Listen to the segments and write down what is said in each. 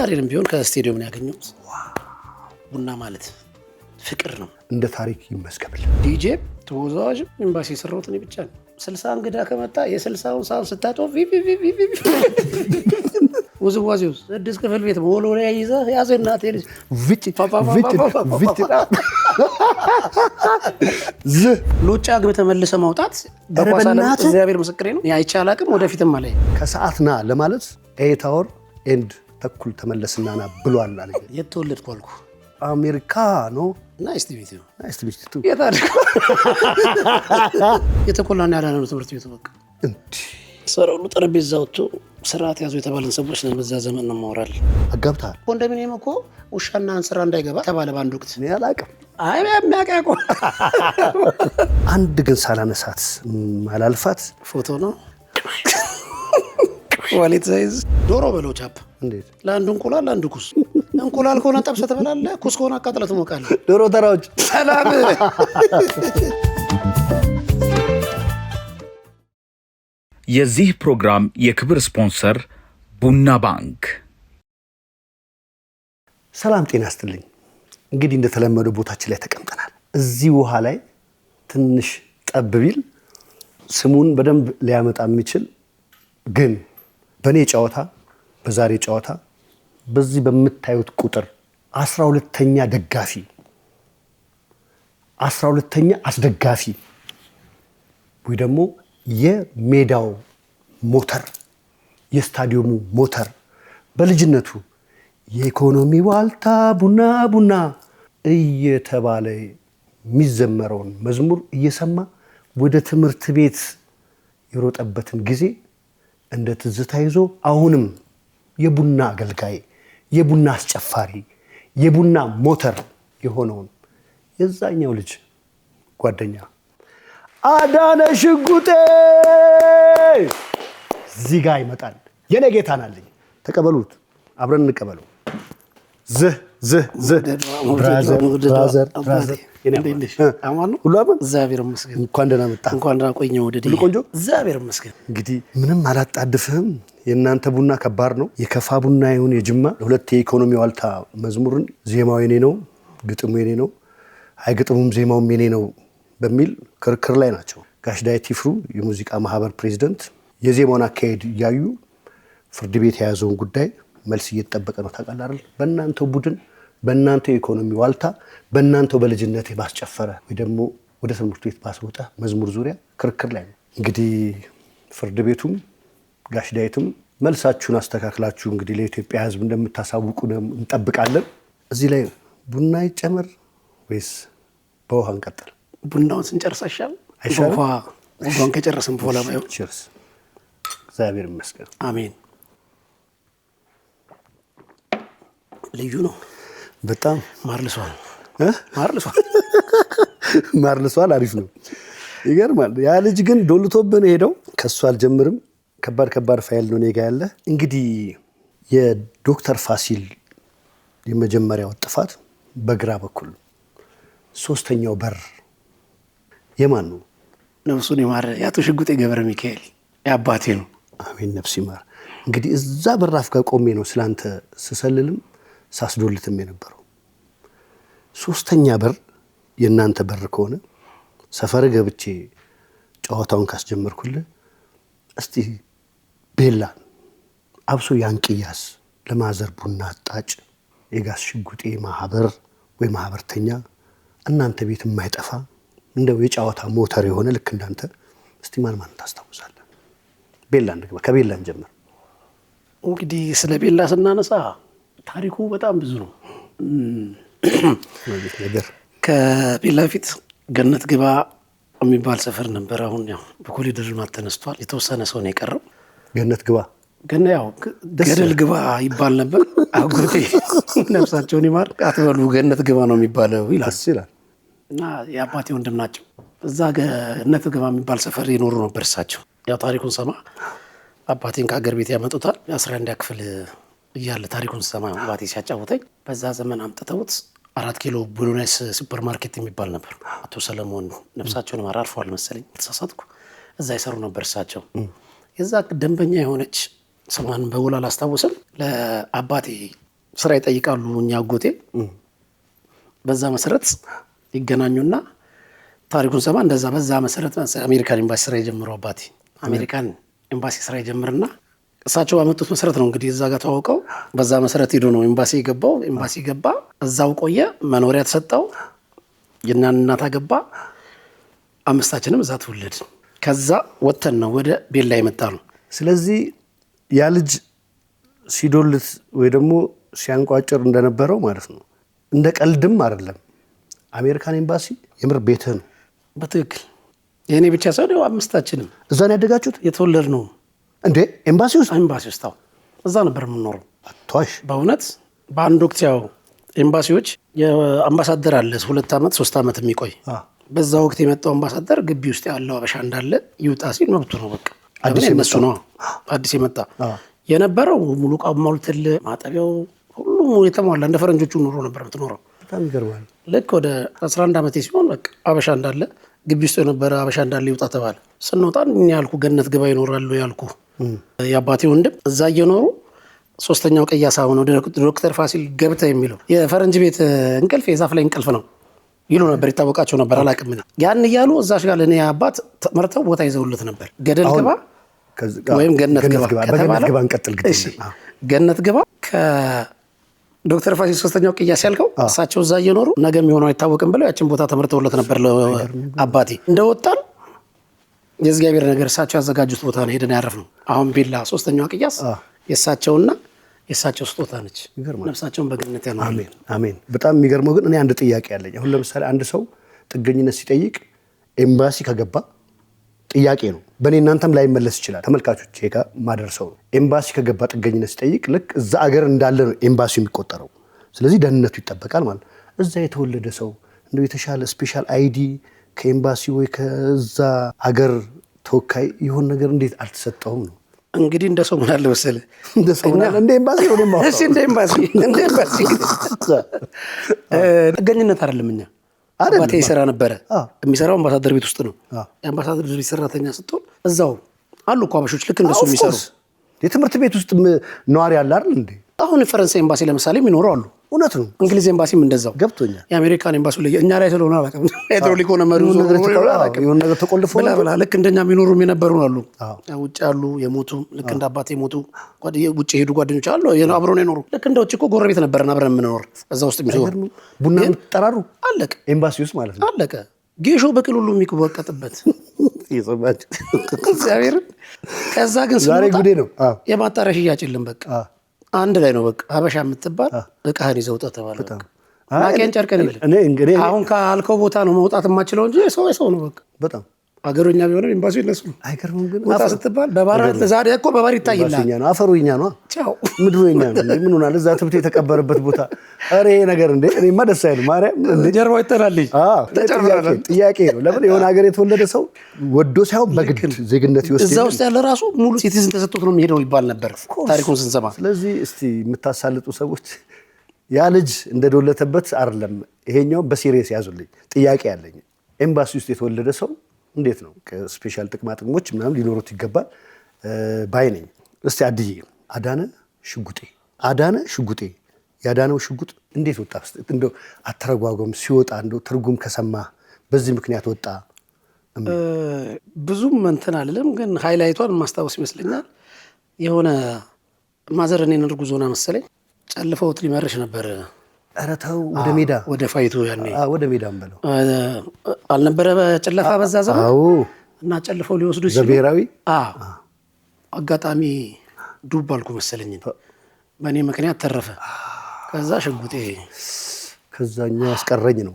ዛሬንም ቢሆን ከስቴዲየም ነው ያገኘሁት። ቡና ማለት ፍቅር ነው። እንደ ታሪክ ይመስከብል። ዲጄ ተወዛዋዥ ኤምባሲ የሰራሁት እኔ ብቻ ነው። 60 እንግዳ ከመጣ የ60ውን ሳህን ስታጠው ውዝዋዜው 6 ክፍል ቤት ሞሎ ላይ ይዘህ ያዘ እናቴ ልጅ ቪጭ ሉጫ ግብ ተመልሰ ማውጣት በኳሳለ እግዚአብሔር ምስክሬ ነው። ያይቻል አቅም ወደፊትም አለ። ከሰዓትና ለማለት 8 hour ኤንድ ተኩል ተመለስና ና ብሏል አለ። የተወለድኩ አልኩ አሜሪካ ነው። ናይስ ቱ ሚት ዩ። ናይስ ቱ ሚት ዩ። የታድኩ የተቆላና ያላነው ትምህርት ቤት በቃ እንዴ ሰራው ጠረጴዛውቶ ስርዓት ያዙ የተባለን ሰዎች ነን። በዛ ዘመን ነው ማውራል። አጋብታል። ኮንዶሚኒየም እኮ ውሻና እንስራ እንዳይገባ ተባለ ባንድ ወቅት። እኔ አላውቅም። አይ የሚያውቀው አንድ ግን ሳላነሳት ማላልፋት ፎቶ ነው። ዋሌት ሳይዝ ዶሮ በለው ቻፕ። እንዴት ለአንዱ እንቁላል ለአንዱ ኩስ። እንቁላል ከሆነ ጠብሰህ ትበላለህ፣ ኩስ ከሆነ አቃጥለህ ትሞቃለህ። ዶሮ ተራዎች ሰላም። የዚህ ፕሮግራም የክብር ስፖንሰር ቡና ባንክ። ሰላም ጤና ይስጥልኝ። እንግዲህ እንደተለመደው ቦታችን ላይ ተቀምጠናል። እዚህ ውሃ ላይ ትንሽ ጠብ ቢል ስሙን በደንብ ሊያመጣ የሚችል ግን በኔ ጨዋታ በዛሬ ጨዋታ በዚህ በምታዩት ቁጥር 12ኛ ደጋፊ 12ኛ አስደጋፊ ወይ ደግሞ የሜዳው ሞተር የስታዲየሙ ሞተር በልጅነቱ የኢኮኖሚ ዋልታ ቡና ቡና እየተባለ የሚዘመረውን መዝሙር እየሰማ ወደ ትምህርት ቤት የሮጠበትን ጊዜ እንደ ትዝታ ይዞ አሁንም የቡና አገልጋይ የቡና አስጨፋሪ የቡና ሞተር የሆነውን የዛኛው ልጅ ጓደኛ አዳነ ሽጉጤ እዚህ ጋር ይመጣል። የኔ ጌታ ናለኝ። ተቀበሉት፣ አብረን እንቀበለው። ብራዘር አማኑ ሁሉ አማን። እግዚአብሔር ይመስገን። እንኳን ደህና መጣ። እንኳን ደህና ቆየው። ወደ ሁሉ ቆንጆ። እግዚአብሔር ይመስገን። እንግዲህ ምንም አላጣድፍህም። የእናንተ ቡና ከባድ ነው። የከፋ ቡና ይሁን የጅማ ሁለት የኢኮኖሚ ዋልታ መዝሙርን ዜማው የኔ ነው፣ ግጥሙ የኔ ነው፣ አይ ግጥሙም ዜማውም የኔ ነው በሚል ክርክር ላይ ናቸው። ጋሽ ዳዊት ይፍሩ የሙዚቃ ማህበር ፕሬዝዳንት የዜማውን አካሄድ እያዩ ፍርድ ቤት የያዘውን ጉዳይ መልስ እየተጠበቀ ነው። ታውቃለህ አይደል? በእናንተው ቡድን በእናንተው ኢኮኖሚ ዋልታ በእናንተው በልጅነት ባስጨፈረ ወይ ደግሞ ወደ ትምህርት ቤት ባስወጣ መዝሙር ዙሪያ ክርክር ላይ ነው። እንግዲህ ፍርድ ቤቱም ጋሽ ዳዊትም መልሳችሁን አስተካክላችሁ እንግዲህ ለኢትዮጵያ ሕዝብ እንደምታሳውቁ እንጠብቃለን። እዚህ ላይ ቡና ይጨመር ወይስ በውሃ እንቀጥል? ቡናውን ስንጨርስ አይሻልም? ውሃውን ከጨረስን በኋላ ባይሆን ቺርስ። እግዚአብሔር ይመስገን። አሜን። ልዩ ነው በጣም ማርልሷል። ማርልሷል። አሪፍ ነው። ይገርማል። ያ ልጅ ግን ዶልቶብን ሄደው ከሱ አልጀምርም። ከባድ ፋይል ነው ኔጋ ያለ። እንግዲህ የዶክተር ፋሲል የመጀመሪያው ጥፋት በግራ በኩል ሶስተኛው በር የማን ነው? ነፍሱን ይማር የአቶ ሽጉጤ ገብረ ሚካኤል የአባቴ ነው። አሜን፣ ነፍስ ይማር። እንግዲህ እዛ በራፍ ጋር ቆሜ ነው ስላንተ ስሰልልም ሳስዶልትም የነበረው። ሶስተኛ በር የእናንተ በር ከሆነ ሰፈር ገብቼ ጨዋታውን ካስጀመርኩልህ እስቲ ቤላን አብሶ ያንቅያስ ለማዘር ቡና አጣጭ የጋስ ሽጉጤ ማህበር ወይ ማህበርተኛ እናንተ ቤት የማይጠፋ እንደው የጨዋታ ሞተር የሆነ ልክ እንዳንተ እስቲ ማን ታስታውሳለህ? ቤላን ንግባ። ከቤላን ጀምር። እንግዲህ ስለ ቤላ ስናነሳ ታሪኩ በጣም ብዙ ነው። ነገር ከቤላ ፊት ገነት ግባ የሚባል ሰፈር ነበር። አሁን ያው በኮሪደር ልማት ተነስቷል። የተወሰነ ሰው ነው የቀረው። ገነት ግባ ግን ያው ገደል ግባ ይባል ነበር። አጎቴ ነፍሳቸውን ይማር አትበሉ ገነት ግባ ነው የሚባለው ይላል። እና የአባቴ ወንድም ናቸው። እዛ ገነት ግባ የሚባል ሰፈር ይኖሩ ነበር እሳቸው። ያው ታሪኩን ሰማ አባቴን ከአገር ቤት ያመጡታል። 11 ክፍል እያለ ታሪኩን ሰማ አባቴ ሲያጫውተኝ በዛ ዘመን አምጥተውት 4 ኪሎ ቡሉናይስ ሱፐር ማርኬት የሚባል ነበር። አቶ ሰለሞን ነፍሳቸውን ይማር አርፈዋል መሰለኝ ተሳሳትኩ። እዛ ይሰሩ ነበር እሳቸው። የዛ ደንበኛ የሆነች ስሟን በውል አላስታውስም። ለአባቴ ስራ ይጠይቃሉ እኛ አጎቴ። በዛ መሰረት ይገናኙና ታሪኩን ሰማ። እንደዛ በዛ መሰረት አሜሪካን ኤምባሲ ስራ የጀመረው አባቴ አሜሪካን ኤምባሲ ስራ የጀመርና እሳቸው ባመጡት መሰረት ነው እንግዲህ እዛ ጋር ተዋውቀው በዛ መሰረት ሄዶ ነው ኤምባሲ የገባው። ኤምባሲ ገባ፣ እዛው ቆየ፣ መኖሪያ ተሰጠው፣ የእናን እናት አገባ። 5ታችንም እዛ ተወለድ። ከዛ ወጥተን ነው ወደ ቤላ የመጣ ነው። ስለዚህ ያ ልጅ ሲዶልት ወይ ደግሞ ሲያንቋጭር እንደነበረው ማለት ነው። እንደ ቀልድም አይደለም። አሜሪካን ኤምባሲ የምር ቤትህ ነው። በትክክል የኔ ብቻ ሳይሆን 5ታችንም እዛ ነው ያደጋችሁት? የተወለድ ነው እንዴ? ኤምባሲ ውስጥ? ኤምባሲ ውስጥ እዛ ነበር የምንኖረው። አቷሽ በእውነት በአንድ ወቅት ያው ኤምባሲዎች የአምባሳደር አለ 2 ዓመት 3 ዓመት የሚቆይ በዛ ወቅት የመጣው አምባሳደር ግቢ ውስጥ ያለው አበሻ እንዳለ ይውጣ ሲል መብቱ ነው። በቃ አዲስ የመጣ ነው። አዲስ የመጣ የነበረው ሙሉ ዕቃ ሞልተል ማጠቢያው ሁሉም የተሟላ እንደ ፈረንጆቹ ኑሮ ነበር የምትኖረው። በጣም ይገርማል። ልክ ወደ 11 ዓመቴ ሲሆን በቃ አበሻ እንዳለ ግቢ ውስጥ የነበረ አበሻ እንዳለ ይውጣ ተባለ። ስንወጣ እኛ ያልኩ ገነት ግባ ይኖራሉ ያልኩ የአባቴ ወንድም እዛ እየኖሩ 3ኛው ቀያሳ ሆነ ወደ ዶክተር ፋሲል ገብተ የሚለው የፈረንጅ ቤት እንቅልፍ የዛፍ ላይ እንቅልፍ ነው ይሉ ነበር። ይታወቃቸው ነበር። አላቅም ያን እያሉ እዛሽ ጋር ለእኔ አባት መርተው ቦታ ይዘውለት ነበር። ገደል ግባ ወይም ገነት ግባ ከተባለ ገነት ግባ ከዶክተር ፋሲል 3ኛው ቅያስ ያልከው እሳቸው እዛ እየኖሩ ነገ የሚሆነው አይታወቅም ብለው ያችን ቦታ ተመርተውለት ነበር ለአባቴ። እንደወጣን የእግዚአብሔር ነገር እሳቸው ያዘጋጁት ቦታ ነው ሄደን ያረፍነው። አሁን ቤላ 3ኛው ቅያስ የእሳቸውና የእሳቸው ስጦታ ነች። ነፍሳቸውን በገነት ያኖር። አሜን አሜን። በጣም የሚገርመው ግን እኔ አንድ ጥያቄ ያለኝ አሁን ለምሳሌ አንድ ሰው ጥገኝነት ሲጠይቅ ኤምባሲ ከገባ ጥያቄ ነው። በእኔ እናንተም ላይ መለስ ይችላል። ተመልካቾች ጋር ማደርሰው ኤምባሲ ከገባ ጥገኝነት ሲጠይቅ ልክ እዛ አገር እንዳለ ነው ኤምባሲው የሚቆጠረው። ስለዚህ ደህንነቱ ይጠበቃል ማለት ነው። እዛ የተወለደ ሰው እንደው የተሻለ ስፔሻል አይዲ ከኤምባሲ ወይ ከዛ አገር ተወካይ ይሆን ነገር እንዴት አልተሰጠውም ነው? እንግዲህ እንደ ሰው ምን አለ መሰለህ፣ እንደ ሰው ምን አለ እንደ ኤምባሲ ነው ማለት እሺ፣ እንደ ኤምባሲ ጥገኝነት አይደለም። እኛ አባቴ ይሰራ ነበረ። የሚሰራው አምባሳደር ቤት ውስጥ ነው። የአምባሳደር ቤት ሰራተኛ ስትሆን እዛው አሉ እኮ አበሾች ልክ እንደሱ የሚሰሩ። የትምህርት ቤት ውስጥ ነዋሪ አለ አይደል እንዴ? አሁን የፈረንሳይ ኤምባሲ ለምሳሌ የሚኖሩ አሉ። እውነት ነው። እንግሊዝ ኤምባሲም እንደዛው ገብቶኛል። የአሜሪካን ኤምባሲ ላይ እኛ ላይ ስለሆነ አላውቅም። ሃይድሮሊክ ሆነ መሪው የሆነ ነገር ተቆልፎ ብላ ልክ እንደኛ የሚኖሩም የነበሩ አሉ። ውጭ ያሉ የሞቱ ልክ እንደ አባቴ የሞቱ ውጭ የሄዱ ጓደኞች አሉ። አብረውን የኖሩ ልክ እንደ ውጭ እኮ ጎረቤት ነበረን አብረን የምንኖር እዛ ውስጥ የሚኖሩ ቡና የምትጠራሩ አለቀ። ኤምባሲ ውስጥ ማለት ነው። አለቀ። ጌሾ በቅል ሁሉ የሚወቀጥበት እግዚአብሔርን። ከዛ ግን ዛሬ ጉዴ ነው። የማጣሪያ ሽያጭ የለም። በቃ አንድ ላይ ነው። በቃ ሀበሻ የምትባል እቃህን ይዘህ ውጣ ተባለ። ማቄን ጨርቀን የለም። አሁን ካልከው ቦታ ነው መውጣት የማችለው እንጂ የሰው ነው። በቃ በጣም አገሮኛ ቢሆንም ኤምባሲ እነሱ ነው። አይገርምም? ግን ውጣ ስትባል በባህር ዛሬ እኮ በባህር ይታይልሃል። አፈሩ የኛ ነው፣ ቻው ምድሩ የኛ ነው። ምን ሆናል? እዛ ትብት የተቀበረበት ቦታ። ኧረ ይሄ ነገር እንዴ! እኔማ ደስ አይልም። ማርያም ጀርባው ይተናልኝ። ጥያቄ ነው። ለምን የሆነ ሀገር የተወለደ ሰው ወዶ ሳይሆን በግድ ዜግነት ይወስድ። እዛ ውስጥ ያለ ራሱ ሙሉ ሲቲዝን ተሰጥቶት ነው የሚሄደው ይባል ነበር ታሪኩን ስንሰማ። ስለዚህ እስቲ የምታሳልጡ ሰዎች ያ ልጅ እንደዶለተበት አይደለም፣ ይሄኛው በሲሪየስ ያዙልኝ። ጥያቄ ያለኝ ኤምባሲ ውስጥ የተወለደ ሰው እንዴት ነው ከስፔሻል ጥቅማ ጥቅሞች ምናምን ሊኖሩት ይገባል ባይ ነኝ። እስቲ አድዬ አዳነ ሽጉጤ ያዳነው ሽጉጥ እንዴት ወጣ? እንደው አተረጓጎም ሲወጣ እንደው ትርጉም ከሰማ በዚህ ምክንያት ወጣ። ብዙም እንትን አልልም፣ ግን ሃይላይቷን ማስታወስ ይመስለኛል። የሆነ ማዘር እኔን እርጉዝ ሆና መሰለኝ ጨልፈውት ሊመርሽ ነበር። ኧረ ተው፣ ወደ ሜዳ ወደ ፋይቱ ያኔ ወደ ሜዳ እንበለው አልነበረ ጨለፋ በዛ ዘመን። አዎ። እና ጨልፈው ሊወስዱ ሲሉ በብሔራዊ አጋጣሚ ዱብ አልኩ መሰለኝ። በእኔ ምክንያት ተረፈ። ከዛ ሽጉጤ ከዛኛው አስቀረኝ ነው።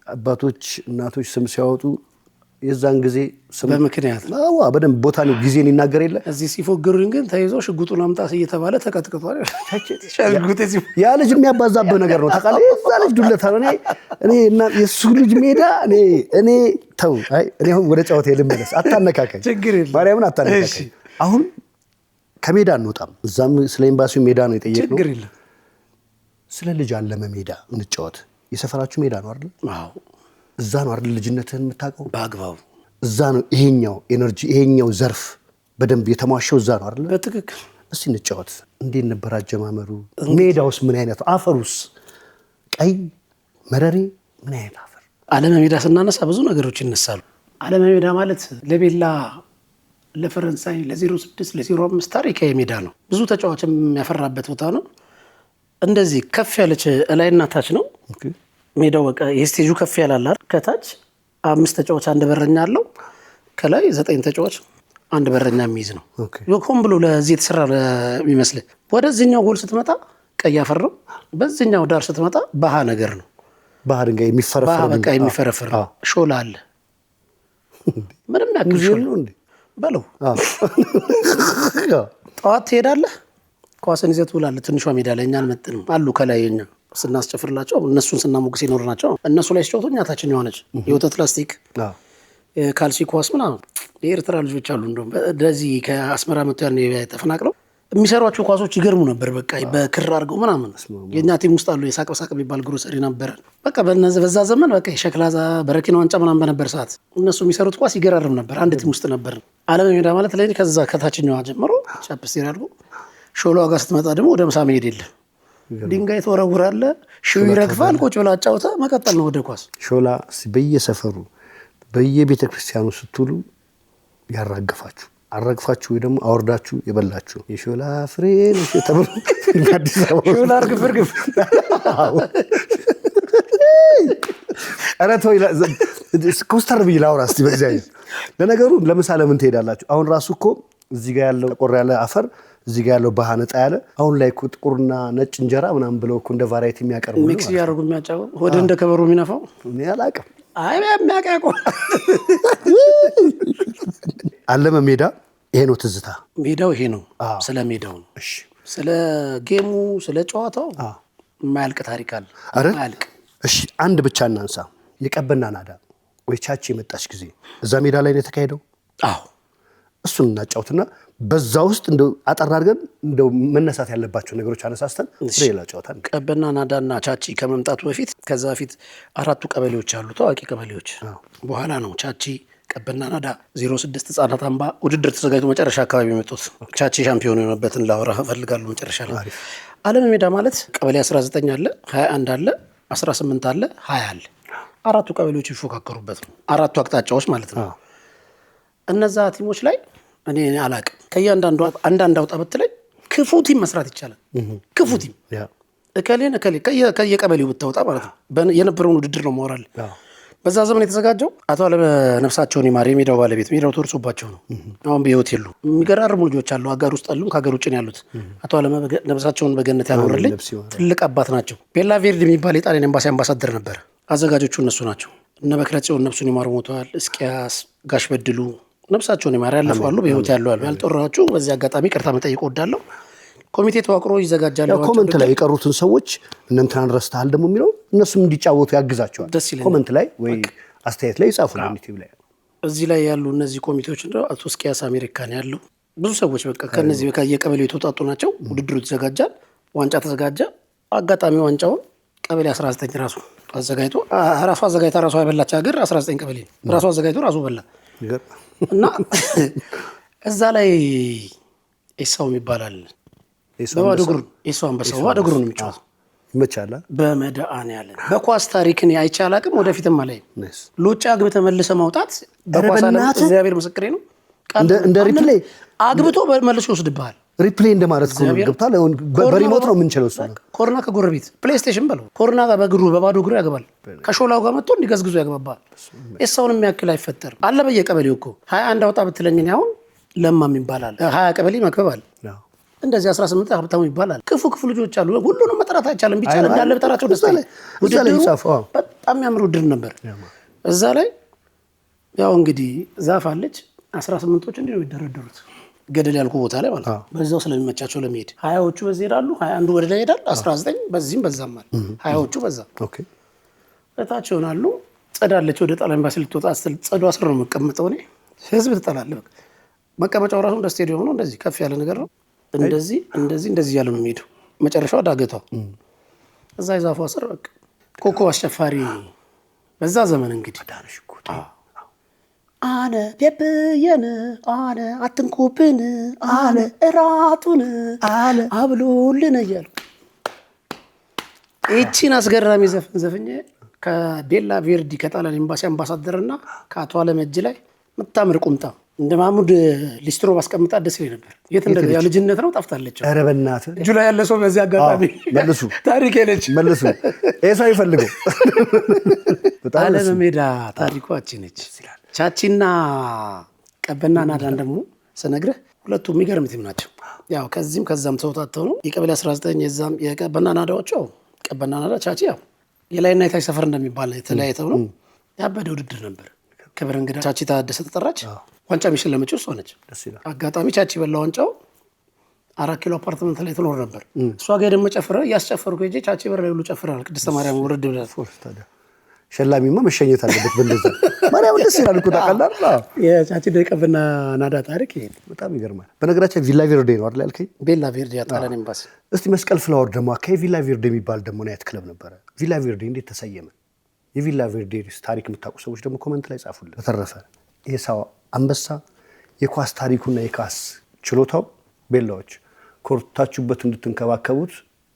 አባቶች እናቶች ስም ሲያወጡ የዛን ጊዜ በምክንያት በደንብ ቦታ ነው ጊዜን ይናገር የለ። እዚህ ሲፎግሩኝ ግን ተይዞ ሽጉጡን አምጣት እየተባለ ተቀጥቅጧል። ያ ልጅ የሚያባዛብህ ነገር ነው ታውቃለህ። የዛ ልጅ ዱለታ ነው። እኔ እና የእሱ ልጅ ሜዳ እኔ ተው። እኔ አሁን ወደ ጨዋታ ልመለስ። አታነካከኝ፣ ማርያምን አታነካከኝ። አሁን ከሜዳ እንወጣም። እዛም ስለ ኤምባሲው ሜዳ ነው የጠየቅነው። ችግር የለም። ስለ ልጅ አለመ ሜዳ እንጫወት። የሰፈራችሁ ሜዳ ነው አይደል? አዎ። እዛ ነው አይደል ልጅነትህን የምታውቀው በአግባቡ። እዛ ነው ይሄኛው ኤነርጂ ይሄኛው ዘርፍ በደንብ የተሟሸው እዛ ነው አይደል? በትክክል። እስቲ እንጫወት እንዴት ነበር አጀማመሩ? ሜዳውስ ምን አይነት አፈሩስ? ቀይ መረሬ ምን አይነት አፈር? ዓለም ሜዳ ስናነሳ ብዙ ነገሮች ይነሳሉ። ዓለም ሜዳ ማለት ለቤላ ለፈረንሳይ ለ06 ለ05 ታሪካዊ ሜዳ ነው። ብዙ ተጫዋች የሚያፈራበት ቦታ ነው። እንደዚህ ከፍ ያለች እላይና ታች ነው ሜዳው። በቃ የስቴጁ ከፍ ያላል። ከታች 5 ተጫዋች አንድ በረኛ አለው። ከላይ 9 ተጫዋች አንድ በረኛ የሚይዝ ነው። ሆን ብሎ ለዚህ የተሰራ የሚመስልህ። ወደዚህኛው ጎል ስትመጣ ቀይ አፈር ነው። በዚህኛው ዳር ስትመጣ ባህ ነገር ነው። ባህ ድንጋይ የሚፈረፈር በቃ የሚፈረፈር ሾላ አለ። ምንም ያክል ሾላ ነው እንዴ በለው። ጠዋት ትሄዳለህ፣ ኳስን ይዘህ ትውላለህ። ትንሿ ሜዳ ላይ እኛ አንመጥንም አሉ። ከላይ እኛ ስናስጨፍርላቸው እነሱን ስናሞግስ ይኖር ናቸው። እነሱ ላይ ሲጫወቱ እኛ ታችን የሆነች የወተት ላስቲክ ካልሲ ኳስ ምናምን የኤርትራ ልጆች አሉ። እንደውም እንደዚህ ከአስመራ መጥተው ያን ተፈናቅለው የሚሰሯቸው ኳሶች ይገርሙ ነበር። በቃ በክር አድርገው ምናምን የእኛ ቲም ውስጥ አሉ። የሳቅ በሳቅ የሚባል ግሮሰሪ ነበረ። በቃ በዛ ዘመን በቃ የሸክላ በረኪና ዋንጫ ምናምን በነበር ሰዓት እነሱ የሚሰሩት ኳስ ይገራርም ነበር። አንድ ቲም ውስጥ ነበር። ዓለም ሜዳ ማለት ላይ ከዛ ከታችኛዋ ጀምሮ ቻፕስቴር አድርጎ ሾላዋ ጋር ስትመጣ ደግሞ ወደ ምሳ መሄድ የለ። ድንጋይ ተወረውራለህ፣ ሽው ይረግፋል። ቁጭ ብላ አጫውታ መቀጠል ነው ወደ ኳስ። ሾላ በየሰፈሩ በየቤተ ክርስቲያኑ ስትውሉ ያራግፋችሁ አረግፋችሁ ወይ ደግሞ አወርዳችሁ የበላችሁ የሾላ ፍሬ ነው ተብሎ አዲስ አበባ ሾላ እርግፍ አረቶ ኮስተር ብዬ ላውራ እስቲ በዚያ። ለነገሩ ለምሳሌ ምን ትሄዳላችሁ? አሁን ራሱ እኮ እዚህ ጋር ያለው ቆር ያለ አፈር እዚህ ጋር ያለው ባህ ነጣ ያለ አሁን ላይ ጥቁርና ነጭ እንጀራ ምናምን ብለው እኮ እንደ ቫራይቲ የሚያቀርቡ ሚክስ ያደርጉ የሚያጫው ወደ እንደ ከበሮ የሚነፋው እኔ አላውቅም። አይ የሚያቀያቆ ዓለም ሜዳ ይሄ ነው ትዝታ። ሜዳው ይሄ ነው። ስለ ሜዳው ነው። እሺ ስለ ጌሙ ስለ ጨዋታው የማያልቅ ታሪክ አለ። የማያልቅ። እሺ አንድ ብቻ እናንሳ። የቀበና ናዳ ወይ ቻቺ የመጣች ጊዜ እዛ ሜዳ ላይ ነው የተካሄደው። አዎ እሱን እናጫውትና በዛ ውስጥ እንደው አጠር አድርገን እንደው መነሳት ያለባቸው ነገሮች አነሳስተን ሌላ ጨዋታ። ቀበና ናዳና ቻቺ ከመምጣቱ በፊት ከዛ በፊት 4 ቀበሌዎች አሉ፣ ታዋቂ ቀበሌዎች። በኋላ ነው ቻቺ ቀበና ናዳ 06 ህጻናት አምባ ውድድር ተዘጋጅቶ መጨረሻ አካባቢ የመጡት። ቻቺ ሻምፒዮን የሆነበትን ላወራ እፈልጋለሁ መጨረሻ ላይ። ዓለም ሜዳ ማለት ቀበሌ 19 አለ፣ 21 አለ፣ 18 አለ፣ 20 አለ። 4ቱ ቀበሌዎች ይፎካከሩበት ነው። 4ቱ አቅጣጫዎች ማለት ነው። እነዛ ቲሞች ላይ እኔ አላቅም። ከእያንዳንዱ አንዳንድ አውጣ ብትለኝ ክፉ ቲም መስራት ይቻላል። ክፉ ቲም እከሌን እከሌ ከየቀበሌው ብታወጣ ማለት ነው። የነበረውን ውድድር ነው ማወራል። በዛ ዘመን የተዘጋጀው አቶ አለመ ነፍሳቸውን ይማር የሜዳው ባለቤት፣ ሜዳው ተወርሶባቸው ነው። አሁን በህይወት የሉ። የሚገራርሙ ልጆች አሉ። ሀገር ውስጥ አሉ፣ ከሀገር ውጭ ነው ያሉት። አቶ አለመ ነፍሳቸውን በገነት ያኖርልኝ ትልቅ አባት ናቸው። ቤላ ቬርድ የሚባል የጣሊያን ኤምባሲ አምባሳደር ነበረ። አዘጋጆቹ እነሱ ናቸው። እነ በክረጽዮን ነፍሱን ይማር ሞተዋል። እስቂያስ ጋሽ በድሉ ነፍሳቸውን ይማር ያለፉ አሉ፣ በህይወት ያሉ አሉ። ያልጠራችሁ በዚህ አጋጣሚ ቅርታ መጠየቅ እወዳለሁ። ኮሚቴ ተዋቅሮ ይዘጋጃል። ኮመንት ላይ የቀሩትን ሰዎች እነንተናን ረስተሃል ደግሞ የሚለው እነሱም እንዲጫወቱ ያግዛቸዋል። ኮመንት ላይ ወይ አስተያየት ላይ ይጻፉ። ዩቲዩብ ላይ እዚህ ላይ ያሉ እነዚህ ኮሚቴዎች እንደው አቶ እስቂያስ አሜሪካን ያለው ብዙ ሰዎች በቃ ከነዚህ ከየቀበሌው የተውጣጡ ናቸው። ውድድሩ ይዘጋጃል። ዋንጫ ተዘጋጀ። አጋጣሚ ዋንጫውን ቀበሌ 19 ራሱ አዘጋጅቶ ራሱ አዘጋጅታ ራሱ ያበላች ሀገር 19 ቀበሌ ራሱ አዘጋጅቶ ራሱ በላ እና እዛ ላይ ኤሳው ይባላል። በባዶ እግሩ ኤሳው አንበሳው በባዶ እግሩ ነው የሚጫወተው። ይመቻል። በመድኃኒዓለም በኳስ ታሪክን አይቼ አላውቅም። ወደፊትም አላይም። ሉጫ አግብተህ መልሰህ ማውጣት በኳስ ዓለም እግዚአብሔር ምስክሬ ነው። እንደ ሪፕሌይ አግብቶ መልሶ ይወስድብሃል። ሪፕሌይ እንደማለት እኮ ነው። ገብቷል። በሪሞት ነው የምንችለው እሱ። ኮርና ከጎረቤት ፕሌይስቴሽን በለው ኮርና ጋር በባዶ እግሩ ያገባል። ከሾላው ጋር መጥቶ እንዲገዝግዙ ያገባባል። ኤሳውን የሚያክል አይፈጠርም። አለ በየቀበሌው እኮ 21 አውጣ ብትለኝ አሁን ለማ ይባላል። 20 ቀበሌ መክበብ አለ። እንደዚህ 18 ሀብታሙ ይባላል። ክፉ ልጆች አሉ። ሁሉንም መጥራት አይቻልም። ብቻ እንዳለ በጠራቸው ደስታ ላይ ውድድሩ በጣም የሚያምር ውድድር ነበር። እዛ ላይ ያው እንግዲህ ዛፍ አለች። 18ቶች እንዲህ ነው የሚደረደሩት ገደል ያልኩ ቦታ ላይ ማለት ነው። በዛው ስለሚመቻቸው ለመሄድ 20ዎቹ በዚህ ይሄዳሉ። 21ዱ ወደ ላይ ይሄዳል። 19 በዚህም በዛም አለ። 20ዎቹ በዛ እታች ይሆናሉ። ጸዳለች። ወደ ጣሊያን ኤምባሲ ልትወጣ ስትል ጸዷ ስር ነው የምቀመጠው እኔ። ህዝብ ትጠላለህ። በቃ መቀመጫው ራሱ እንደ ስቴዲየም ነው። እንደዚህ ከፍ ያለ ነገር ነው። እንደዚህ እያለ ነው የሚሄደው። መጨረሻው ዳገቷ እዛ የዛፏ ስር በቃ ኮከብ አስጨፋሪ በዛ ዘመን እንግዲህ አነ ቤብየን አነ አትንኩብን አነ እራቱን አነ አብሉልን እያሉ ይቺን አስገራሚ ዘፈን ዘፈኘ ከቤላ ቬርዲ ከጣሊያን ኤምባሲ አምባሳደርና ከአቶ አለመጅ ላይ የምታምር ቁምጣ እንደ ማሙድ ሊስትሮ ባስቀምጣ ደስ ይለኝ ነበር። የት እንደ ያ ልጅነት ነው ጠፍታለች። ኧረ በእናትህ እጁ ላይ ያለ ሰው በዚህ አጋጣሚ መልሱ ታሪክ ነች መልሱ ኤሳው ይፈልገው አለም ሜዳ ታሪኳችን ነች። ቻቺና ቀበና ናዳን ደግሞ ስነግርህ ሁለቱም የሚገርም ቲም ናቸው። ያው ከዚህም ከዛም ተወጣጣው ነው የቀበሌ 19 የዛም የቀበና ናዳዎቹ ቀበና ናዳ ቻቺ ያው የላይና የታች ሰፈር እንደሚባል የተለያየተው ነው። ያበደ ውድድር ነበር። ክብር እንግዳ ቻቺ ታደሰ ተጠራች። ዋንጫ የሚሸለመችው እሷ ነች። አጋጣሚ ቻቺ በላ ዋንጫው 4 ኪሎ አፓርትመንት ላይ ትኖር ነበር። እሷ ጋር ደግሞ ጨፍረ እያስጨፈርኩ ሄጄ ቻቺ በር ላይ ሁሉ ጨፍራል። ቅድስተ ማርያም ወረድ ብላ ሸላሚማ መሸኘት አለበት። በእንደዛ ማርያም ደስ ይላል እኮ ታውቃለህ። የቻቺ ደቀብና ናዳ ታሪክ ይሄ በጣም ይገርማል። በነገራችን ቪላ ቬርዴ ነው አይደል ያልከኝ? ቤላ ቬርዴ ጣሊያን ኤምባሲ። እስቲ መስቀል ፍላወር ደግሞ አካባቢ ቪላ ቬርዴ የሚባል ደግሞ ናይት ክለብ ነበረ። ቪላ ቬርዴ እንዴት ተሰየመ? የቪላ ቬርዴ ታሪክ የምታውቁ ሰዎች ደግሞ ኮመንት ላይ ጻፉልን። በተረፈ ይሄ ሰው አንበሳ የኳስ ታሪኩና የኳስ ችሎታው ቤላዎች ኮርታችሁበት እንድትንከባከቡት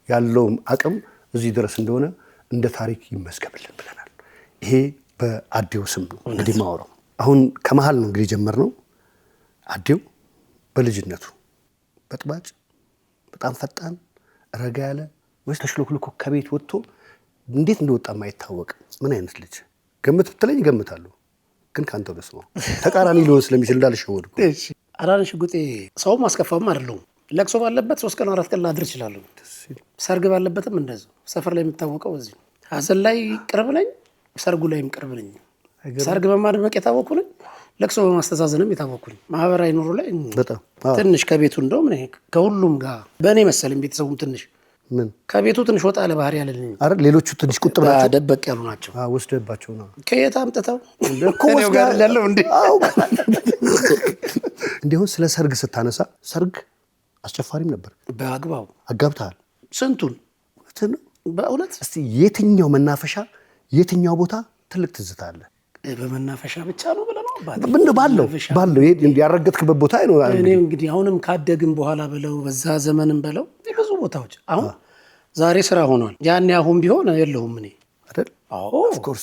ያለውም አቅም እዚህ ድረስ እንደሆነ እንደ ታሪክ ይመዝገብልን ብለናል። ይሄ በአዴው ስም ነው እንግዲህ ማወራው። አሁን ከመሀል ነው እንግዲህ ጀመርነው። አዴው በልጅነቱ በጥባጭ በጣም ፈጣን ረጋ ያለ ወይስ ተሽሎክልኮ ከቤት ወጥቶ እንዴት እንደወጣ የማይታወቅ ምን አይነት ልጅ ገምት ብትለኝ እገምታለሁ፣ ግን ካንተ ደስሞ ተቃራኒ ሊሆን ስለሚችል እንዳልሸወድኩ። እሺ አራን ሽጉጤ ሰው ማስከፋም አይደለም። ለቅሶ ባለበት 3 ቀን 4 ቀን ላድር ይችላል። ሰርግ ባለበትም እንደዛው። ሰፈር ላይ የሚታወቀው እዚህ ሀዘን ላይ ቅርብ ነኝ፣ ሰርጉ ላይም ቅርብ ነኝ። ሰርግ በማድመቅ የታወኩ ነኝ፣ ለቅሶ በማስተዛዘንም የታወኩ ነኝ። ማህበራዊ ኑሮ ላይ በጣም ትንሽ ከቤቱ እንደውም ከሁሉም ጋር በእኔ መሰለኝ ቤተሰቡም ትንሽ ምን ከቤቱ ትንሽ ወጣ ያለ ባህሪ ያለልኝ አይደል? ሌሎቹ ትንሽ ቁጥብ ናቸው፣ ደበቅ ያሉ ናቸው። ወስደባቸው ነው። ከየት አምጥተው እኮ ወስደው እንዴ? እንዲሁም ስለ ሰርግ ስታነሳ ሰርግ አስጨፋሪም ነበር። በአግባቡ አጋብተሃል? ስንቱን በእውነት እስቲ የትኛው መናፈሻ የትኛው ቦታ ትልቅ ትዝታ አለ? በመናፈሻ ብቻ ነው ብለህ ነው ባለው ያረገጥክበት ቦታ ነው። እኔ እንግዲህ አሁንም ካደግን በኋላ ብለው በዛ ዘመንም ብለው ብዙ ቦታዎች አሁን ዛሬ ስራ ሆኗል። ያኔ አሁን ቢሆን የለውም እኔ አይደል? አዎ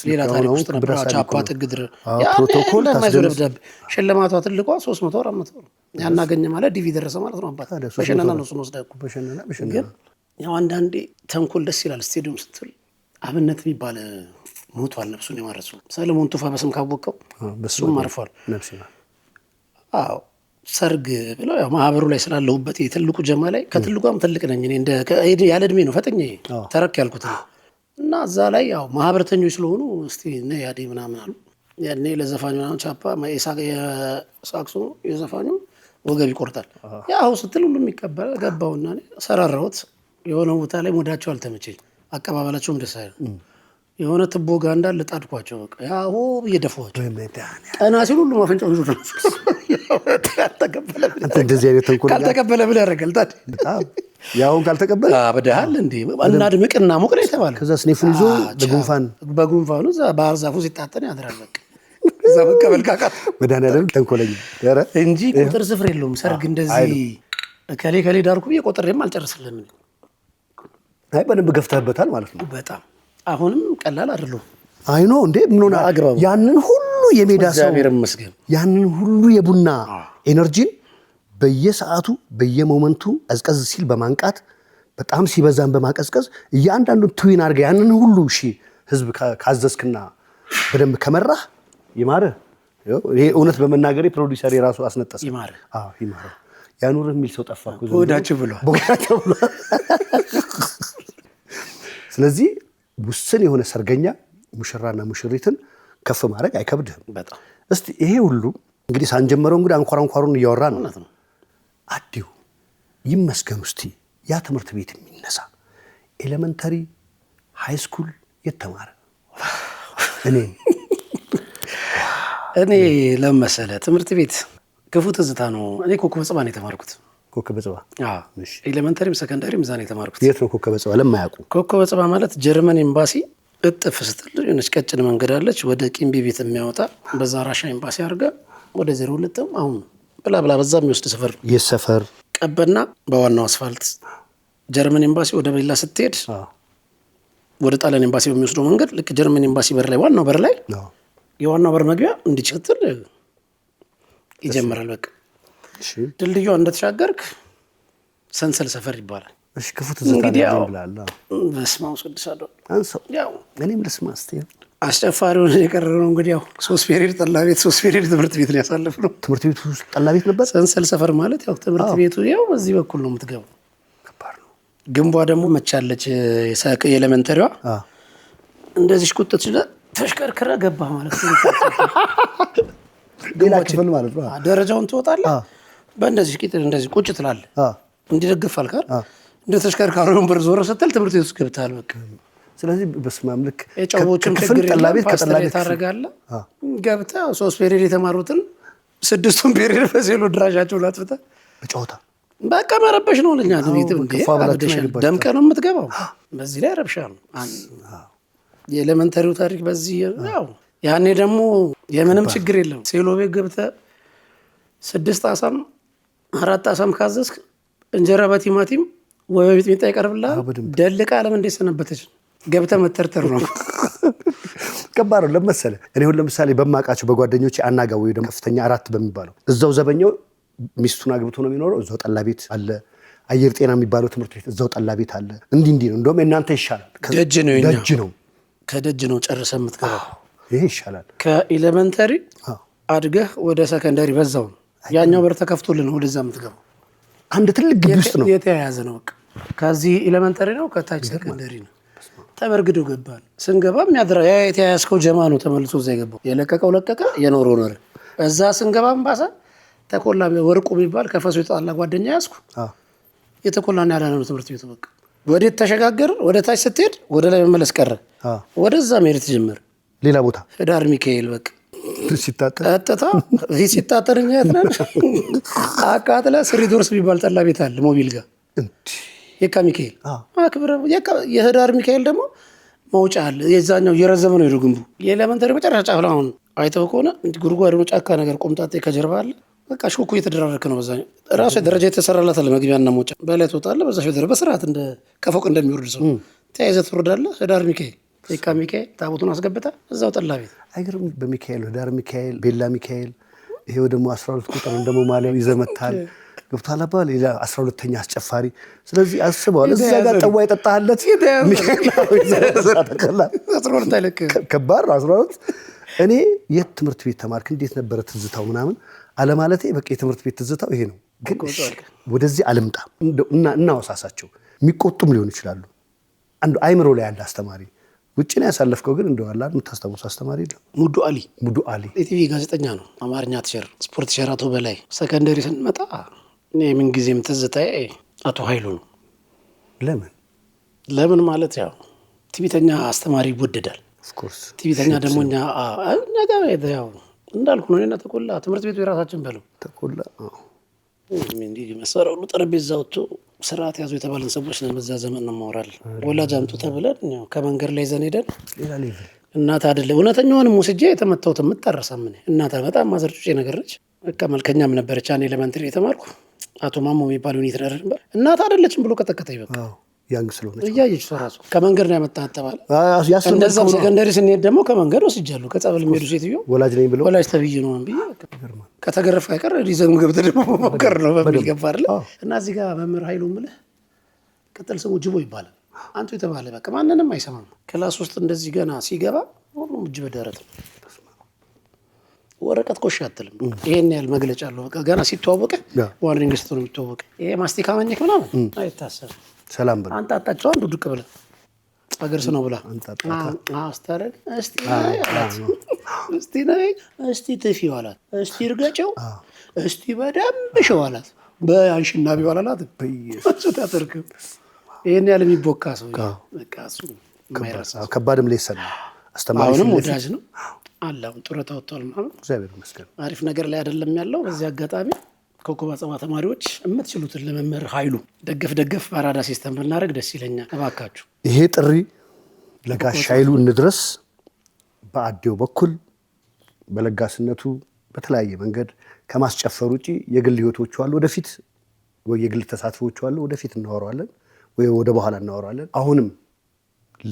ሌላ ታሪክ ውስጥ ነበር። ቻፓ ጥግ ድረስ ፕሮቶኮል ታስደብደብ ሽልማቷ ትልቋ 300 400 ያናገኘ ማለት ዲቪ ደረሰ ማለት ነው። አባት በሸነና ነው እሱን ወስደህ ግን ያው አንዳንዴ ተንኮል ደስ ይላል። ስቴዲየም ስትል አብነት የሚባል ሞቷል፣ ነፍሱን የማረሱ ሰለሞን ቱፋ በስም ካወቀው እሱም አርፏል። አዎ ሰርግ ብለው ያው ማህበሩ ላይ ስላለሁበት የትልቁ ጀማ ላይ ከትልቋም ትልቅ ነኝ እኔ ያለ እድሜ ነው ፈጠኝ ተረክ ያልኩት ነው። እና እዛ ላይ ያው ማህበረተኞች ስለሆኑ እስቲ ነይ ያዴ ምናምን አሉ። ያኔ ለዘፋኙ ምናምን ቻፓ የሳክሱ የዘፋኙ ወገብ ይቆርጣል። ያው ስትል ሁሉም ይቀበል ገባውና ሰራራሁት። የሆነ ቦታ ላይ ሞዳቸው አልተመቸኝ፣ አቀባበላቸውም ደስ አይልም። የሆነ ትቦ ጋር እንዳለ ጣድኳቸው። በቃ ያው እየደፋኋቸው ቀና ሲሉ ሁሉም አፍንጫው ይዞ ካልተቀበለ ብለህ ያደርጋል። ታዲያ ያውን ካልተቀበለ አበዳሃል እንዴ እናድምቅና ሙቅ ነው የተባለ። ከዛ ስኔፉን ይዞ በጉንፋኑ እዛ ባህር ዛፉ ሲጣጠን ያድራል። በቃ እዛ መቀበል ካቃት መድኃኒዓለም ተንኮለኛ እንጂ ቁጥር ስፍር የለውም። ሰርግ እንደዚህ ከሌ ዳርኩ ብዬ ቆጥሬም አልጨርስልም። አይ በደንብ ገፍተህበታል ማለት ነው። በጣም አሁንም ቀላል አይደለም። አይኖ እንዴ ምን ሆነ ያንን ሁሉ የሜዳ ሰው ያንን ሁሉ የቡና ኤነርጂን በየሰዓቱ በየሞመንቱ ቀዝቀዝ ሲል በማንቃት በጣም ሲበዛን በማቀዝቀዝ እያንዳንዱን ትዊን አድርገህ ያንን ሁሉ ህዝብ ካዘዝክና በደንብ ከመራህ ይማርህ። ይሄ እውነት በመናገሬ ፕሮዲውሰር የራሱ አስነጠሰ። ይማርህ ያኑርህ የሚል ሰው ጠፋ እኮ ወዳችሁ ብሎ። ስለዚህ ውስን የሆነ ሰርገኛ ሙሽራና ሙሽሪትን ከፍ ማድረግ አይከብድህም በጣም። እስቲ ይሄ ሁሉ እንግዲህ ሳንጀምረው እንግዲህ አንኳሩን እያወራ ነው። አዴው ይመስገን። እስቲ ያ ትምህርት ቤት የሚነሳ ኤሌመንተሪ ሃይ ስኩል የተማረ እኔ ለመሰለ ትምህርት ቤት ክፉ ትዝታ ነው። እኔ ኮከበ ጽባ ነው የተማርኩት። ኮከበ ጽባ? አዎ። ኤሌመንተሪም ሰከንዳሪም እዛ ነው የተማርኩት። የት ነው ኮከበ ጽባ? ለማያውቁ ኮከበ ጽባ ማለት ጀርመን ኤምባሲ እጥፍ ስትል የሆነች ቀጭን መንገድ አለች ወደ ቂምቢ ቤት የሚያወጣ በዛ ራሻ ኤምባሲ አድርገህ ወደ 02 አሁን ብላ በዛ የሚወስድ ሰፈር የሰፈር ቀበና በዋናው አስፋልት ጀርመን ኤምባሲ ወደ በሌላ ስትሄድ ወደ ጣሊያን ኤምባሲ በሚወስደው መንገድ ልክ ጀርመን ኤምባሲ በር ላይ ዋናው በር ላይ የዋናው በር መግቢያ እንዲችትል ይጀምራል። በቃ ድልድዩ እንደተሻገርክ ሰንሰል ሰፈር ይባላል። እሺ ክፉት ዘታለኝ ብላላ በስማው ቅዱሳዶ አንሰው ያው እኔም ልስማ እስቲ አስጨፋሪውን የቀረረው እንግዲህ ያው 3 ፔሪድ ጠላ ቤት 3 ፔሪድ ትምህርት ቤት ነው ያሳለፍነው። ትምህርት ቤቱ ጠላ ቤት ነበር። ሰንሰል ሰፈር ማለት ያው ትምህርት ቤቱ ያው በዚህ በኩል ነው የምትገባው። ከባድ ነው። ግንቧ ደግሞ መቻለች የሳቀ ኤሌመንተሪዋ እንደዚህ ቁጥጥ ይችላል ተሽከርከረ ገባ ማለት ነው። ሌላ ክፍል ማለት ነው። ደረጃውን ትወጣለህ በእንደዚህ ቂጥ እንደዚህ ቁጭ ትላለህ እንዲደግፍ አልካር እንደ ተሽከርካሪውን በር ዞር ስትል ትምህርት ቤት ውስጥ ገብተሃል። በቃ ስለዚህ በስማም ልክ የጨቦችን ችግር ጠላ ቤት ከጠላ ቤት ታረጋለህ። ገብተህ 3 ፔሪድ የተማሩትን 6ቱን ፔሪድ በሴሎ ድራሻቸው ላጥፍተህ በጨዋታ በቃ መረበሽ ነው። ለኛ ቤት ደምቀህ ነው የምትገባው። በዚህ ላይ ረብሻ ነው። የኤሌመንተሪው ታሪክ በዚህ ያው ያኔ ደግሞ የምንም ችግር የለም። ሴሎ ቤት ገብተህ 6 አሳም 4 አሳም ካዘዝክ እንጀራ በቲማቲም ወይ በቤት ሚጣ ይቀርብልሃል። ደልቃ ዓለም እንዴት ሰነበተች ገብተህ መተርተር ነው። ከባድ ነው ለመሰለህ። እኔ ሁሉ ለምሳሌ በማውቃቸው በጓደኞቼ አናጋ ወይ ደግሞ ከፍተኛ 4 በሚባለው እዛው ዘበኛው ሚስቱን አግብቶ ነው የሚኖረው። እዛው ጠላ ቤት አለ። አየር ጤና የሚባለው ትምህርት ቤት እዛው ጠላ ቤት አለ። እንዲህ ነው። እንደውም እናንተ ይሻላል። ደጅ ነው ደጅ ነው ከደጅ ነው ጨርሰህ የምትገባው። ይሄ ይሻላል። ከኤሌመንተሪ አድገህ ወደ ሰከንደሪ በዛው ነው ያኛው በር ተከፍቶልህ ነው ወደዛ የምትገባው። አንድ ትልቅ ግቢ ውስጥ ነው የተያያዘ ነው። በቃ ከዚህ ኤሌመንተሪ ነው ከታች ሰከንደሪ ነው። ተበርግዶ ገባል። ስንገባ የሚያድራ ያ የተያያዝከው ጀማ ነው ተመልሶ እዛ የገባው። የለቀቀው ለቀቀ የኖሮ ኖረ። እዛ ስንገባም ባሰ ተኮላ ወርቁ የሚባል ከፈሱ የጣላ ጓደኛ ያዝኩ። የተኮላና ያለ ነው ትምህርት ቤቱ። በቃ ወዴት ተሸጋገር? ወደ ታች ስትሄድ ወደ ላይ መመለስ ቀረ። ወደዛ መሄድ ተጀመረ። ሌላ ቦታ ህዳር ሚካኤል በቃ ሲታጠር ሲታጠርኛ ያትናል አቃጥላ ስሪዶርስ የሚባል ጠላ ቤት አለ ሞቢል ጋር የካ ሚካኤል አክብረ የህዳር ሚካኤል ደግሞ መውጫ አለ። የዛኛው እየረዘመ ነው ሄዶ ግንቡ የኤሌመንተሪ መጨረሻ ጫፍ ላይ አሁን አይተው ከሆነ ጉድጓድ ነው ጫካ ነገር ቆምጣጤ ከጀርባ አለ። በቃ ሾኩ እየተደራረከ ነው። በዛኛው ራሱ ደረጃ የተሰራላት አለ መግቢያና መውጫ በላይ ትወጣለህ። በዛ ደረጃ በስርዓት እንደ ከፎቅ እንደሚወርድ ሰው ተያይዘህ ትወርዳለህ። ህዳር ሚካኤል የካ ሚካኤል ታቦቱን አስገብታ እዛው ጠላ ቤት አይገርም። በሚካኤል ህዳር ሚካኤል ቤላ ሚካኤል ይሄው ደግሞ 12 ቁጥር ደግሞ ማሊያው ይዘመታል ገብቷል አባ ሌላ 12ኛ አስጨፋሪ። ስለዚህ አስበዋል እዛ ጋር ጠዋ የጠጣህለት ከባድ 12 እኔ የት ትምህርት ቤት ተማርክ እንዴት ነበረ ትዝታው ምናምን አለማለቴ በቃ የትምህርት ቤት ትዝታው ይሄ ነው። ግን ወደዚህ አልምጣ እናወሳሳቸው የሚቆጡም ሊሆኑ ይችላሉ። አንዱ አይምሮ ላይ ያለ አስተማሪ ውጭ ነው ያሳለፍከው ግን እንደው አላ የምታስታውስ አስተማሪ የለም? ሙዱ አሊ ኢቲቪ ጋዜጠኛ ነው። አማርኛ ቲሸር ስፖርት ቲሸራቶ በላይ ሰከንደሪ ስንመጣ እኔ ምን ጊዜም ትዝታዬ አቶ ኃይሉ ነው። ለምን ማለት ያው ቲቪተኛ አስተማሪ ይወደዳል። ኦፍ ኮርስ ቲቪተኛ ደግሞ እኛ ያው እንዳልኩ ነው። እኔና ተቆላ ትምህርት ቤቱ የራሳችን በለው ተቆላ እንዲህ መሰራው ጠረጴዛ ወጥቶ ስርዓት ያዙ የተባለን ሰዎች ነን። በዛ ዘመን ነው ማወራል። ወላጅ አምጡ ተብለን ከመንገድ ላይ ዘን ሄደን ሌላ ሌቭል እናት አይደለ እውነተኛውንም ወስጄ የተመታሁት የምትጠረሳም ነኝ። እናት በጣም ማዘርጭ ነገር ነች። በቃ መልከኛም ነበረች። እኔ ኤሌመንተሪ የተማርኩ አቶ ማሞ የሚባል ዩኒት ነበር። እናት አይደለችም ብሎ ቀጠቀጠኝ። በቃ ያንግ ስለሆነ እያየች ራሱ ከመንገድ ነው ያመጣት ተባለ። እንደዛም ሰከንደሪ ስንሄድ ደግሞ ከመንገድ ወስጃለሁ። ከጸበል የሚሄዱ ሴትዮ ወላጅ ነኝ ብሎ ወላጅ ተብዬ ነው ብዬ ከተገረፍክ አይቀር ሪዘን ገብተህ ደግሞ ሞከር ነው በሚል ገባ አይደለ። እና እዚህ ጋር መምህር ኃይሉ ምልህ ቅጥል ስሙ ጅቦ ይባላል። አንቱ የተባለ በቃ ማንንም አይሰማም። ክላስ ውስጥ እንደዚህ ገና ሲገባ ሁሉም እጅ በደረት ነው። ወረቀት ኮሽ አትልም። ይሄን ያህል መግለጫ አለው። በቃ ገና ሲተዋወቀ ዋርኒንግ ስቶ ነው የሚተዋወቀ። ይሄ ማስቲካ ማኘክ ምናምን አይታሰብም። ሰላም ብለህ አንተ አጣቸው አንዱ ዱቅ ብለህ አገርስ ነው ብላ አስታረቅ እስቲ ነይ እስቲ ትፊው አላት። እስቲ እርገጨው እስቲ በደንብ ሸው አላት። በአንሽና ቢዋል አላት። በኢየሱስ ታተርክም ይሄን ያህል የሚቦካ ሰው በቃ እሱ የማይረሳ ከባድም ሌሰን አስተማሪ አሁንም ወዳጅ ነው አለ። አሁን ጡረታ ወጥቷል ማለት እግዚአብሔር ይመስገን። አሪፍ ነገር ላይ አይደለም ያለው። በዚህ አጋጣሚ ኮከብ አጽባ ተማሪዎች የምትችሉትን ለመምህር ኃይሉ ደገፍ በአራዳ ሲስተም ብናደርግ ደስ ይለኛል። እባካችሁ ይሄ ጥሪ ለጋሽ ኃይሉ እንድረስ በአዴው በኩል በለጋስነቱ በተለያየ መንገድ ከማስጨፈር ውጪ የግል ህይወቶቹ አሉ። ወደፊት ወይ የግል ተሳትፎቹ አሉ። ወደፊት እናወራዋለን ወይ ወደ በኋላ እናወራዋለን። አሁንም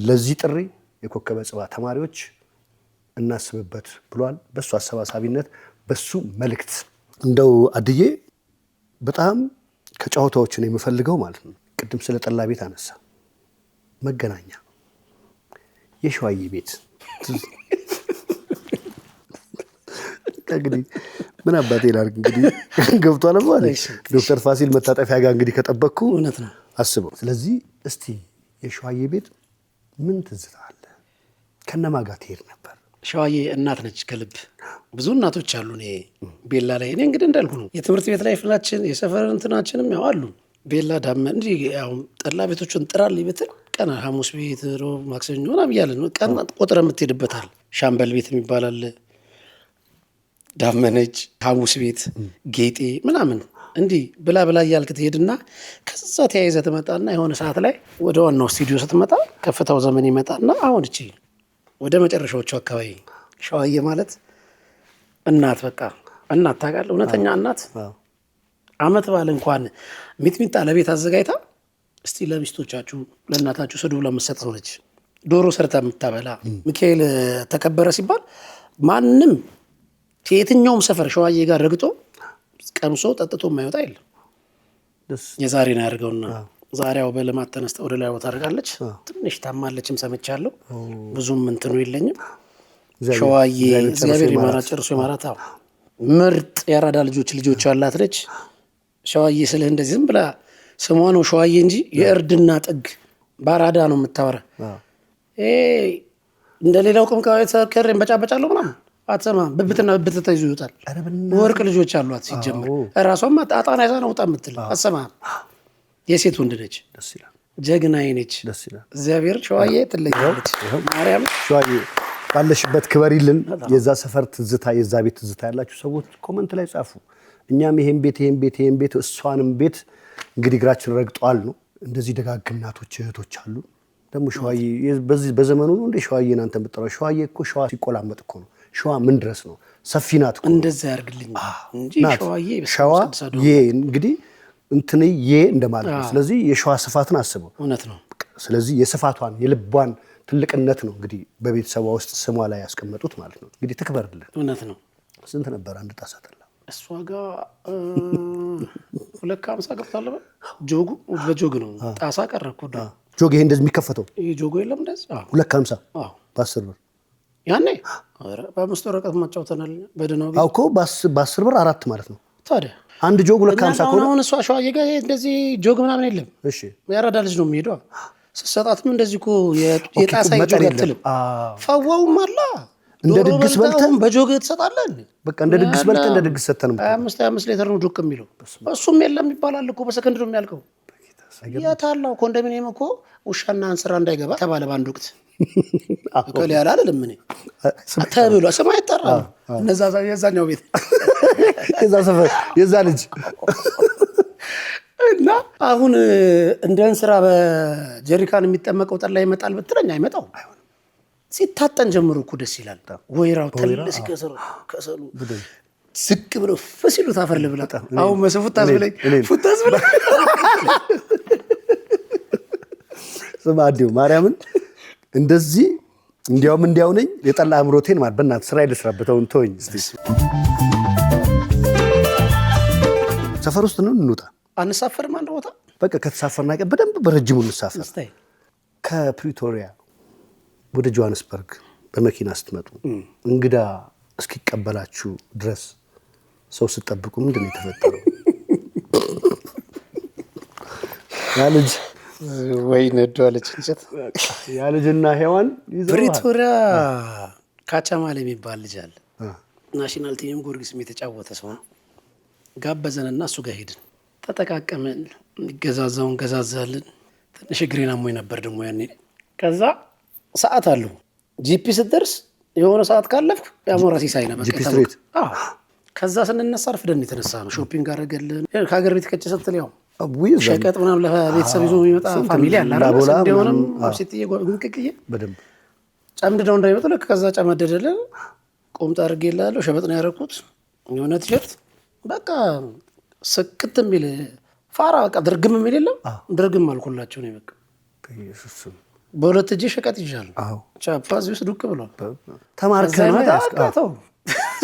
ለዚህ ጥሪ የኮከበ ጽባህ ተማሪዎች እናስብበት ብሏል። በሱ አሰባሳቢነት በሱ መልእክት እንደው አድዬ በጣም ከጨዋታዎች ነው የምፈልገው ማለት ነው። ቅድም ስለ ጠላ ቤት አነሳ። መገናኛ የሸዋዬ ቤት እንግዲህ ምን አባቴ ላድርግ እንግዲህ ገብቷል ማለት ዶክተር ፋሲል መታጠፊያ ጋር እንግዲህ ከጠበቅኩ እውነት ነው አስበው። ስለዚህ እስቲ የሸዋዬ ቤት ምን ትዝታ አለ? ከነማ ጋር ትሄድ ነበር? ሸዋዬ እናት ነች ከልብ። ብዙ እናቶች አሉ። እኔ ቤላ ላይ እኔ እንግዲህ እንዳልኩ ነው የትምህርት ቤት ላይ ፍላችን የሰፈር እንትናችንም ያው አሉ። ቤላ ዳመ እንዲህ ያው ጠላ ቤቶችን ጥራልኝ ብትል ቀን ሐሙስ ቤት፣ ሮብ፣ ማክሰኞ ምናምን እያልን ነው ቀን ቆጥረ የምትሄድበታል። ሻምበል ቤት የሚባል አለ፣ ዳመነች፣ ሐሙስ ቤት፣ ጌጤ ምናምን እንዲህ ብላ ብላ እያልክ ትሄድና ከዛ ተያይዘ ትመጣና የሆነ ሰዓት ላይ ወደ ዋናው ስቱዲዮ ስትመጣ ከፍታው ዘመን ይመጣና አሁን እቺ ወደ መጨረሻዎቹ አካባቢ ሸዋዬ ማለት እናት በቃ እናት ታውቃለህ፣ እውነተኛ እናት። አመት በዓል እንኳን ሚጥሚጣ ለቤት አዘጋጅታ እስቲ ለሚስቶቻችሁ ለእናታችሁ ስዱ ብላ የምትሰጥ ሰው ነች። ዶሮ ሰርታ የምታበላ ሚካኤል ተከበረ ሲባል ማንም የትኛውም ሰፈር ሸዋዬ ጋር ረግጦ ቀምሶ ጠጥቶ የማይወጣ የለም። የዛሬ ነው ያደርገውና ዛሬው በልማት ተነስታ ወደ ላይ ቦታ አድርጋለች። ትንሽ ታማለችም ሰምቻለሁ። ብዙም እንትኑ የለኝም። ሸዋዬ እግዚአብሔር ይማራት ጨርሶ ይማራት። ምርጥ የአራዳ ልጆች ያላት ነች። ሸዋዬ ስልህ እንደዚህ ዝም ብላ ስሟ ነው ሸዋዬ እንጂ የእርድና ጥግ በአራዳ ነው የምታወራ። እንደ ሌላው ቅምቃዊ ተከረን በጫበጫለሁ ምናምን አትሰማም። ብብትና ብብት ተይዞ ይወጣል። ወርቅ ልጆች አሏት ሲጀምር እራሷም አጣና ይዛ ነው ወጣ የምትል አትሰማም። የሴት ወንድ ነች። ደስ ይላል። ጀግናዬ ነች። ደስ ይላል። እግዚአብሔር ሸዋዬ ትለኛለች። ማርያም ሸዋዬ ባለሽበት ክበሪልን። የዛ ሰፈር ትዝታ የዛ ቤት ትዝታ ያላችሁ ሰዎች ኮመንት ላይ ጻፉ። እኛም ይሄን ቤት እሷንም ቤት እንግዲህ እግራችን ረግጧል ነው። እንደዚህ ደጋግ እናቶች እህቶች አሉ። ደግሞ ሸዋዬ በዘመኑ ነው እንደ ሸዋዬ እናንተ የምትጠራው። ሸዋዬ እኮ ሸዋ ሲቆላመጥ እኮ ነው። ሸዋ ምን ድረስ ነው? ሰፊ ናት እኮ እንደዛ ያርግልኝ እንጂ ሸዋ እንግዲህ እንትን እንደማለት ነው። ስለዚህ የሸዋ ስፋትን አስበው። እውነት ነው። ስለዚህ የስፋቷን የልቧን ትልቅነት ነው እንግዲህ በቤተሰቧ ውስጥ ስሟ ላይ ያስቀመጡት ማለት ነው። እንግዲህ ትክበርልን። እውነት ነው። ስንት ነበር አንድ ጣሳ ጠላ? እሷ ጋር 250 ገብቷል። ጆጉ በጆግ ነው ጣሳ ቀረኩ። ጆግ ይሄ እንደዚህ የሚከፈተው ይሄ ጆጎ የለም እንደዚህ 250 በ10 ብር ያኔ በ5 ወረቀት ማጫውተናል። በደናው ቤት እኮ በ10 ብር 4 ማለት ነው። ታዲያ አንድ ጆግ 250 ከሆነ አሁን እሷ ሸዋዬ ጋር እንደዚህ ጆግ ምናምን የለም። እሺ ያራዳ ልጅ ነው የሚሄደው። ስትሰጣትም እንደዚህ እኮ የጣሳ ጆግ አትልም። ፈዋውም አላ እንደ ድግስ በልተን በጆግ ትሰጣለህ። በቃ እንደ ድግስ በልተን እንደ ድግስ ሰተንም 25 ሊትር ነው ጆግ የሚለው። እሱም የለም ይባላል እኮ በሰከንድ ነው የሚያልቀው። ያታላው ኮንዶሚኒየም እኮ ውሻና እንስራ እንዳይገባ ተባለ በአንድ ወቅት። እኮ ላይ አላለም ምን ተብሎ ስም አይጠራም። እነዛ የዛኛው ቤት የዛ ሰፈር የዛ ልጅ እና አሁን እንደ እንስራ በጀሪካን የሚጠመቀው ጠላ ይመጣል ብትለኝ አይመጣው። ሲታጠን ጀምሮ እኮ ደስ ይላል። ወይራው ተልስ ሲከሰሩ ከሰሉ ዝቅ ብሎ ፈሲሉት አፈር ልብላ። አሁን መስፉት ታስብለኝ ፉት ታስብለኝ ስማዲው ማርያምን እንደዚህ እንዲያው ነኝ የጠላ አምሮቴን ማለት በእናትህ ስራ ይልስራበተውን ተወኝ እስቲ። ሰፈር ውስጥ ነው እንውጣ። አንሳፈርም አንድ ቦታ በቃ ከተሳፈርና በደንብ በረጅሙ እንሳፈር። ከፕሪቶሪያ ወደ ጆሃንስበርግ በመኪና ስትመጡ እንግዳ እስኪቀበላችሁ ድረስ ሰው ስትጠብቁ ምንድን ነው የተፈጠረው? ያ ልጅ ወይ ነዷለች እንጨት ያ ልጅና ሔዋን ፕሪቶሪያ ካቻማል የሚባል ልጅ አለ። ናሽናል ቲም ጊዮርጊስም የተጫወተ ሰው ጋበዘንና እሱ ጋር ሄድን። ተጠቃቀመን። ገዛዛውን ገዛዛልን። ትንሽ ግሬን አሞኝ ነበር ደግሞ ያኔ። ከዛ ሰዓት አለው ጂፒ ስትደርስ የሆነ ሰዓት ካለፍክ ያሞራ ሲሳይ ነበር ጂፒ ስትሬት። ከዛ ስንነሳ አርፍደን የተነሳ ነው። ሾፒንግ አደረገልን። ከሀገር ቤት ከጭ ስትል ያው ሸቀጥ ምናምን ለቤተሰብ ይዞ የሚመጣ ፋሚሊ አለ አይደል? እንደሆነም አብሲትዬ ጉንቅቅዬ በደንብ ጨምድደው እንዳይመጡ ልክ ከዛ ጨመደደልን። ቁምጣ አድርጌልሃለሁ፣ ሸበጥ ነው ያደረኩት፣ የሆነ ቲሸርት በቃ ስክት የሚል ፋራ በቃ ድርግም የሚል የለም ድርግም አልኩላቸው ነው በቃ። በሁለት እጄ ሸቀጥ ይዣለሁ። ቻፓ እዚህ ውስጥ ዱቅ ብሏል። ተማርከህ ነው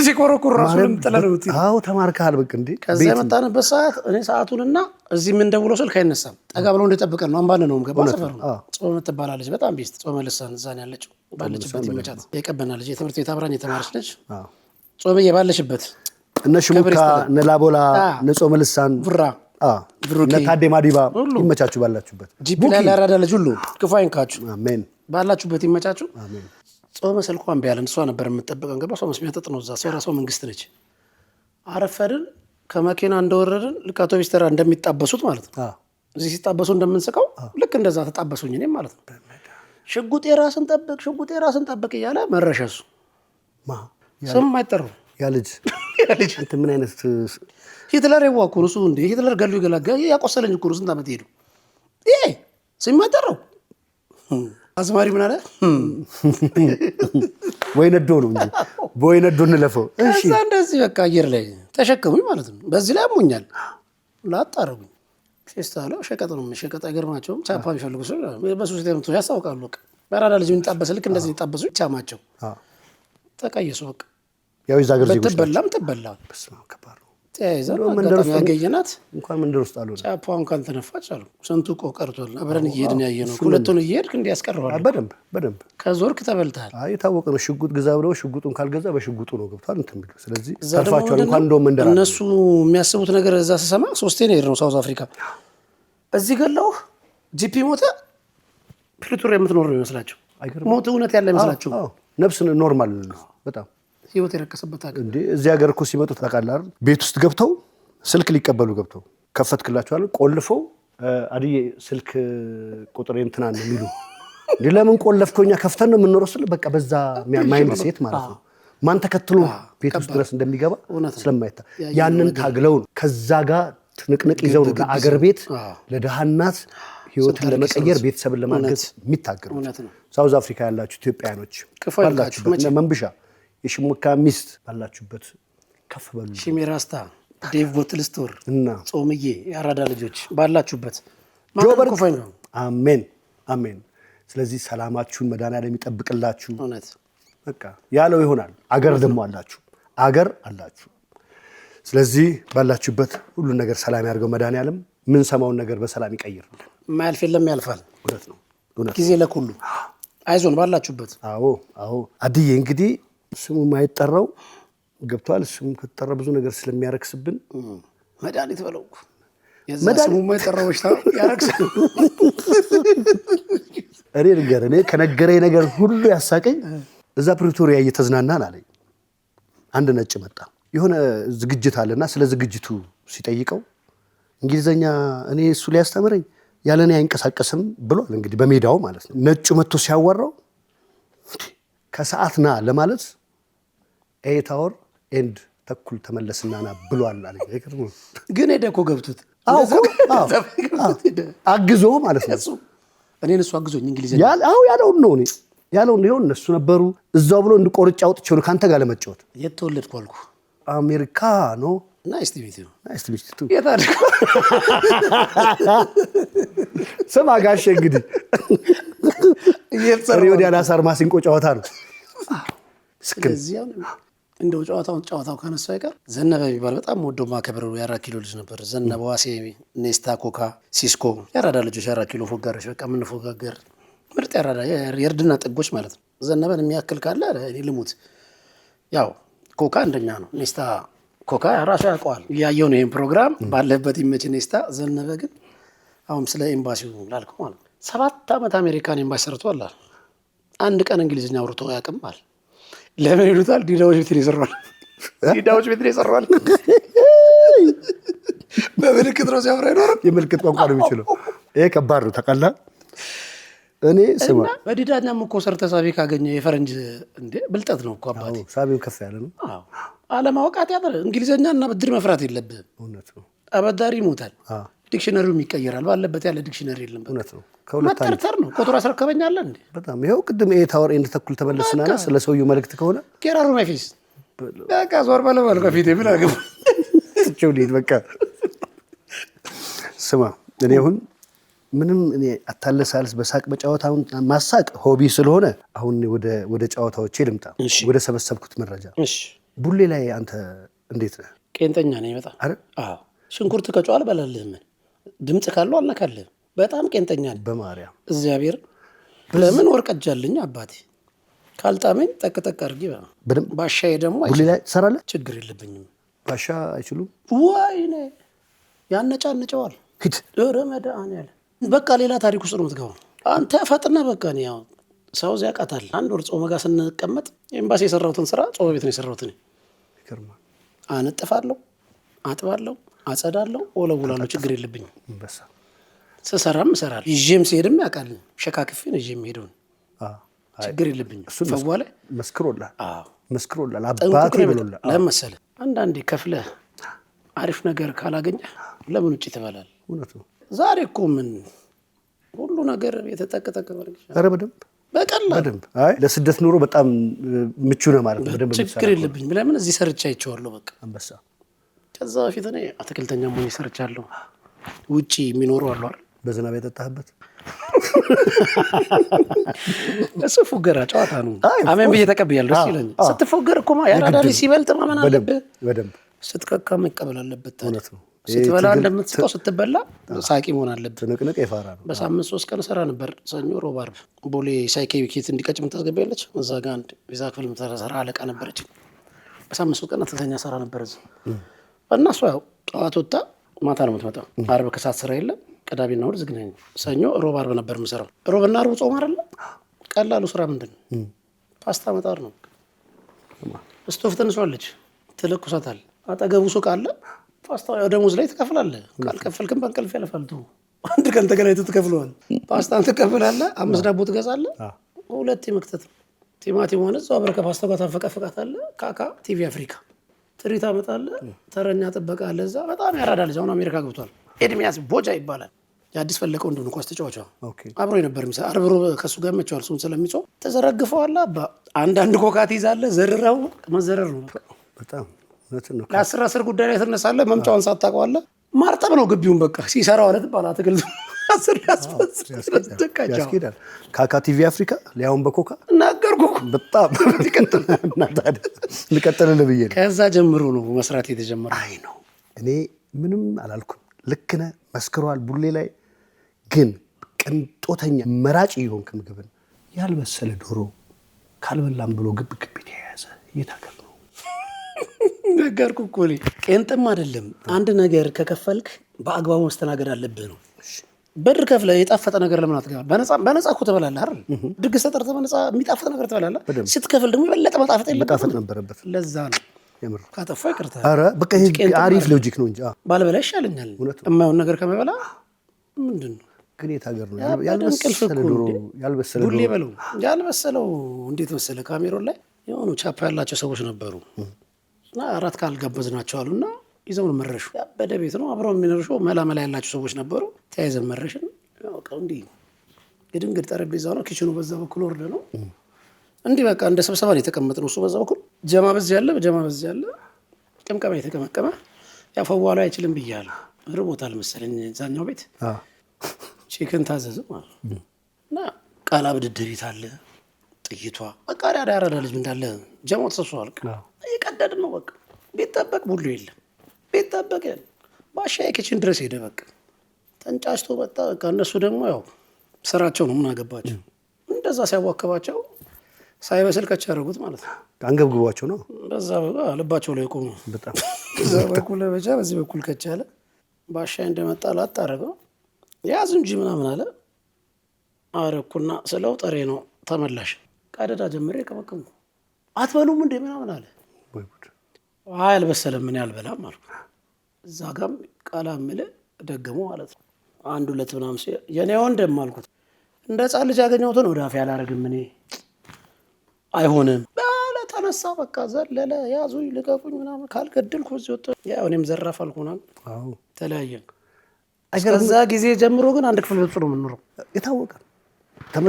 ሲኮረኩር ራሱንም ጥለነውት። አዎ ተማርከሃል በቃ እንዴ። ከዛ የመጣንበት ሰዓት እኔ ሰዓቱንና እዚህ የምንደውለው ስልክ አይነሳም። ጠጋ ብሎ እንደጠብቀን ነው። አንባለ ነውም ገባ ሰፈር ነው። ጾመ ትባላለች በጣም ቤስት ጾመ ልሳን እዛ ነው ያለችው። ባለችበት ይመቻት። የቀበና ልጅ የትምህርት ቤት አብራኝ የተማረች ልጅ ጾመዬ ባለችበት እነ ሽሙካ እነ ላቦላ እነ ጾመ ልሳን ቡራ እነ ታዴ ማዲባ ይመቻችሁ ባላችሁበት። ጂፒ ላይ ያራዳ ልጅ ሁሉ ክፉ አይንካችሁ። አሜን። ባላችሁበት ይመቻችሁ። አሜን። ጾመ ስልኳን ቢያለን እሷ ነበር የምትጠብቀን። ገባ ሰው መስሚያጠጥ ነው እዛ ሰው ራሷ መንግስት ነች። አረፈድን። ከመኪና እንደወረድን ልክ አውቶቢስ ተራ እንደሚጣበሱት ማለት ነው። እዚህ ሲጣበሱ እንደምንስቀው ልክ እንደዛ ተጣበሱኝ እኔም ማለት ነው። ሽጉጤ ራስን ጠብቅ እያለ መረሸሱ ስም አይጠሩ ያ ልጅ እንትን ምን አይነት ሂትለር የዋኩ እሱ እንደ ሂትለር ገሉ ይገላጋ ያቆሰለኝ እኮ ስንት ዓመት ሄዱ። ይሄ ስም አይጠራው አዝማሪ ምን አለ ወይ ነዶ ነው እንጂ ወይ ነዶ እንለፈው። እሺ እንደዚህ በቃ አየር ላይ ተሸከሙኝ ማለት ነው። በዚህ ላይ አሞኛል ላጣረጉኝ ፌስታለው ሸቀጥ ነው ሸቀጥ አይገርማቸውም። ቻፓ ቢፈልጉ ሰው በሶስት ተምቶ ያሳውቃሉ። በቃ በራዳ ልጅ ምን ጣበሰ ልክ እንደዚህ ጣበሱ ቻማቸው ተቀየሱ። በቃ ያው ይዛ ገርዚ ተበላ በስመ አብ ከባድ ነው። ተያይዘን ያገኘናት እንኳን መንደር ውስጥ አሉ ጫፓ እንኳን ተነፋች አሉ። ስንቱ እኮ ቀርቷል። አብረን እየሄድን ያየነው ሁለቱን እየሄድክ እንዲያስቀርባል። በደንብ ከዞርክ ተበልተሃል። አይ የታወቀ ነው። ሽጉጥ ግዛ ብለው ሽጉጡን ካልገዛ በሽጉጡ ነው ገብቷል እንትን የሚሉ። ስለዚህ ተርፋቸዋል። እንኳን እንደው መንደር እነሱ የሚያስቡት ነገር እዛ ስሰማ ሶስቴ ነው የሄድነው ሳውዝ አፍሪካ። እዚህ ገላው ጂፒ ሞተ ፕሪቶሪያ የምትኖር ነው ይመስላቸው። ሞት እውነት ያለ ይመስላቸው። ነፍስ ኖርማል በጣም ህይወት የረከሰበት ሀገር እንዴ። እዚህ ሀገር እኮ ሲመጡ ታውቃለህ አይደል? ቤት ውስጥ ገብተው ስልክ ሊቀበሉ ገብተው ከፈትክላቸዋል ቆልፈው አድዬ ስልክ ቁጥር እንትና ነው የሚሉ እንዴ። ለምን ቆለፍከው? እኛ ከፍተን ነው የምንኖረው ስለ በቃ በዛ ማይንድ ሴት ማለት ነው። ማን ተከትሎ ቤት ውስጥ ድረስ እንደሚገባ ስለማይታ ያንን ታግለው ከዛ ጋር ትንቅንቅ ይዘው ነው ለአገር ቤት ለደሃ እናት ህይወትን ለመቀየር ቤተሰብን ለማገዝ የሚታገሩ። ሳውዝ አፍሪካ ያላችሁ ኢትዮጵያኖች ባላችሁበት መንብሻ የሽሙካ ሚስት ባላችሁበት ከፍ በሉ። ሺሜራስታ ዴቭ ቦትል ስቶር እና ጾምዬ ያራዳ ልጆች ባላችሁበት ጆበር አሜን አሜን። ስለዚህ ሰላማችሁን መድኃኒዓለም ይጠብቅላችሁ። እውነት በቃ ያለው ይሆናል። አገር ደግሞ አላችሁ። ስለዚህ ባላችሁበት ሁሉ ነገር ሰላም ያድርገው መድኃኒዓለም። ምን ሰማውን ነገር በሰላም ይቀይርልን። ማያልፍ የለም ያልፋል። እውነት ነው። ጊዜ ለኩሉ አይዞን ባላችሁበት። አዎ አድዬ እንግዲህ ስሙ የማይጠራው ገብቷል። ስሙ ከተጠራ ብዙ ነገር ስለሚያረክስብን መድኃኒት በለው የዛ ስሙ የማይጠራው በሽታ ያረክሳል። እኔ ከነገረኝ ነገር ሁሉ ያሳቀኝ እዛ ፕሪቶሪያ እየተዝናናን አለኝ። አንድ ነጭ መጣ። የሆነ ዝግጅት አለና ስለ ዝግጅቱ ሲጠይቀው እንግሊዘኛ እኔ እሱ ሊያስተምረኝ ያለኔ አይንቀሳቀስም ብሏል። እንግዲህ በሜዳው ማለት ነው። ነጩ መጥቶ ሲያወራው ከሰዓት ና ለማለት 8 hour ኤንድ ተኩል ተመለስና ና ብሏል አለ። ግን ሄደ እኮ ገብቶት አግዞ ማለት ነው። እኔን እሱ አግዞኝ እንግሊዘኛ ያለውን ነው ያለውን ነው። እነሱ ነበሩ እዛው ብሎ እንድቆርጫ አውጥቼው ነው ካንተ ጋር ለመጫወት የተወለድኩ አልኩ። አሜሪካ ነው። ናይስ ቱ ሚት ዩ የታድኩ ስማ ጋሼ እንግዲህ ሪዮ ዲ አላሳር ማሲንቆ ጨዋታ ነው። ስለዚህ እንደው ጨዋታው ካነሳው አይቀር ዘነበ የሚባል በጣም ወዶ ማከብረው የ4 ኪሎ ልጅ ነበር። ዘነበ ዋሴ፣ ኔስታ፣ ኮካ፣ ሲስኮ ያራዳ ልጆች 4 ኪሎ ፎጋሮች በቃ ምን ፎጋገር ምርጥ ያራዳ የእርድና ጥጎች ማለት ነው። ዘነበን የሚያክል ካለ እኔ ልሙት። ያው ኮካ አንደኛ ነው። ኔስታ ኮካ ራሱ ያውቀዋል ያየው ነው ይሄን ፕሮግራም ባለበት ይመች ኔስታ። ዘነበ ግን አሁን ስለ ኤምባሲው ላልከው ማለት 7 ዓመት አሜሪካን ኤምባሲ ሰርቷል። አንድ ቀን እንግሊዝኛ አውርቶ ያውቅማል። ለምን ይሉታል? ዲዳዎች ቤት ነው ይሰራል። በምልክት ነው ሲያወራ ይኖራል። የምልክት ቋንቋ ነው የሚችለው። ይሄ ከባድ ነው ተቀላ። እኔ ስማ በዲዳኛም እኮ ሰርተህ ሳቢ ካገኘ የፈረንጅ እንዴ ብልጠት ነው እኮ አባቴ። ሳቢው ከፍ ያለ ነው። አለማወቃት ያጠረ እንግሊዝኛ እና ብድር መፍራት የለብህም። እውነት ነው። አበዳሪ ይሞታል። ዲክሽነሪውም ይቀየራል። ባለበት ያለ ዲክሽነሪ የለም። እውነት ነው። መተርተር ነው። ቁጥር አስረከበኛለ እንዴ በጣም ይኸው ቅድም ታወር ኤንድ ተኩል ተመለስናና ስለ ሰውየው መልእክት ከሆነ ጌራሩ ማይፌስ በቃ ዞር ባለ ከፊቴ ምን አገባ ትቼው ልሂድ በቃ። ስማ እኔ አሁን ምንም እኔ አታለሳልስ በሳቅ በጨዋታ አሁን ማሳቅ ሆቢ ስለሆነ አሁን ወደ ጨዋታዎቼ ልምጣ። ወደ ሰበሰብኩት መረጃ ቡሌ ላይ አንተ እንዴት ነህ? ቄንጠኛ ነኝ በጣም። አዎ ሽንኩርት ከጨዋል በላልህ ምን ድምጽ ካለው አልነካልህም። በጣም ቄንጠኛ ነኝ በማርያም እግዚአብሔር። ለምን ወርቀጃልኝ አባቴ ካልጣመኝ ጠቅጠቅ አድርጌ ባሻዬ ደግሞ ቡሌ ላይ ትሰራለህ? ችግር የለብኝም። ባሻ አይችሉም ወይኔ ያነጫንጨዋል። ሂድ ረመዳን ያለ በቃ ሌላ ታሪክ ውስጥ ነው የምትገባው አንተ። ፈጥና በቃ ነው ያው ሰው ያውቃታል። አንድ ወር ጾመ ጋር ስንቀመጥ ኤምባሲ የሰራሁትን ስራ ጾመ ቤት ነው የሰራሁት። ይገርማል። አነጥፋለሁ፣ አጥባለሁ፣ አጸዳለሁ፣ ወለውላለሁ። ችግር የለብኝም። ስሰራም እሰራለሁ። ይዤም ሲሄድም ያውቃል። ሸካክፌ ነው ይዤ የምሄደውን ችግር የለብኝም። ፈዋለ መስክሮላል አባቴ ብሎላል። ለምን መሰለህ አንዳንዴ ከፍለህ አሪፍ ነገር ካላገኘህ ለምን ውጭ ትበላለህ? እውነት ነው። ዛሬ እኮ ምን ሁሉ ነገር የተጠቀጠቀ ማለት ነው። ኧረ በደንብ በቀላል በደንብ አይ ለስደት ኑሮ በጣም ምቹ ነው ማለት ነው። በደንብ ችግር የለብኝም። ለምን እዚህ ሰርቻ አይቼዋለሁ። በቃ አንበሳ ከዛ በፊት እኔ አትክልተኛ ሞኝ ሰርቻለሁ። ውጪ የሚኖሩ አሉ አይደል? በዝናብ የጠጣህበት እሱ ፉገራ ጨዋታ ነው። አሜን ብዬ ተቀብያለሁ። ደስ ይለኛል። ስትፎገር እኮ ያራዳ ሲበልጥ ማመን አለብህ። በደንብ ስትቀካ መቀበል አለበት። እውነት ነው። ስትበላ እንደምትስቀው ስትበላ ሳቂ መሆን አለበት። ትንቅንቅ የፋራ ነው። በሳምንት 3 ቀን ሰራ ነበር። ሰኞ፣ ሮብ፣ ዓርብ ቦሌ ሳይኬ ዊኬት እንዲቀጭ የምታስገቢያለች። እዛ ጋር አንድ ቪዛ ክፍል የምትሰራ አለቃ ነበረች። በሳምንት 3 ቀን አትክልተኛ ሰራ ነበር እዛ እና እሷ ያው ጠዋት ወጣ ማታ ነው የምትመጣው። ዓርብ ከሰዓት ስራ የለም። ቅዳሜና እሑድ ዝግ ነኝ። ሰኞ፣ ሮብ፣ ዓርብ ነበር የምሰራው። ሮብና ዓርብ ጾም አይደለ? ቀላሉ ስራ ምንድን ነው? ፓስታ መጣር ነው። ስቶፍ ትንሷለች፣ ትለኩሳታል። አጠገቡ ሱቅ አለ። ፓስታ ያው ደሞዝ ላይ ትከፍላለህ። ካልከፈልክም በእንቅልፍ ያለፋልቱ። አንድ ቀን ተገናኝተህ ትከፍለዋል። ፓስታን ትከፍላለህ። 5 ዳቦ ትገዛለህ። 2 መክተት ቲማቲም ሆነ እዛው አብረህ ከፓስታ ጋር ታፈቀፍቃታለህ። ካካ ቲቪ አፍሪካ ትሪት አመጣለህ። ተረኛ ጥበቃ አለ እዛ። በጣም ያራዳ ልጅ አሁን አሜሪካ ገብቷል። ኤድሚያስ ቦጃ ይባላል። የአዲስ ፈለቀው እንደሆነ ኳስ ተጫዋቿ አብሮ ነበር የሚሰራ። ዓርብ ሮብ ከእሱ ጋር መቸዋል። እሱን ስለሚጾም ተዘረግፈዋለህ። አባ አንዳንድ ኮካ ትይዛለህ። ዘርረው መዘረር ነው በጣም ለ10 ጉዳይ ላይ ትነሳለህ። መምጫውን ሳታውቀዋለህ። ማርጠብ ነው ግቢውን በቃ ሲሰራው አለ ትባላለህ። አትክልቱ ያስኬዳል። ካካ ቲቪ አፍሪካ ሊያውን በኮካ ነገርኩህ። በጣም ልቀጥልልህ ብዬ ነው። ከዛ ጀምሮ ነው መስራት የተጀመረ። አይ ነው እኔ ምንም አላልኩም። ልክ ነህ፣ መስክረዋል። ቡሌ ላይ ግን ቅንጦተኛ መራጭ የሆንክ ምግብን ያልበሰለ ዶሮ ካልበላም ብሎ ግብ የተያያዘ እየታገል ነው። ነገርኩህ እኮ እኔ ቄንጥም አይደለም። አንድ ነገር ከከፈልክ በአግባቡ መስተናገድ አለብህ ነው። ብር ከፍለህ የጣፈጠ ነገር ለምን አትገባ? በነፃ እኮ ትበላለህ አይደል? ድግስ ተጠርተህ በነፃ የሚጣፍጥ ነገር ትበላለህ። ስትከፍል ደግሞ የበለጠ መጣፈጥ ነበረበት። ለዛ ነው ካጠፋ ይቅርታ። ኧረ በቃ ይሄ አሪፍ ሎጂክ ነው እንጂ ባልበላ ይሻለኛል። የማይሆን ነገር ከመበላ ምንድን ነው ግን የት ሀገር ነው ያልበሰለ ቡሌ በለው። ያልበሰለው እንዴት መሰለህ? ካሜሮን ላይ የሆኑ ቻፓ ያላቸው ሰዎች ነበሩ እና እራት ካልጋበዝናቸው አሉና ይዘውን መረሹ። ያበደ ቤት ነው። አብረው የሚነርሹ መላ ያላቸው ሰዎች ነበሩ። ተያይዘን መረሽን። እንዲህ ግድንግድ ጠረጴዛ ነው። ኪችኑ በዛ በኩል ወርደ ነው። እንዲህ በቃ እንደ ስብሰባ ነው የተቀመጥነው። እሱ በዛ በኩል ጀማ በዚህ ያለ፣ ጀማ በዚህ ያለ፣ ቅምቀማ የተቀመቀመ ያፈዋሉ አይችልም ብያለሁ። ርቦታል መሰለኝ እዛኛው ቤት ቺክን ታዘዝ ማለት እና ቃላ ብድድሪት አለ። ጥይቷ በቃ ያራዳ ልጅ እንዳለ ጀማው ተሰብስቧል። እየቀደድን ነው። በቃ ቤት ጠበቅ ቡሉ የለም። ቤት ጠበቅ ባሻ የኪችን ድረስ ሄደ። በቃ ተንጫጭቶ መጣ። በቃ እነሱ ደግሞ ያው ስራቸው ነው። ምን አገባቸው? እንደዛ ሲያዋከባቸው ሳይበስል ከች ያደረጉት ማለት ነው። አንገብግቧቸው ነው። በዛ ልባቸው ላይ ቆሙ። በጣም በዛ በኩል በጃ በዚህ በኩል ከች አለ። ባሻ እንደመጣ ላጥ አደረገው። ያዝ እንጂ ምናምን አለ። አረኩና ስለው ጠሬ ነው ተመላሽ። ቀደዳ ጀምሬ ቀመቀምኩ። አትበሉም እንዴ ምናምን አለ። አይ አልበሰለም። ምን ያልበላም አልኩ። እዛ ጋም ቃላ ምል ደገሙ ማለት ነው። 1-2 ምናምን የኔ ወንድም አልኩት። እንደ ሕፃን ልጅ ያገኘሁትን ወደ አፌ አላረግም እኔ። አይሆንም ባለ ተነሳ። በቃ ዘለለ። ያዙኝ ልቀቁኝ ምናምን ካልገደልኩ እዚህ ወጣ። ያው እኔም ዘራፍ አልኩና ተለያየን። ከዛ ጊዜ ጀምሮ ግን አንድ ክፍል ውስጥ ነው የምንኖረው። የታወቀ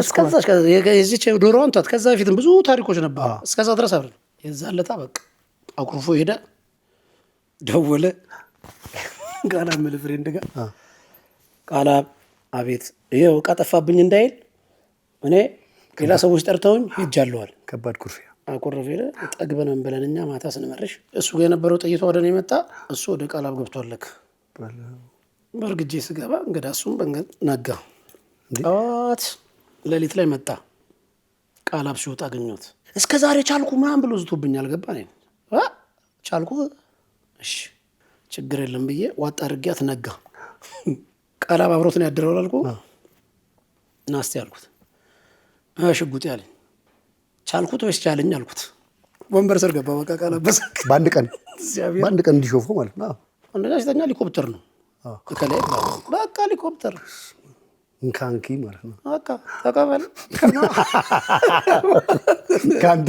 እስከዛች የዚች ዶሮዋን ቷት ከዛ በፊትም ብዙ ታሪኮች ነበሩ። እስከዛ ድረስ አብረን የዛን ዕለት በቃ አኩርፎ ሄደ። ደወለ ቃላብ ምል ፍሬንድ ጋር ቃላብ አቤት ይኸው ዕቃ ጠፋብኝ እንዳይል እኔ ሌላ ሰዎች ጠርተውኝ ሄጃለዋል። ከባድ ኩርፊያ አኮረፈ ሄደ። ጠግበን ብለን እኛ ማታ ስንመረሽ እሱ ጋር የነበረው ጥይቷ ወደ እኔ መጣ። እሱ ወደ ቃላብ ገብቷለክ። በእርግጄ ስገባ እንግዳ እሱም ነጋ። ጠዋት ሌሊት ላይ መጣ። ቃላብ ሲወጣ አገኘሁት። እስከ ዛሬ ቻልኩ ምናምን ብሎ ዝቶብኛል። ገባ ቻልኩ እሺ ችግር የለም ብዬ ዋጣ አድርጊያት ነጋ። ቃላብ አብሮት ነው ያደረው አልኩ። ናስቲ አልኩት። ሽጉጥ ያለኝ ቻልኩት ወይስ ቻለኝ አልኩት። ወንበር ስር ገባ። በቃ ቃላብ በአንድ ቀን እንዲሾፉ ማለት ነው። አንደኛ ሲተኛ ሄሊኮፕተር ነው ከላይ በቃ ሄሊኮፕተር እንካንኪ ማለት ነው። በቃ ተቀበል ካንተ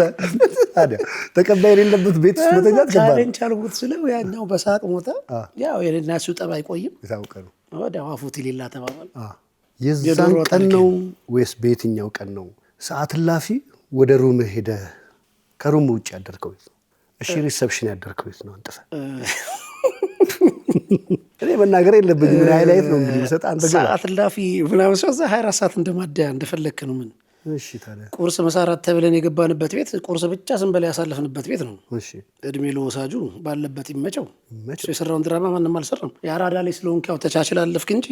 ታዲያ ተቀባይ የሌለበት ቤት ውስጥ መተኛት ከባድ ነው። ቻልኩት ስለው ያኛው በሳቅ ሞተ። ያው የኔና እሱ ጠብ አይቆይም። የታወቀ ነው። ወዲያው አፉት ሌላ ተባባል። የዛን ቀን ነው ወይስ በየትኛው ቀን ነው ሰዓት እላፊ ወደ ሩም ሄደ? ከሩም ውጭ ያደርከው ቤት ነው? እሺ ሪሰፕሽን ያደርከው ቤት ነው? አንጥፈ እኔ መናገር የለብኝም። ምን ሃይላይት ነው እንግዲህ ሰጣ አንተ ገባ ሰዓት እላፊ ምናምን ሰው 24 ሰዓት እንደማደያ እንደፈለክ ነው። ምን እሺ ታዲያ ቁርስ መሳራት ተብለን የገባንበት ቤት ቁርስ ብቻ ስንበላ ያሳለፍንበት ቤት ነው። እሺ እድሜ ለወሳጁ ባለበት ይመቸው። እሱ የሰራውን ድራማ ማንም አልሰራም። የአራዳ ላይ ስለሆንክ ያው ተቻችል አለፍክ እንጂ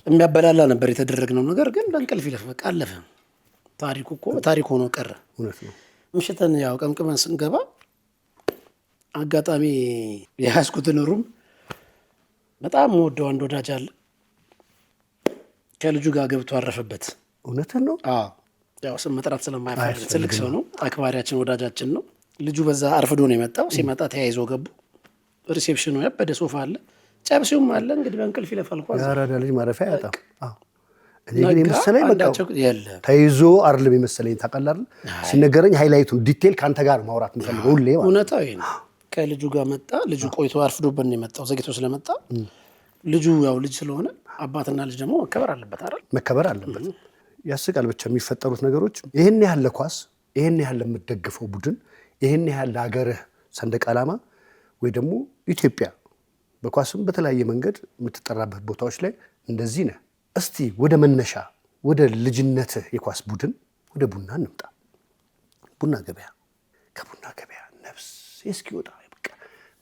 የሚያበላላ ነበር የተደረግነው ነገር። ግን በእንቅልፍ ይለፍ በቃ አለፈ። ታሪኩ እኮ ታሪክ ሆኖ ቀረ። እውነት ነው። ምሽተን ያው ቀምቅመን ስንገባ አጋጣሚ የያዝኩትን ሩም በጣም ወደው አንድ ወዳጅ አለ። ከልጁ ጋር ገብቶ አረፈበት። እውነትን ነው። ያው ስም መጥራት ስለማይፈልግ ትልቅ ሰው ነው፣ አክባሪያችን ወዳጃችን ነው። ልጁ በዛ አርፍዶ ነው የመጣው። ሲመጣ ተያይዞ ገቡ። ሪሴፕሽኑ ያበደ ሶፋ አለ፣ ጨብሲውም አለ። እንግዲህ በእንቅልፍ ይለፋል። የአራዳ ልጅ ማረፊያ ያጣ። እኔ ግን የመሰለኝ በቃ ተይዞ አይደለም የመሰለኝ። ታውቃለህ አይደል ሲነገረኝ ሃይላይቱን ዲቴል ከአንተ ጋር ማውራት የምፈልገው ሁሌ ማለት እውነታው ይሄ ነው። ከልጁ ጋር መጣ። ልጁ ቆይቶ አርፍዶበት ነው የመጣው። ዘግይቶ ስለመጣ ልጁ ያው ልጅ ስለሆነ አባትና ልጅ ደግሞ መከበር አለበት አይደል? መከበር አለበት። ያስቃል ብቻ የሚፈጠሩት ነገሮች። ይሄን ያህል ለኳስ፣ ይሄን ያህል ለምትደግፈው ቡድን፣ ይሄን ያህል ለሀገርህ ሰንደቅ ዓላማ ወይ ደግሞ ኢትዮጵያ በኳስም በተለያየ መንገድ የምትጠራበት ቦታዎች ላይ እንደዚህ ነህ። እስቲ ወደ መነሻ ወደ ልጅነትህ የኳስ ቡድን ወደ ቡና እንምጣ። ቡና ገበያ፣ ከቡና ገበያ ነፍስ እስኪወጣ በቃ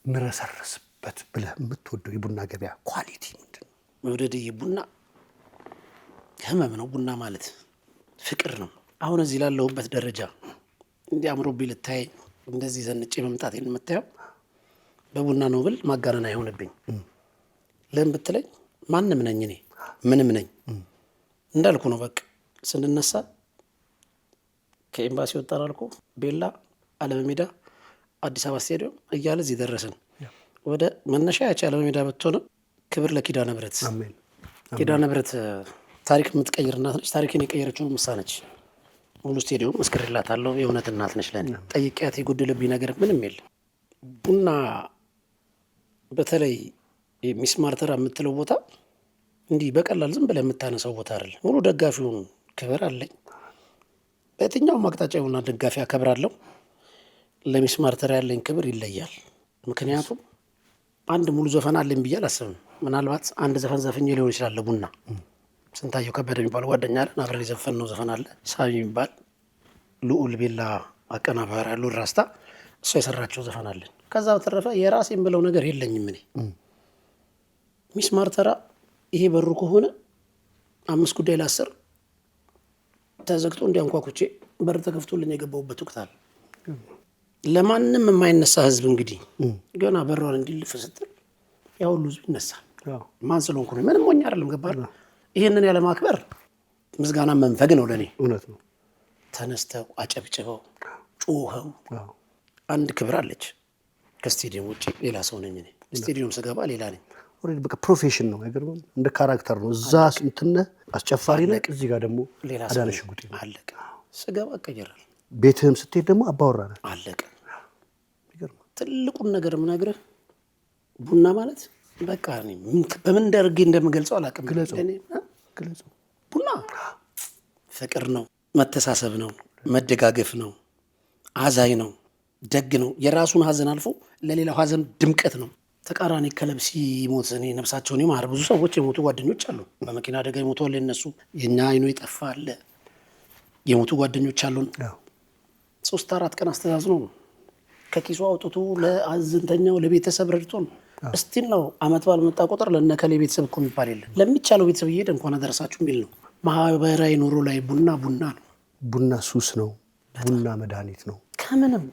ምረሰረስበት ብለህ የምትወደው የቡና ገበያ ኳሊቲ ምንድን ነው? መውደድዬ ቡና ህመም ነው። ቡና ማለት ፍቅር ነው። አሁን እዚህ ላለሁበት ደረጃ እንዲህ አምሮብኝ ልታይ እንደዚህ ዘንጬ መምጣት የምታየው በቡና ነው ብል ማጋነን አይሆንብኝ። ለምን ብትለኝ ማንም ነኝ እኔ ምንም ነኝ እንዳልኩ ነው። በቃ ስንነሳ ከኤምባሲ ወጣን አልኩ፣ ቤላ አለም ሜዳ አዲስ አበባ ስቴዲየም እያለ እዚህ ደረስን። ወደ መነሻ ያቺ አለም ሜዳ ብትሆንም ክብር ለኪዳነ ምህረት። አሜን። ኪዳነ ምህረት ታሪክ የምትቀይር እናት ነች። ታሪክን የቀየረችው ምሳ ነች። ሙሉ ስቴዲየም መስክርላታለሁ። የእውነት እናት ነች ለእኔ። ጠይቂያት የጎደለብኝ ነገር ምንም የለም። ቡና በተለይ ሚስማር ተራ የምትለው ቦታ እንዲህ በቀላል ዝም ብለህ የምታነሳው ቦታ አይደል። ሙሉ ደጋፊውን ክብር አለኝ። በየትኛውም አቅጣጫ የሆና ደጋፊ አከብራለሁ። ለሚስማር ተራ ያለኝ ክብር ይለያል። ምክንያቱም አንድ ሙሉ ዘፈን አለኝ ብዬ አላስብም። ምናልባት አንድ ዘፈን ዘፍኜ ሊሆን ይችላል። ቡና ስንታየው ከበደ የሚባል ጓደኛ አለን። አብረን የዘፈንነው ዘፈን አለ። ሳሚ የሚባል ልዑል ቤላ አቀናባሪ ያለው ራስታ እሷ የሰራቸው ዘፈን አለን። ከዛ በተረፈ የራሴ የምለው ነገር የለኝም። እኔ ሚስማር ተራ ይሄ በሩ ከሆነ 5 ጉዳይ ለ10 ተዘግቶ እንዲያንኳኩቼ በር ተከፍቶልኝ የገባሁበት ወቅት አለ። ለማንም የማይነሳ ህዝብ እንግዲህ ገና በሯን እንዲልፍ ስትል ያ ሁሉ ህዝብ ይነሳል። ማን ስለሆንኩ ነው? ምንም ሞኝ አይደለም። ገባህ? ይሄንን ያለ ማክበር ምስጋና መንፈግ ነው ለኔ። እውነት ነው። ተነስተው አጨብጭበው ጮኸው አንድ ክብር አለች። ከስቴዲየም ውጪ ሌላ ሰው ነኝ እኔ። ስቴዲየም ስገባ ሌላ ነኝ። ኦሬዲ በቃ ፕሮፌሽን ነው። አይገርምም? እንደ ካራክተር ነው። እዛ እንትን አስጨፋሪ ነህ፣ እዚህ ጋር ደግሞ ሌላ ሰው አዳነሽ ጉጤ አለቀ። ስገባ እቀየራለሁ። ቤትህም ስትሄድ ደግሞ አባወራ ነህ። አለቀ። ትልቁን ነገር የምነግርህ ቡና ማለት በቃ በምን ደርጌ እንደምገልጸው አላውቅም። ግለጸው። ቡና ፍቅር ነው፣ መተሳሰብ ነው፣ መደጋገፍ ነው፣ አዛኝ ነው፣ ደግ ነው። የራሱን ሀዘን አልፎ ለሌላው ሀዘን ድምቀት ነው። ተቃራኒ ክለብ ሲሞት እኔ ነፍሳቸውን ይማር ብዙ ሰዎች የሞቱ ጓደኞች አሉ። በመኪና አደጋ የሞቱ አለ። እነሱ የእኛ አይኑ የጠፋ አለ። የሞቱ ጓደኞች አሉን። 3-4 ቀን አስተዛዝኖ ነው ከኪሱ አውጥቶ ለአዘንተኛው ለቤተሰብ ረድቶ ነው። እስቲል ነው አመት በዓል መጣ ቁጥር ለነከሌ ቤተሰብ እኮ የሚባል የለም። ለሚቻለው ቤተሰብ እየሄደ እንኳን አደረሳችሁ የሚል ነው። ማህበራዊ ኑሮ ላይ ቡና ነው። ቡና ሱስ ነው። ቡና መድኃኒት ነው። ከምንም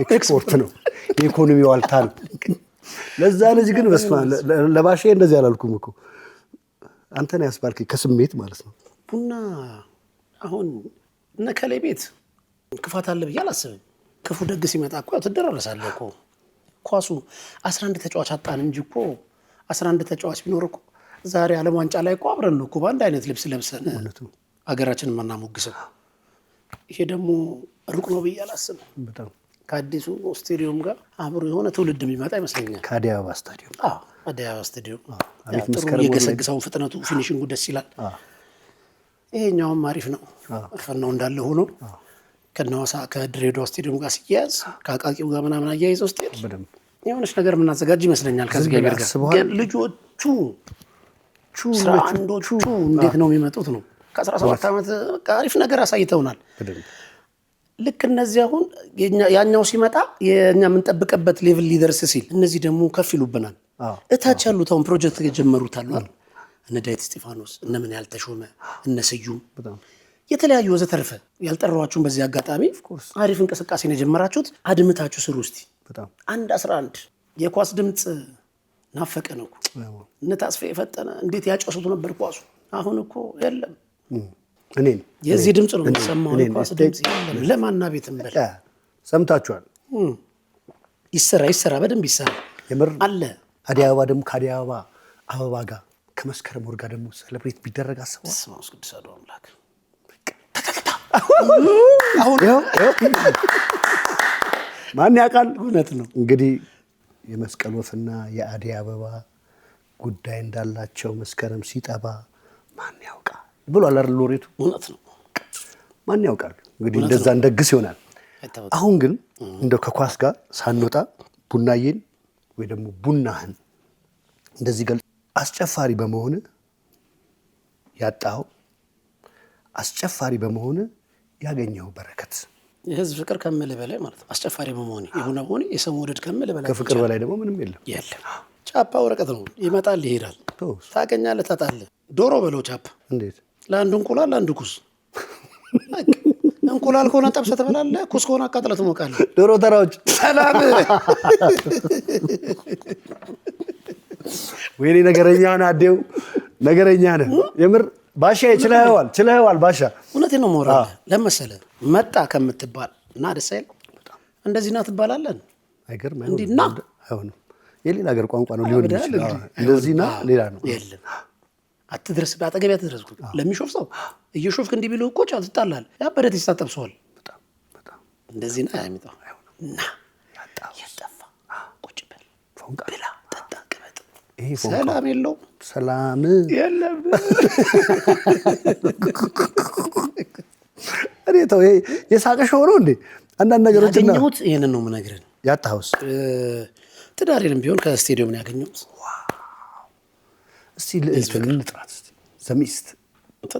ኤክስፖርት ነው። የኢኮኖሚ ዋልታ ነው። ለዛ ልጅ ግን በስማ ለባሼ እንደዚህ አላልኩም እኮ አንተን ያስባልክ ከስሜት ማለት ነው። ቡና አሁን ነከሌ ቤት ክፋት አለ ብዬ አላስብም። ክፉ ደግ ሲመጣ እኮ ትደራረሳለህ እኮ። ኳሱ 11 ተጫዋች አጣን እንጂ እኮ 11 ተጫዋች ቢኖር እኮ ዛሬ ዓለም ዋንጫ ላይ እኮ አብረን ነው እኮ በአንድ አይነት ልብስ ለብሰን ሀገራችንን የምናሞግሰው። ይሄ ደግሞ ሩቅ ነው ብዬ አላስብም። በጣም ከአዲሱ ስቴዲዮም ጋር አብሮ የሆነ ትውልድ የሚመጣ ይመስለኛል። ከአዲስ አበባ ስታዲየም አዲስ አበባ ስታዲየም ጥሩ የገሰግሰውን ፍጥነቱ ፊኒሽንጉ ደስ ይላል። ይሄኛውም አሪፍ ነው። ፈናው እንዳለ ሆኖ ከነዋሳ ከድሬዳዋ ስቴዲየም ጋር ሲያያዝ ከአቃቂው ጋር ምናምን አያይዘው ስትሄድ የሆነች ነገር የምናዘጋጅ ይመስለኛል። ከዚህ ጋር ግን ልጆቹ 11ዶቹ እንዴት ነው የሚመጡት ነው። ከ17 ዓመት አሪፍ ነገር አሳይተውናል። ልክ እነዚህ አሁን ያኛው ሲመጣ የኛ የምንጠብቅበት ሌቭል ሊደርስ ሲል እነዚህ ደግሞ ከፍ ይሉብናል። እታች ያሉት አሁን ፕሮጀክት የጀመሩት አሉ እነ ዳዊት እስጢፋኖስ እነ ምን ያልተሾመ እነ ስዩም የተለያዩ ወዘተርፈ ያልጠራኋችሁን በዚህ አጋጣሚ አሪፍ እንቅስቃሴ ነው የጀመራችሁት። አድምታችሁ ስሩ እስቲ። 11 የኳስ ድምፅ ናፈቀን እኮ እነ ተስፋዬ የፈጠነ እንዴት ያጨሱት ነበር ኳሱ። አሁን እኮ የለም። እኔን የዚህ ድምፅ ነው የሚሰማው። ኳስ ድምፅ የለም። ለማና ቤት እንበል ሰምታችኋል። ይሰራ በደንብ ይሰራ የምር አለ። አዲስ አበባ ደግሞ ከአዲስ አበባ አበባ ጋር ከመስከረም ወር ጋር ደግሞ ሴሌብሬት ቢደረግ አስበው። ስማውስ ቅዱስ አምላክ አሁን ማን ያውቃል? እውነት ነው እንግዲህ የመስቀል ወፍና የአዲስ አበባ ጉዳይ እንዳላቸው መስከረም ሲጠባ ማን ያውቃል ብሏል አይደል ሎሬቱ? እውነት ነው። ማን ያውቃል እንግዲህ እንደዛ እንደግስ ይሆናል። አሁን ግን እንደው ከኳስ ጋር ሳንወጣ ቡናዬን ወይ ደግሞ ቡናህን እንደዚህ ገልጽ አስጨፋሪ በመሆን ያጣው አስጨፋሪ በመሆን ያገኘው በረከት የህዝብ ፍቅር ከምልህ በላይ ማለት ነው። አስጨፋሪ በመሆን የቡና ሆነ የሰው መውደድ ከምልህ በላይ ከፍቅር በላይ ደግሞ ምንም የለም። ቻፓ ወረቀት ነው። ይመጣል ይሄዳል። ታገኛለህ፣ ታጣለህ። ዶሮ በለው ቻፓ እንዴት ለአንዱ እንቁላል ለአንዱ ኩስ። እንቁላል ከሆነ ጠብሰህ ትበላለህ፣ ኩስ ከሆነ አቃጥለህ ትሞቃለህ። ዶሮ ተራዎች ሰላም። ወይኔ ነገረኛ ነህ አዴው፣ ነገረኛ ነህ የምር ባሻ። ችለኸዋል ባሻ። እውነቴን ነው የማወራህ። ለመሰለህ መጣ ከምትባል እና ደስ አይልም። እንደዚህ ና ትባላለን። አይገርም? እንዲህ ና አይሆንም። የሌላ ሀገር ቋንቋ ነው ሊሆን ይችላል። እንደዚህ ና ሌላ ነው። የለም አትድረስ፣ በአጠገቤ አትድረስ። ለሚሾፍ ሰው እየሾፍክ እንዲህ ቢሉ እኮ ትጣላለህ። ያበደ ይሳጠብሰዋል። እንደዚህ ና ያሚጣው ና ያጠፋ ቁጭ በል ብላ ጠጣ ቅበጥ። ሰላም የለውም። ሰላም የለም። እኔ ተው ይሄ የሳቀሽ ሆኖ እንዴ አንዳንድ ነገሮች እና ያገኘሁት ይሄንን ነው የምነግርህ። ያጣሁት ትዳሬንም ቢሆን ከስቴዲየም ነው ያገኘሁት። እስቲ ልእልትን እንጥራት እስቲ ዘሚስት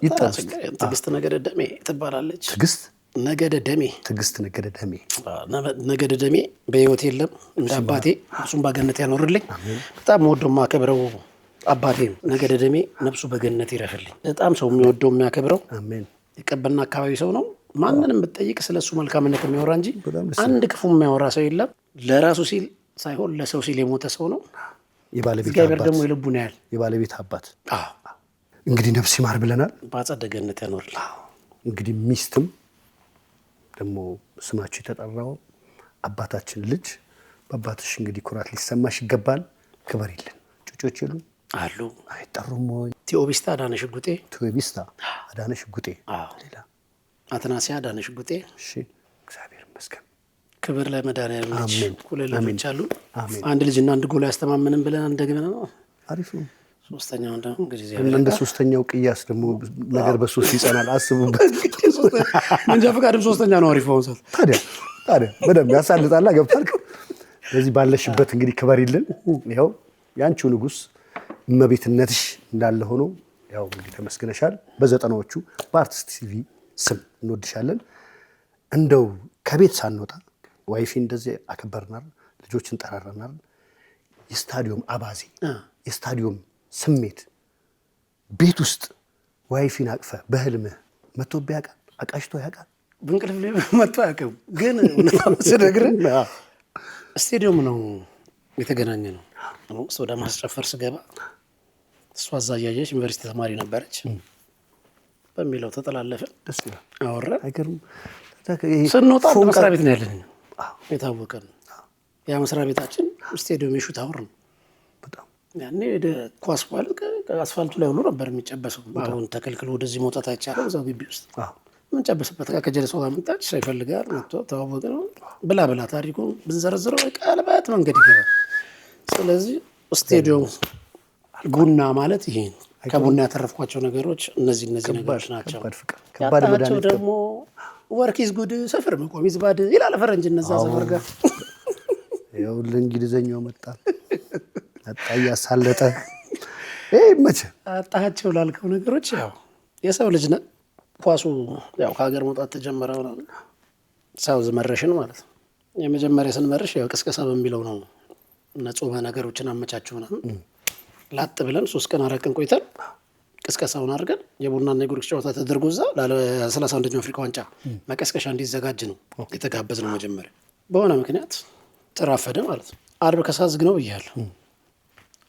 ይጣስ ትዕግስት ነገደ ደሜ ትባላለች። ትዕግስት ነገደ ደሜ ነገደ ደሜ በህይወት የለም። እንደ አባቴ እሱም በገነት ያኖርልኝ። በጣም ወደው ማከብረው አባቴ ነገደ ደሜ ነፍሱ በገነት ይረፍልኝ። በጣም ሰው የሚወደው የሚያከብረው አሜን። የቀበና አካባቢ ሰው ነው። ማንንም ብትጠይቅ ስለሱ መልካምነት የሚያወራ እንጂ አንድ ክፉ የሚያወራ ሰው የለም። ለራሱ ሲል ሳይሆን ለሰው ሲል የሞተ ሰው ነው። እግዚአብሔር ደግሞ የልቡን ያህል የባለቤት አባት እንግዲህ ነፍስ ይማር ብለናል። በአጸደ ገነት ያኖርልኝ። እንግዲህ ሚስትም ደግሞ ስማችሁ የተጠራው አባታችን ልጅ በአባትሽ እንግዲህ ኩራት ሊሰማሽ ይገባል። ክበር የለን ጩጮች የሉ አሉ አይጠሩም ወይ? ቴዎቢስታ አዳነ ሽጉጤ፣ ሌላ አትናሲያ አዳነ ሽጉጤ። እሺ እግዚአብሔር ይመስገን። ክብር ለመድኃኒዓለም ልጅ ሁለት ልጆች አሉ። አንድ ልጅና አንድ ጎል ያስተማመንን ብለን እንደገና ነው። አሪፍ ነው። ሶስተኛው ደግሞ እንግዲህ እንደ ሶስተኛው ቅያስ ደግሞ ነገር በሶስት ይጸናል። አስቡበት። መንጃ ፈቃድም ሶስተኛ ነው። አሪፍ ነው። ታዲያ በደንብ ያሳልጣላ። ገብቷል። ስለዚህ ባለሽበት እንግዲህ ክበሪልን። ይኸው ያንቺው ንጉስ እመቤትነትሽ እንዳለ ሆኖ ያው እንግዲህ ተመስግነሻል። በዘጠናዎቹ በአርቲስት ቲቪ ስም እንወድሻለን። እንደው ከቤት ሳንወጣ ዋይፊ እንደዚህ አከበርናል፣ ልጆችን ጠራራናል። የስታዲየም አባዜ የስታዲየም ስሜት ቤት ውስጥ ዋይፊን አቅፈ በህልምህ መጥቶብህ ያውቃል? አቃሽቶ ያውቃል? በእንቅልፍ ላይ መጥቶ አያውቅም። ግን እውነታውን ስነግርህ ስቴዲየም ነው የተገናኘ ነው። ወደ ማስጨፈር ስገባ እሷ እዛ እያየች ዩኒቨርሲቲ ተማሪ ነበረች በሚለው ተጠላለፍን። ደስ ይላል። አወራን። አይገርም? ስንወጣ መስሪያ ቤት ነው ያለን፣ የታወቀ ነው። ያ መስሪያ ቤታችን ስቴዲየም የሹ ታወር ነው። በጣም ያኔ ወደ ኳስ በኋላ አስፋልቱ ላይ ሁሉ ነበር የሚጨበሰው። አሁን ተከልክሎ ወደዚህ መውጣት አይቻልም። እዛው ግቢ ውስጥ የምንጨበስበት ከጀለሰው ጋር መጣች። ሰው ይፈልጋል መጥቶ ተዋወቅ ነው ብላ ታሪኩን ብንዘረዝረው ቀለበት መንገድ ይገባል። ስለዚህ ስቴዲየም ቡና ማለት ይሄ ከቡና ያተረፍኳቸው ነገሮች እነዚህ ነገሮች ናቸው። ያጣቸው ደግሞ ወርክ ኢዝ ጉድ ሰፈር መቆም ኢዝ ባድ ይላል ፈረንጅ። እነዛ ሰፈር ጋር ያው ለእንግሊዘኛው መጣ እያሳለጠ መቼ አጣቸው ላልከው ነገሮች ያው የሰው ልጅ ነህ። ኳሱ ያው ከሀገር መውጣት ተጀመረ ሳውዝ መረሽን ማለት ነው። የመጀመሪያ ስንመርሽ ያው ቅስቀሳ በሚለው ነው። ነጾመ ነገሮችን አመቻቸው ነው። ላጥ ብለን 3 ቀን 4 ቀን ቆይተን ቅስቀሳውን አድርገን የቡናና የጊዮርጊስ ጨዋታ ተደርጎ እዛ ለ31ኛው አፍሪካ ዋንጫ መቀስቀሻ እንዲዘጋጅ ነው የተጋበዝ ነው። መጀመሪያ በሆነ ምክንያት ተራፈደ ማለት ነው። አርብ ከሰዓት ዝግ ነው ብያለሁ።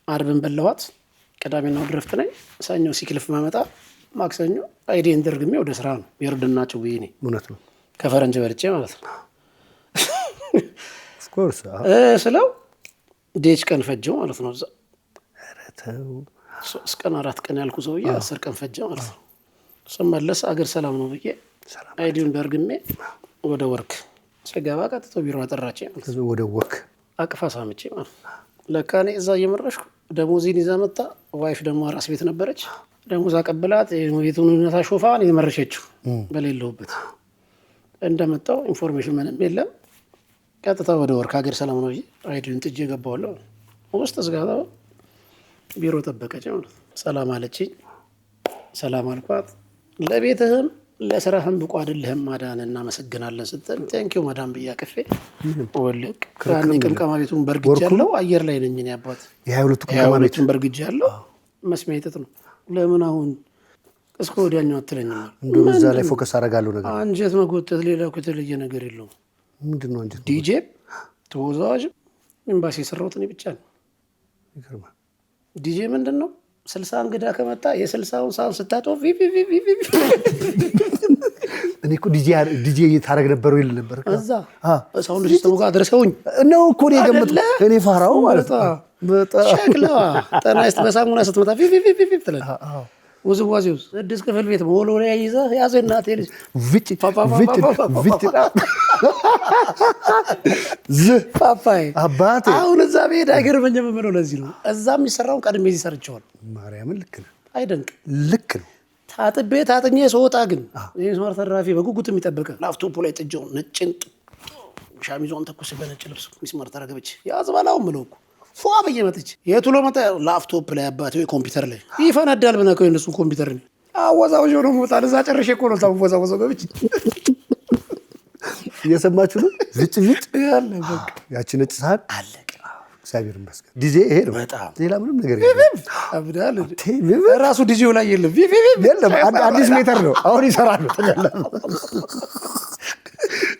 አርብን በለዋት። ቅዳሜና እሑድ ረፍት ነኝ። ሰኞ ሲክልፍ ማመጣ ማክሰኞ አይዲን ደርግሜ ወደ ስራ ነው የርድናቸው ብዬ እኔ እውነት ነው ከፈረንጅ በልጬ ማለት ነው። ኦፍ ኮርስ ስለው ዴች ቀን ፈጀው ማለት ነው። እዛ ተው 3 ቀን 4 ቀን ያልኩ ሰውዬ 10 ቀን ፈጀ ማለት ነው። ስመለስ አገር ሰላም ነው ብዬ አይዲን ደርግሜ ወደ ወርክ ስገባ ቀጥቶ ቢሮ አጠራቼ ማለት ነው። ወደ ወክ አቅፋ ሳመቼ ማለት ነው። ለካ እኔ እዛ እየመረሽኩ ደሞዜን ይዛ መጣ። ዋይፍ ደግሞ አራስ ቤት ነበረች። ደሞዝ አቀብላት የቤቱን ሁኔታ ሾፋን የመረሸችው በሌለውበት። እንደመጣው ኢንፎርሜሽን ምንም የለም። ቀጥታ ወደ ወርክ ሀገር ሰላም ነው ብዬ አይዲን ጥጄ ገባዋለሁ። ውስጥ ስጋታ ቢሮ ጠበቀች ማለት ነው። ሰላም አለችኝ። ሰላም አልኳት። ለቤትህም ለስራህም ብቁ አይደለህም ማዳን እናመሰግናለን ስትል ቴንኪው ማዳን ብዬ አቅፌ ወልቅ ከአንድ ቅምቀማ ቤቱን በርግጅ ያለው አየር ላይ ነኝ እኔ አባት የሁለቱን በርግጅ ያለው መስሚያ ይጥጥ ነው። ለምን አሁን እስከ ወዲያኛው አትለኝም? እንደው እዛ ላይ ፎከስ አደርጋለሁ ነገር አንጀት መጎተት ሌላ እኮ የተለየ ነገር የለውም። ምንድን ነው አንጀት? ዲጄ ተወዛዋዥ ኤምባሲ የሰራሁት እኔ ብቻ ነው። ይገርማል። ዲጄ ምንድን ነው 60 እንግዳ ከመጣ የ60ውን ሳውንድ ስታጠው እኔ እኮ ዲጄ ታረግ ነበር ይል ነበር እዛ ሳውንድ ሲስተሙ ጋር አድርሰውኝ ነው እኮ ነው የገመትኩት እኔ ፋራው ማለት ነው። በጣም ሸክላዋ ጠናይስት በሳሙና ስትመጣ ትላለች። ውዝዋዜው 6 ክፍል ቤት ሞሎ ላይ ይዘህ ያዘ እናቴ ልጅ ቪጭ ፓፓይ አባቴ አሁን እዛ ብሄድ አይገርመኝም የምለው ለዚህ ነው። እዛ የሚሰራውን ቀድሜ እዚህ ሰርቼዋለሁ። ማርያምን ልክ ነው። አይደንቅ ልክ ነው። ታጥኜ ስወጣ ግን ይህ ስማር ተራፊ በጉጉት የሚጠበቀ ላፕቶፑ ላይ ጥጃውን ነጭን ሻሚዟን ተኩስ በነጭ ልብስ ሚስማር ተረገበች ያዝባላው ምለው እኮ ፏ ብዬ መጥቼ የቱሎ መጣ ላፕቶፕ ላይ አባቴ ወይ ኮምፒውተር ላይ ይፈነዳል ብነከው የነሱ ኮምፒውተር ነው አወዛውጆ ነው ሞታል። እዛ ጨርሼ እኮ ነው ታወዛወዘው ገብቼ እየሰማችሁ ነው። ዝጭ ያለ በቃ ያቺ ነጭ ሰዓት አለቀ። እግዚአብሔር ይመስገን። ዲጄ ይሄ ነው። በጣም ሌላ ምንም ነገር የለም። አብዳል ራሱ ዲጄው ላይ የለም የለም። አዲስ ሜተር ነው አሁን ይሰራሉ።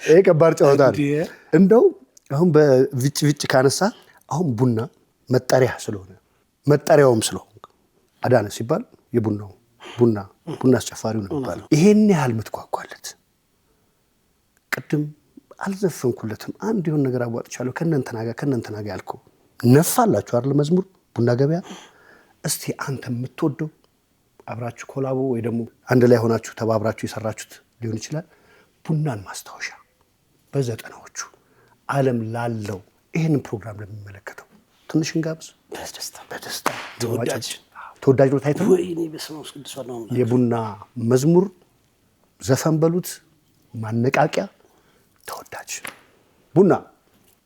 ይሄ ከባድ ጨዋታ ነው። እንደው አሁን በቪጭ ካነሳ አሁን ቡና መጠሪያ ስለሆነ መጠሪያውም ስለሆነ አዳነ ሲባል የቡናው ቡና አስጨፋሪው ነው የሚባለው። ይሄን ያህል የምትጓጓለት ቅድም አልዘፈንኩለትም። አንድ የሆነ ነገር አዋጥቻለሁ ከእነንተና ጋር ያልከው ነፋላችሁ አይደል? መዝሙር ቡና ገበያ። እስቲ አንተ የምትወደው አብራችሁ ኮላቦ ወይ ደግሞ አንድ ላይ ሆናችሁ ተባብራችሁ የሰራችሁት ሊሆን ይችላል ቡናን ማስታወሻ በ90ዎቹ ዓለም ላለው ይህንን ፕሮግራም ለሚመለከተው ትንሽ እንጋብዝ። በደስታ ተወዳጅ ነው ታይቶ የቡና መዝሙር ዘፈን በሉት ማነቃቂያ ተወዳጅ ቡና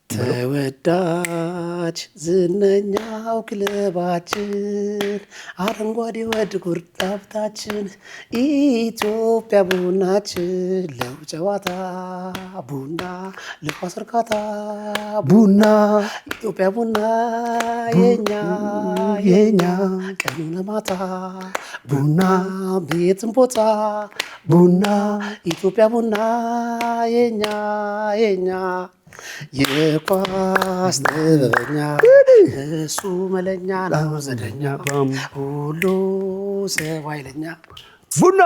ተወዳጅ ዝነኛው ክለባችን አረንጓዴ ወድ ጉርጣብታችን ኢትዮጵያ ቡናችን ለጨዋታ ቡና ለኳስ እርካታ ቡና ኢትዮጵያ ቡና የኛ ቀኑ ለማታ ቡና ቤትም ቦታ ቡና ኢትዮጵያ ቡና የኛ የኳስ ጥበበኛ እሱ መለኛ ነው ዘደኛ ሁሉ ሰው ኃይለኛ ቡና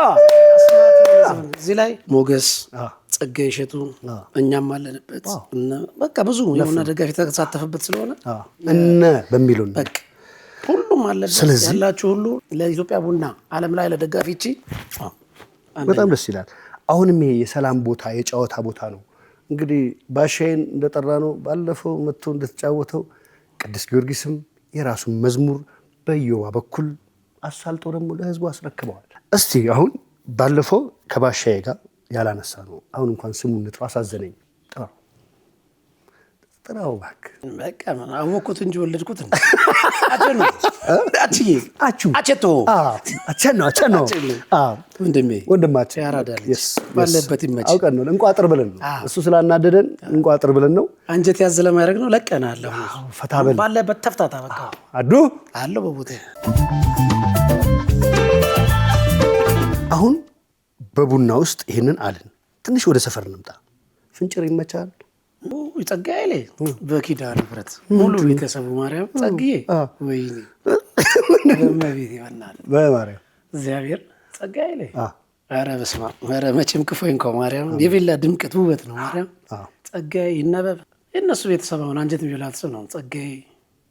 እዚህ ላይ ሞገስ ጸጋዬ እሸቱ እኛም አለንበት። በቃ ብዙ የሆነ ደጋፊ የተሳተፈበት ስለሆነ እነ በሚሉን በቃ ሁሉም አለበት። ያላችሁ ሁሉ ለኢትዮጵያ ቡና ዓለም ላይ ለደጋፊ እቺ በጣም ደስ ይላል። አሁንም ይሄ የሰላም ቦታ የጨዋታ ቦታ ነው። እንግዲህ ባሻዬን እንደጠራ ነው ባለፈው መጥቶ እንደተጫወተው ቅዱስ ጊዮርጊስም የራሱን መዝሙር በየዋ በኩል አሳልጦ ደግሞ ለህዝቡ አስረክበዋል። እስቲ አሁን ባለፈው ከባሻዬ ጋር ያላነሳ ነው አሁን እንኳን ስሙን ንጥሩ አሳዘነኝ። ጥራው እባክህ በቃ አወኩት እንጂ ወለድኩት ወንድማችን ባለበት ይመች አውቀን ነው እንቋጥር ብለን ነው እሱ ስላናደደን እንቋጥር ብለን ነው አንጀት ያዝ ለማድረግ ነው። ለቀናለሁ ፈታ በል ባለበት ተፍታታ በቃ አዱ አለው በቦቴ። አሁን በቡና ውስጥ ይሄንን አልን። ትንሽ ወደ ሰፈር እንምጣ። ፍንጭር ይመቻል። ጸጋዬ ላይ በኪዳነ ምሕረት ሙሉ ቤተሰቡ ማርያም ጸጋዬ ወይኔ በመቤት ይወናል በማርያም እግዚአብሔር ጸጋዬ ላይ ኧረ በስመ አብ ኧረ መቼም ክፎኝ እንኳ ማርያም የቤላ ድምቀት ውበት ነው። ማርያም ጸጋዬ ይነበብ የእነሱ ቤተሰብ አሁን አንጀት የሚበላት ሰው ነው። ጸጋዬ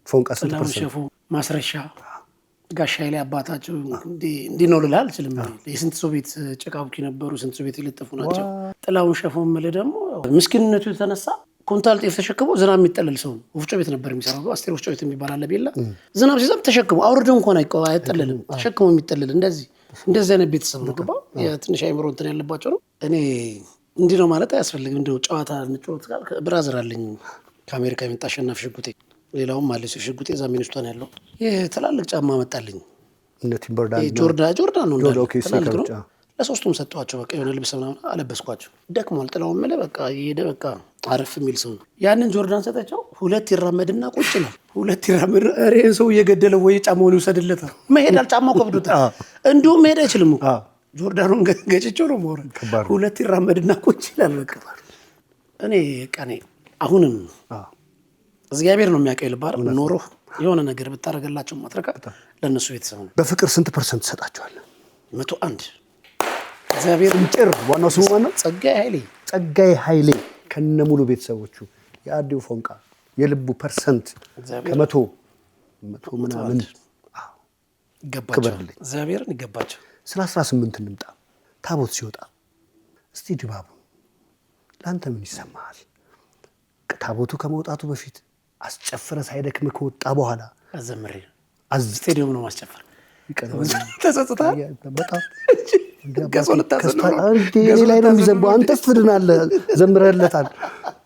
ፎንቃ ሸፉ ማስረሻ ጋሻዬ ላይ አባታቸው እንዲህ ነው ልልህ አልችልም። የስንት ሰው ቤት ጭቃቡኪ ነበሩ፣ ስንት ሰው ቤት የለጠፉ ናቸው። ጥላውን ሸፎ የምልህ ደግሞ ምስኪንነቱ የተነሳ ኩንታል ጤፍ ተሸክሞ ዝናብ የሚጠለል ሰው ወፍጮ ቤት ነበር የሚሰራው። አስቴር ወፍጮ ቤት የሚባል አለ ቤላ። ዝናብ ሲዘንብ ተሸክሞ አውርደው እንኳን አይጠለልም፣ ተሸክሞ የሚጠለል እንደዚህ አይነት ቤተሰብ ነው። ገባ የትንሽ አይምሮ እንትን ያለባቸው ነው። እኔ እንዲህ ነው ማለት አያስፈልግም። እንደው ጨዋታ እንጫወት ጋር ብራዘር አለኝ ከአሜሪካ የመጣ አሸናፊ ሽጉጤ፣ ሌላውም አለ ሽጉጤ እዛ ሚኒስቷን ያለው የትላልቅ ጫማ መጣልኝ። ጆርዳን ነው ትላልቅ ነው። ለሶስቱም ሰጠኋቸው። በቃ የሆነ ልብስ ምናምን አለበስኳቸው። ደክሟል ጥላውን መለ በቃ የሄደ በቃ አረፍ የሚል ሰው ነው። ያንን ጆርዳን ሰጠቸው። ሁለት ይራመድና ቁጭ ነው። ሁለት ይራመድ ይህን ሰው እየገደለው ወይ ጫማውን ይውሰድለታል። መሄዳል ጫማው ከብዶታል። እንዲሁም መሄድ አይችልም እኮ ጆርዳኑን ገጭቸው ነው መሆን። ሁለት ይራመድና ቁጭ ይላል። በቃ እኔ ቀኔ አሁንም እግዚአብሔር ነው የሚያውቀው። ልባር ኖሮ የሆነ ነገር ብታደርገላቸው ማትረካ ለእነሱ ቤተሰብ ነው። በፍቅር ስንት ፐርሰንት ትሰጣቸዋለህ? 101 እግዚአብሔር ጭር ዋናው ስሙ ማነው? ጸጋዬ ኃይሌ ከነሙሉ ቤተሰቦቹ የአዲው ፎንቃ የልቡ ፐርሰንት ከመቶ ምናምን ይገባቸው። እግዚአብሔርን ይገባቸው። ስለ 18 እንምጣ። ታቦት ሲወጣ እስቲ ድባቡ ለአንተ ምን ይሰማሃል? ታቦቱ ከመውጣቱ በፊት አስጨፍረ ሳይደክም ከወጣ በኋላ አዘምሬ ስቴዲየም ነው ማስጨፈር ተጸጽታል። በጣም ላይ ነው የሚዘንበው። አንተ ፍድናለህ ዘምረህለታል።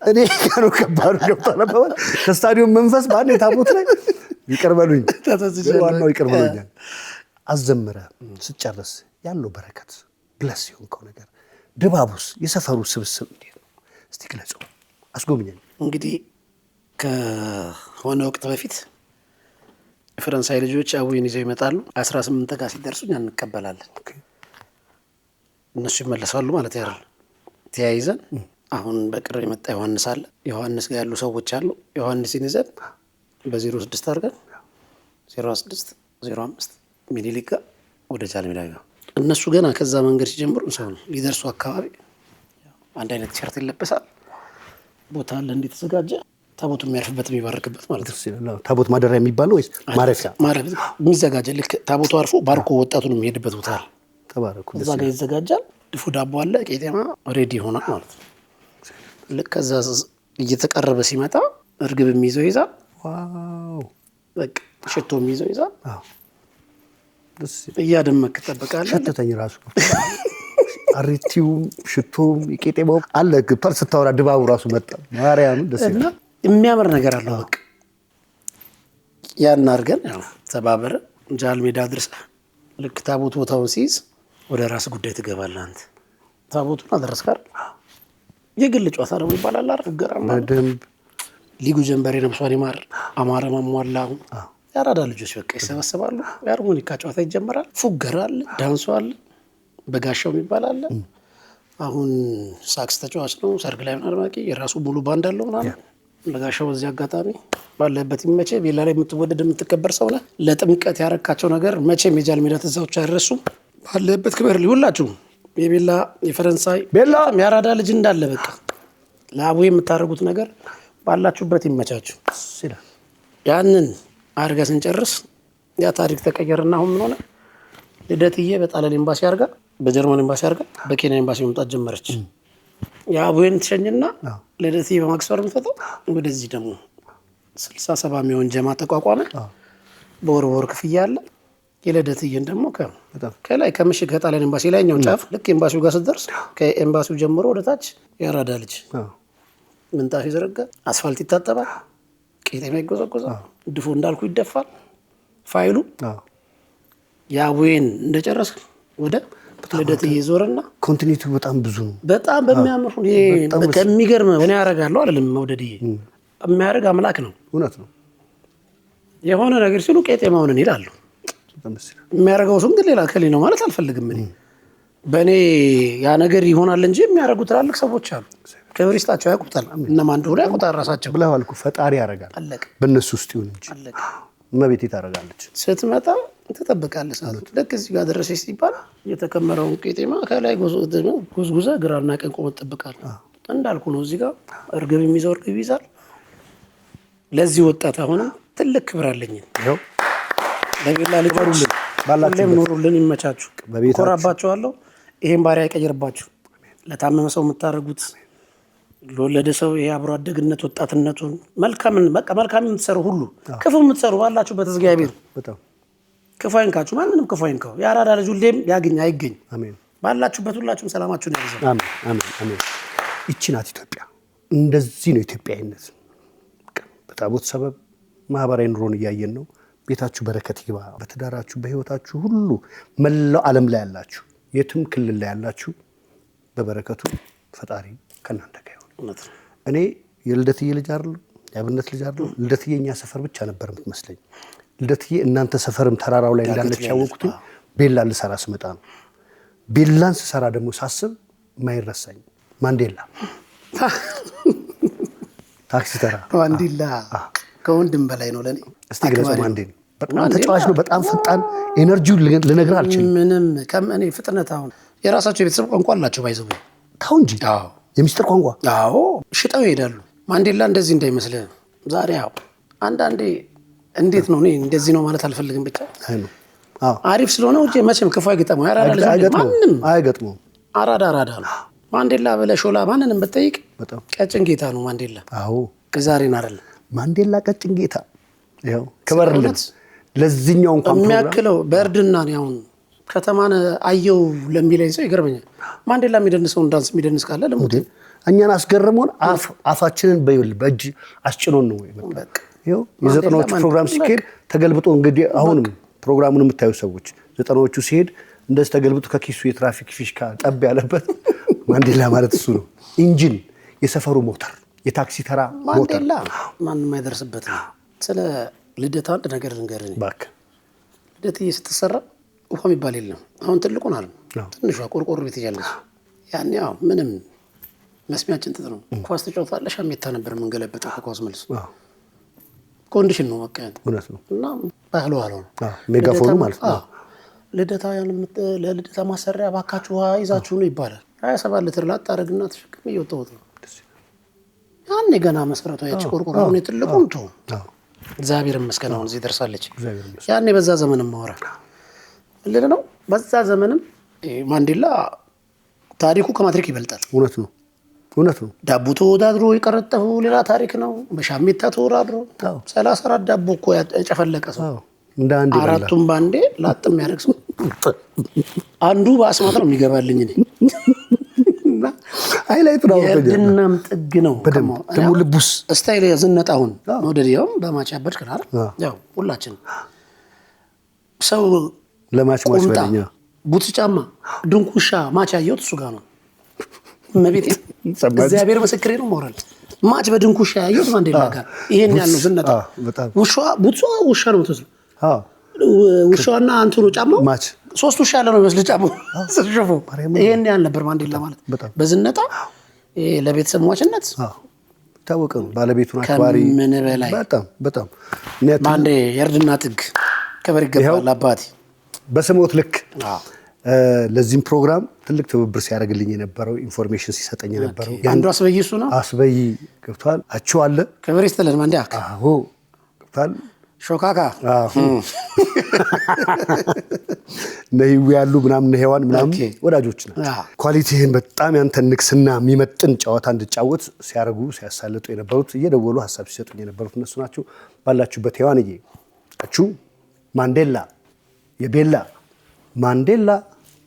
እኔ ነው ከባዱ ገብቷል። ከስታዲየም መንፈስ በአንድ የታቦት ላይ ይቀርበሉኝ ዋናው ይቀርበሉኛል። አዘምረ ስጨርስ ያለው በረከት ብለስ የሆንከው ነገር ድባቡስ የሰፈሩ ስብስብ እንዴት ነው? እስቲ ግለጸው፣ አስጎብኘን። እንግዲህ ከሆነ ወቅት በፊት የፈረንሳይ ልጆች አቡይን ይዘው ይመጣሉ። 18 ጋር ሲደርሱኝ እንቀበላለን። እነሱ ይመለሳሉ ማለት ያደርል ተያይዘን አሁን በቅርብ የመጣ ዮሐንስ አለ። ዮሐንስ ጋር ያሉ ሰዎች አሉ። ዮሐንስን ይዘን በ06 አድርገን 06 05 ሚኒሊክ ጋር ወደ ጃንሜዳ ጋር እነሱ ገና ከዛ መንገድ ሲጀምሩ ሰው ሊደርሱ አካባቢ አንድ አይነት ቲሸርት ይለበሳል። ቦታ አለ እንዲተዘጋጀ ታቦቱ የሚያርፍበት የሚባርክበት ማለት ነው። ታቦት ማደሪያ የሚባለው ወይስ ማረፊያ? ማረፊያ የሚዘጋጀ ልክ ታቦቱ አርፎ ባርኮ ወጣቱን የሚሄድበት ቦታ አለ። ተባረኩ። እዛ ጋር ይዘጋጃል። ድፉ ዳቦ አለ፣ ቄጤማ ሬዲ ይሆናል ማለት ነው። ልክ ከዛ እየተቀረበ ሲመጣ እርግብ የሚይዘው ይዛል። ዋው በቃ ሽቶ የሚይዘው ይዛል። አዎ ደስ እያደመክ ትጠብቃለህ። ሸተተኝ ራሱ አሪቲውም ሽቶም የቄጤማው አለ ግፓር ስታወራ ድባቡ ራሱ መጣ። ማርያም ደስ እና የሚያምር ነገር አለው። በቃ ያን አድርገን ያው ተባበረ ጃል ሜዳ ድረስ ልክ ታቦት ቦታውን ሲይዝ ወደ ራስ ጉዳይ ትገባለህ አንተ። ታቦቱን አደረስካል። የግል ጨዋታ ደግሞ ይባላል አርገራማ በደንብ ሊጉ ጀንበሬ ነብሷን ይማር አማረ ማሟላው ያራዳ ልጆች በቃ ይሰበሰባሉ። የሃርሞኒካ ጨዋታ ይጀምራል። ፉገራ አለ፣ ዳንሱ አለ፣ በጋሻው የሚባል አለ። አሁን ሳክስ ተጫዋች ነው። ሰርግ ላይ አድማቂ የራሱ ሙሉ ባንድ አለው ምናምን። በጋሻው በዚህ አጋጣሚ ባለበት ይመቼ። ቤላ ላይ የምትወደድ የምትከበር ሰው ነህ። ለጥምቀት ያረካቸው ነገር መቼም የጃል ሜዳ ትዛዎች አይረሱም። ባለበት ክበር ሊውላችሁ የቤላ የፈረንሳይ ቤላ ያራዳ ልጅ እንዳለ በቃ ለአቡ የምታደርጉት ነገር ባላችሁበት ይመቻችሁ። ያንን አድርጋ ስንጨርስ ያ ታሪክ ተቀየረና አሁን ምን ሆነ? ልደትዬ በጣሊያን ኤምባሲ አድርጋ በጀርመን ኤምባሲ አድርጋ በኬንያ ኤምባሲ መምጣት ጀመረች። የአቡዬን ትሸኝና ልደትዬ በማግስቱ የምትመጣው ወደዚህ ደግሞ 60-70 የሚሆን ጀማ ተቋቋመ። በወር ክፍያ አለ። የልደትዬን ደግሞ ከላይ ከምሽግ ከጣሊያን ኤምባሲ ላይኛው ጫፍ ልክ ኤምባሲው ጋር ስትደርስ ከኤምባሲው ጀምሮ ወደታች ያራዳ ልጅ ምንጣፍ ይዘረጋ፣ አስፋልት ይታጠባል፣ ቄጤማ ይጎዘጎዛል፣ ድፎ እንዳልኩ ይደፋል። ፋይሉ የአቡዬን እንደጨረስ ወደ ልደትዬ ዞረና ኮንቲኒቲው በጣም ብዙ ነው። በጣም በሚያምር ከሚገርም እኔ ያደርጋለሁ አይደለም መውደድዬ የሚያደርግ አምላክ ነው። እውነት ነው። የሆነ ነገር ሲሉ ቄጤማውን ይላሉ። የሚያደርገው ሰው ግን ሌላ ከሌ ነው ማለት አልፈልግም። እኔ በእኔ ያ ነገር ይሆናል እንጂ የሚያደርጉ ትላልቅ ሰዎች አሉ። ክብር ይስጣቸው፣ ያውቁታል። እነማን እንደሆነ ያውቁታል ራሳቸው ብለህ አልኩ። ፈጣሪ ያደርጋል በእነሱ ውስጥ ይሁን እንጂ እመቤቴ ታደርጋለች። ስትመጣ ትጠብቃለህ። ሳሉት ልክ እዚህ ጋር ደረሰች ሲባል የተከመረውን ቄጤማ ከላይ ጎዝጉዘህ ግራና ቀኝ ቆመህ ትጠብቃለህ። እንዳልኩ ነው። እዚህ ጋር እርግብ የሚይዘው እርግብ ይይዛል። ለዚህ ወጣት አሁንም ትልቅ ክብር አለኝ። ለቤላ ልጆች ሁሌም ኑሩልን፣ ይመቻችሁ፣ ኮራባችኋለሁ። ይሄን ባሪያ አይቀይርባችሁ። ለታመመ ሰው የምታደርጉት ለወለደ ሰው ይሄ አብሮ አደግነት ወጣትነቱን መልካም የምትሰሩ ሁሉ ክፉ የምትሰሩ ባላችሁበት እግዚአብሔር ክፉ አይንካችሁ፣ ማንንም ክፉ አይንካው። የአራዳ ልጅ ሁሌም ያግኝ አይገኝ። ባላችሁበት ሁላችሁም ሰላማችሁን ያብዛው። አሜን። ይቺ ናት ኢትዮጵያ። እንደዚህ ነው ኢትዮጵያዊነት። በታቦት ሰበብ ማህበራዊ ኑሮን እያየን ነው። ቤታችሁ በረከት ይግባ። በትዳራችሁ በህይወታችሁ ሁሉ መላው ዓለም ላይ ያላችሁ የትም ክልል ላይ ያላችሁ በበረከቱ ፈጣሪ ከእናንተ ጋር ይሁን። እኔ የልደትዬ ልጅ አይደለሁ፣ የአብነት ልጅ አይደለሁ። ልደትዬ እኛ ሰፈር ብቻ ነበር የምትመስለኝ። ልደትዬ እናንተ ሰፈርም ተራራው ላይ እንዳለች ያወቅኩት ቤላ ልሰራ ስመጣ ነው። ቤላን ስሰራ ደግሞ ሳስብ ማይረሳኝ ማንዴላ ታክሲ ተራ ማንዴላ ከወንድም በላይ ነው ለኔ። እስቲ ግለጽ። ማንዴላ በጣም ተጫዋች ነው። በጣም ፈጣን፣ ኤነርጂውን ልነግርህ አልችልም። ምንም ከእኔ ፍጥነት አሁን የራሳቸው የቤተሰብ ቋንቋ አላቸው። ባይዘው ታው እንጂ የሚስጥር ቋንቋ ሽጠው ይሄዳሉ። ማንዴላ እንደዚህ እንዳይመስልህ ዛሬ አንዳንዴ እንዴት ነው እኔ እንደዚህ ነው ማለት አልፈልግም። ብቻ አሪፍ ስለሆነ ውጪ መቼም ክፉ አይገጠመው። ያራዳ ልጅ ማንንም አይገጥመው። አራዳ ነው ማንዴላ። በለሾላ ማንንም ብትጠይቅ ቀጭን ጌታ ነው ማንዴላ። ከዛሬን አይደለም ማንዴላ ቀጭን ጌታ። ይኸው ክበርልን። ለዚህኛው እንኳን የሚያክለው በእርድና ነው። አሁን ከተማን አየው ለሚለኝ ሰው ይገርመኛል። ማንዴላ የሚደንሰውን ዳንስ የሚደንስ ካለ ለሙት እኛን አስገርሞን አፋችንን በእጅ አስጭኖን ነው በቃ። ይኸው የዘጠናዎቹ ፕሮግራም ሲካሄድ ተገልብጦ እንግዲህ አሁንም ፕሮግራሙን የምታዩ ሰዎች ዘጠናዎቹ ሲሄድ እንደዚህ ተገልብጦ ከኪሱ የትራፊክ ፊሽካ ጠብ ያለበት ማንዴላ ማለት እሱ ነው። ኢንጂን፣ የሰፈሩ ሞተር፣ የታክሲ ተራ ሞተር ማንም አይደርስበትም። ስለ ልደታ አንድ ነገር ልንገርህ እባክህ። ልደትዬ ስትሰራ ውሃ የሚባል የለም። አሁን ትልቁን አለ ትንሿ ቆርቆሮ ቤት እያለች ያኔ ምንም መስሚያችን ጥጥ ነው። ኳስ ተጫውታለሽ ሜታ ነበር የምንገለበጠው ከኳስ መልስ ኮንዲሽን ነው በቃ እውነት ነው። እና ባህሉ ነው ሜጋፎኑ ማለት ነው። ልደታ ለልደታ ማሰሪያ ባካችሁ ውሃ ይዛችሁ ነው ይባላል። 27 ሊትር ላጣረግና ተሸክሜ እየወጣሁት ነው። ያኔ ገና መሰረቷ ያቺ ቆርቆሮ አሁን ትልቁን ተው እግዚአብሔር ይመስገን አሁን እዚህ ደርሳለች። ያኔ በዛ ዘመንም ማወራ ልል ነው። በዛ ዘመንም ማንዴላ ታሪኩ ከማትሪክ ይበልጣል። እውነት ነው። እውነት ነው። ዳቦ ተወዳድሮ የቀረጠፉ ሌላ ታሪክ ነው። በሻሜታ ተወዳድሮ 34 ዳቦ እኮ ያጨፈለቀ ሰው እንደ አንድ አራቱም ባንዴ ላጥም ያደርግ ሰው አንዱ በአስማት ነው የሚገባልኝ እኔ ሃይላይት ነው። የድናም ጥግ ነው ደግሞ ልቡስ ስታይል የዝነጣውን መውደድ ያው በማች ያበድክ ነው ያው ሁላችን ሰው ለማች ማስበልኛ ቡትስ ጫማ ድንኩሻ ማች ያየሁት እሱ ጋር ነው። መቤቴ እግዚአብሔር ምስክሬ ነው። ሞራል ማች በድንኩሻ ያየሁት ማንዴላ ጋር ይሄን ያለው ዝነጣ ውሻ ቡትሷ ውሻ ነው ተዝሎ ውሻና አንተሩ ጫማው ማች ሶስት ውሻ ያለ ነው መስለ ጫማው ስለሽፎ ይሄን ያህል ነበር ማንዴላ ማለት በዝነጣ ለቤተሰብ ሟችነት ታወቀ ነው። ባለቤቱን አክባሪ ምን በላይ በጣም ማንዴ የርድና ጥግ ከበር ይገባል አባቴ በስሞት ልክ ለዚህም ፕሮግራም ትልቅ ትብብር ሲያደርግልኝ የነበረው ኢንፎርሜሽን ሲሰጠኝ የነበረው አንዱ አስበይ እሱ ነው። አስበይ ገብቷል። አቸው አለ ከበር ይስተለን ማንዴ አዎ ገብቷል። ሾካካ ነይው ያሉ ምናምን ሄዋን ምናምን ወዳጆች ናቸው። ኳሊቲህን በጣም ያንተን ንቅስና የሚመጥን ጨዋታ እንድጫወት ሲያረጉ ሲያሳልጡ የነበሩት እየደወሉ ሀሳብ ሲሰጡኝ የነበሩት እነሱ ናቸው። ባላችሁበት ሄዋንዬ አቹ ማንዴላ የቤላ ማንዴላ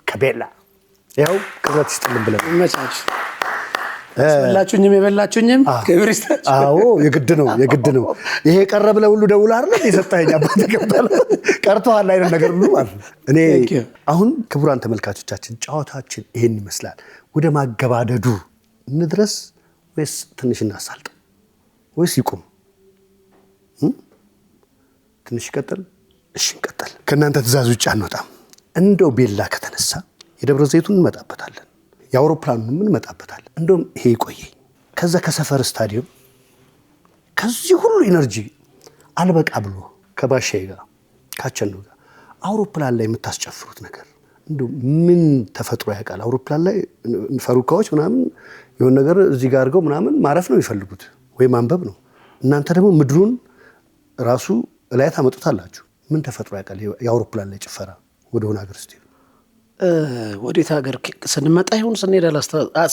ከቤላ ያው ቅብረት ይስጥልን ብለን መቻች በላችሁኝም የበላችሁኝም ከብሪስታችሁ አዎ የግድ ነው። ይሄ ቀረብ ለሁሉ ደውል አይደል የሰጣኝ አባት ይገባል ቀርቷል አይደል ነገር ሁሉ ማለት እኔ አሁን ክቡራን ተመልካቾቻችን ጨዋታችን ይሄን ይመስላል። ወደ ማገባደዱ እንድረስ ወይስ ትንሽ እናሳልጥ ወይስ ይቁም? ትንሽ ይቀጥል? እሺ እንቀጥል። ከእናንተ ትእዛዝ ውጭ አንወጣም። እንደው ቤላ ከተነሳ የደብረ ዘይቱን እንመጣበታለን፣ የአውሮፕላኑን እንመጣበታለን። እንደውም ይሄ ይቆየኝ። ከዛ ከሰፈር ስታዲየም ከዚህ ሁሉ ኢነርጂ አልበቃ ብሎ ከባሻዬ ጋር ካቸነው ጋር አውሮፕላን ላይ የምታስጨፍሩት ነገር እንደው ምን ተፈጥሮ ያውቃል? አውሮፕላን ላይ ፈሩካዎች ምናምን የሆነ ነገር እዚህ ጋር አድርገው ምናምን ማረፍ ነው የሚፈልጉት ወይ ማንበብ ነው። እናንተ ደግሞ ምድሩን ራሱ ላይ ታመጡታላችሁ። ምን ተፈጥሮ ያውቃል? የአውሮፕላን ላይ ጭፈራ ወደ ሆነ ሀገር ስትሄዱ ወዴት ሀገር ስንመጣ ይሁን ስንሄድ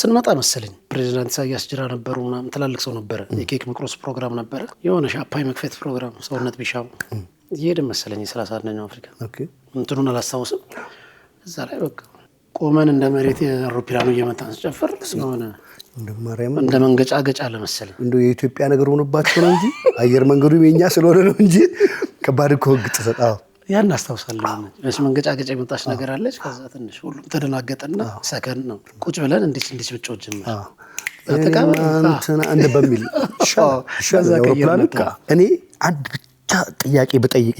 ስንመጣ መሰለኝ ፕሬዚዳንት ኢሳያስ ጅራ ነበሩ ምናምን ትላልቅ ሰው ነበረ። የኬክ መቁረስ ፕሮግራም ነበረ፣ የሆነ ሻምፓኝ መክፈት ፕሮግራም ሰውነት ቢሻሙ እየሄድን መሰለኝ 31ኛው አፍሪካ እንትኑን አላስታውስም። እዛ ላይ በቃ ቆመን እንደ መሬት የአውሮፕላኑ እየመታን ስጨፍር የሆነ እንደ መንገጫገጫ አለ መሰለኝ። እንደው የኢትዮጵያ ነገር ሆኖባቸው ነው እንጂ አየር መንገዱ የኛ ስለሆነ ነው እንጂ ከባድ እኮ ህግ ጥሰት ያን አስታውሳለሁ። መንገጫገጫ የመጣች ነገር አለች። ከዛ ትንሽ ሁሉም ተደናገጠና ሰከን ነው ቁጭ ብለን እንዲች ብጮች ጀመር አንተ በሚል እኔ አንድ ብቻ ጥያቄ ብጠይቅ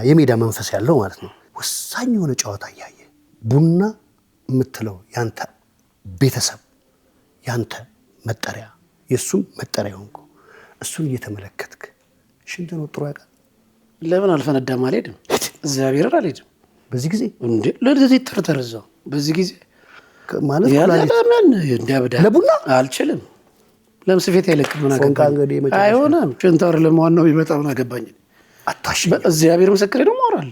የሜዳ መንፈስ ያለው ማለት ነው ወሳኝ የሆነ ጨዋታ እያየ ቡና የምትለው ያንተ ቤተሰብ ያንተ መጠሪያ የሱም መጠሪያ ሆንኩ እሱን እየተመለከትክ ሽንትን ወጥሮ ያውቃል? ለምን አልፈነዳም አልሄድም? እግዚአብሔር አልሄድም በዚህ ጊዜ እንዴ ለዚህ ተርተርዛው በዚህ ጊዜ ማለት ለምን እንዲያብዳ ለቡና አልችልም። ለምን ስፌት አይለቅም ምን አገባኝ? አይሆንም ሽንታር ለማን ነው የሚመጣው? ምን አገባኝ? አታሽ እግዚአብሔር ምስክሬ ነው። ሞራል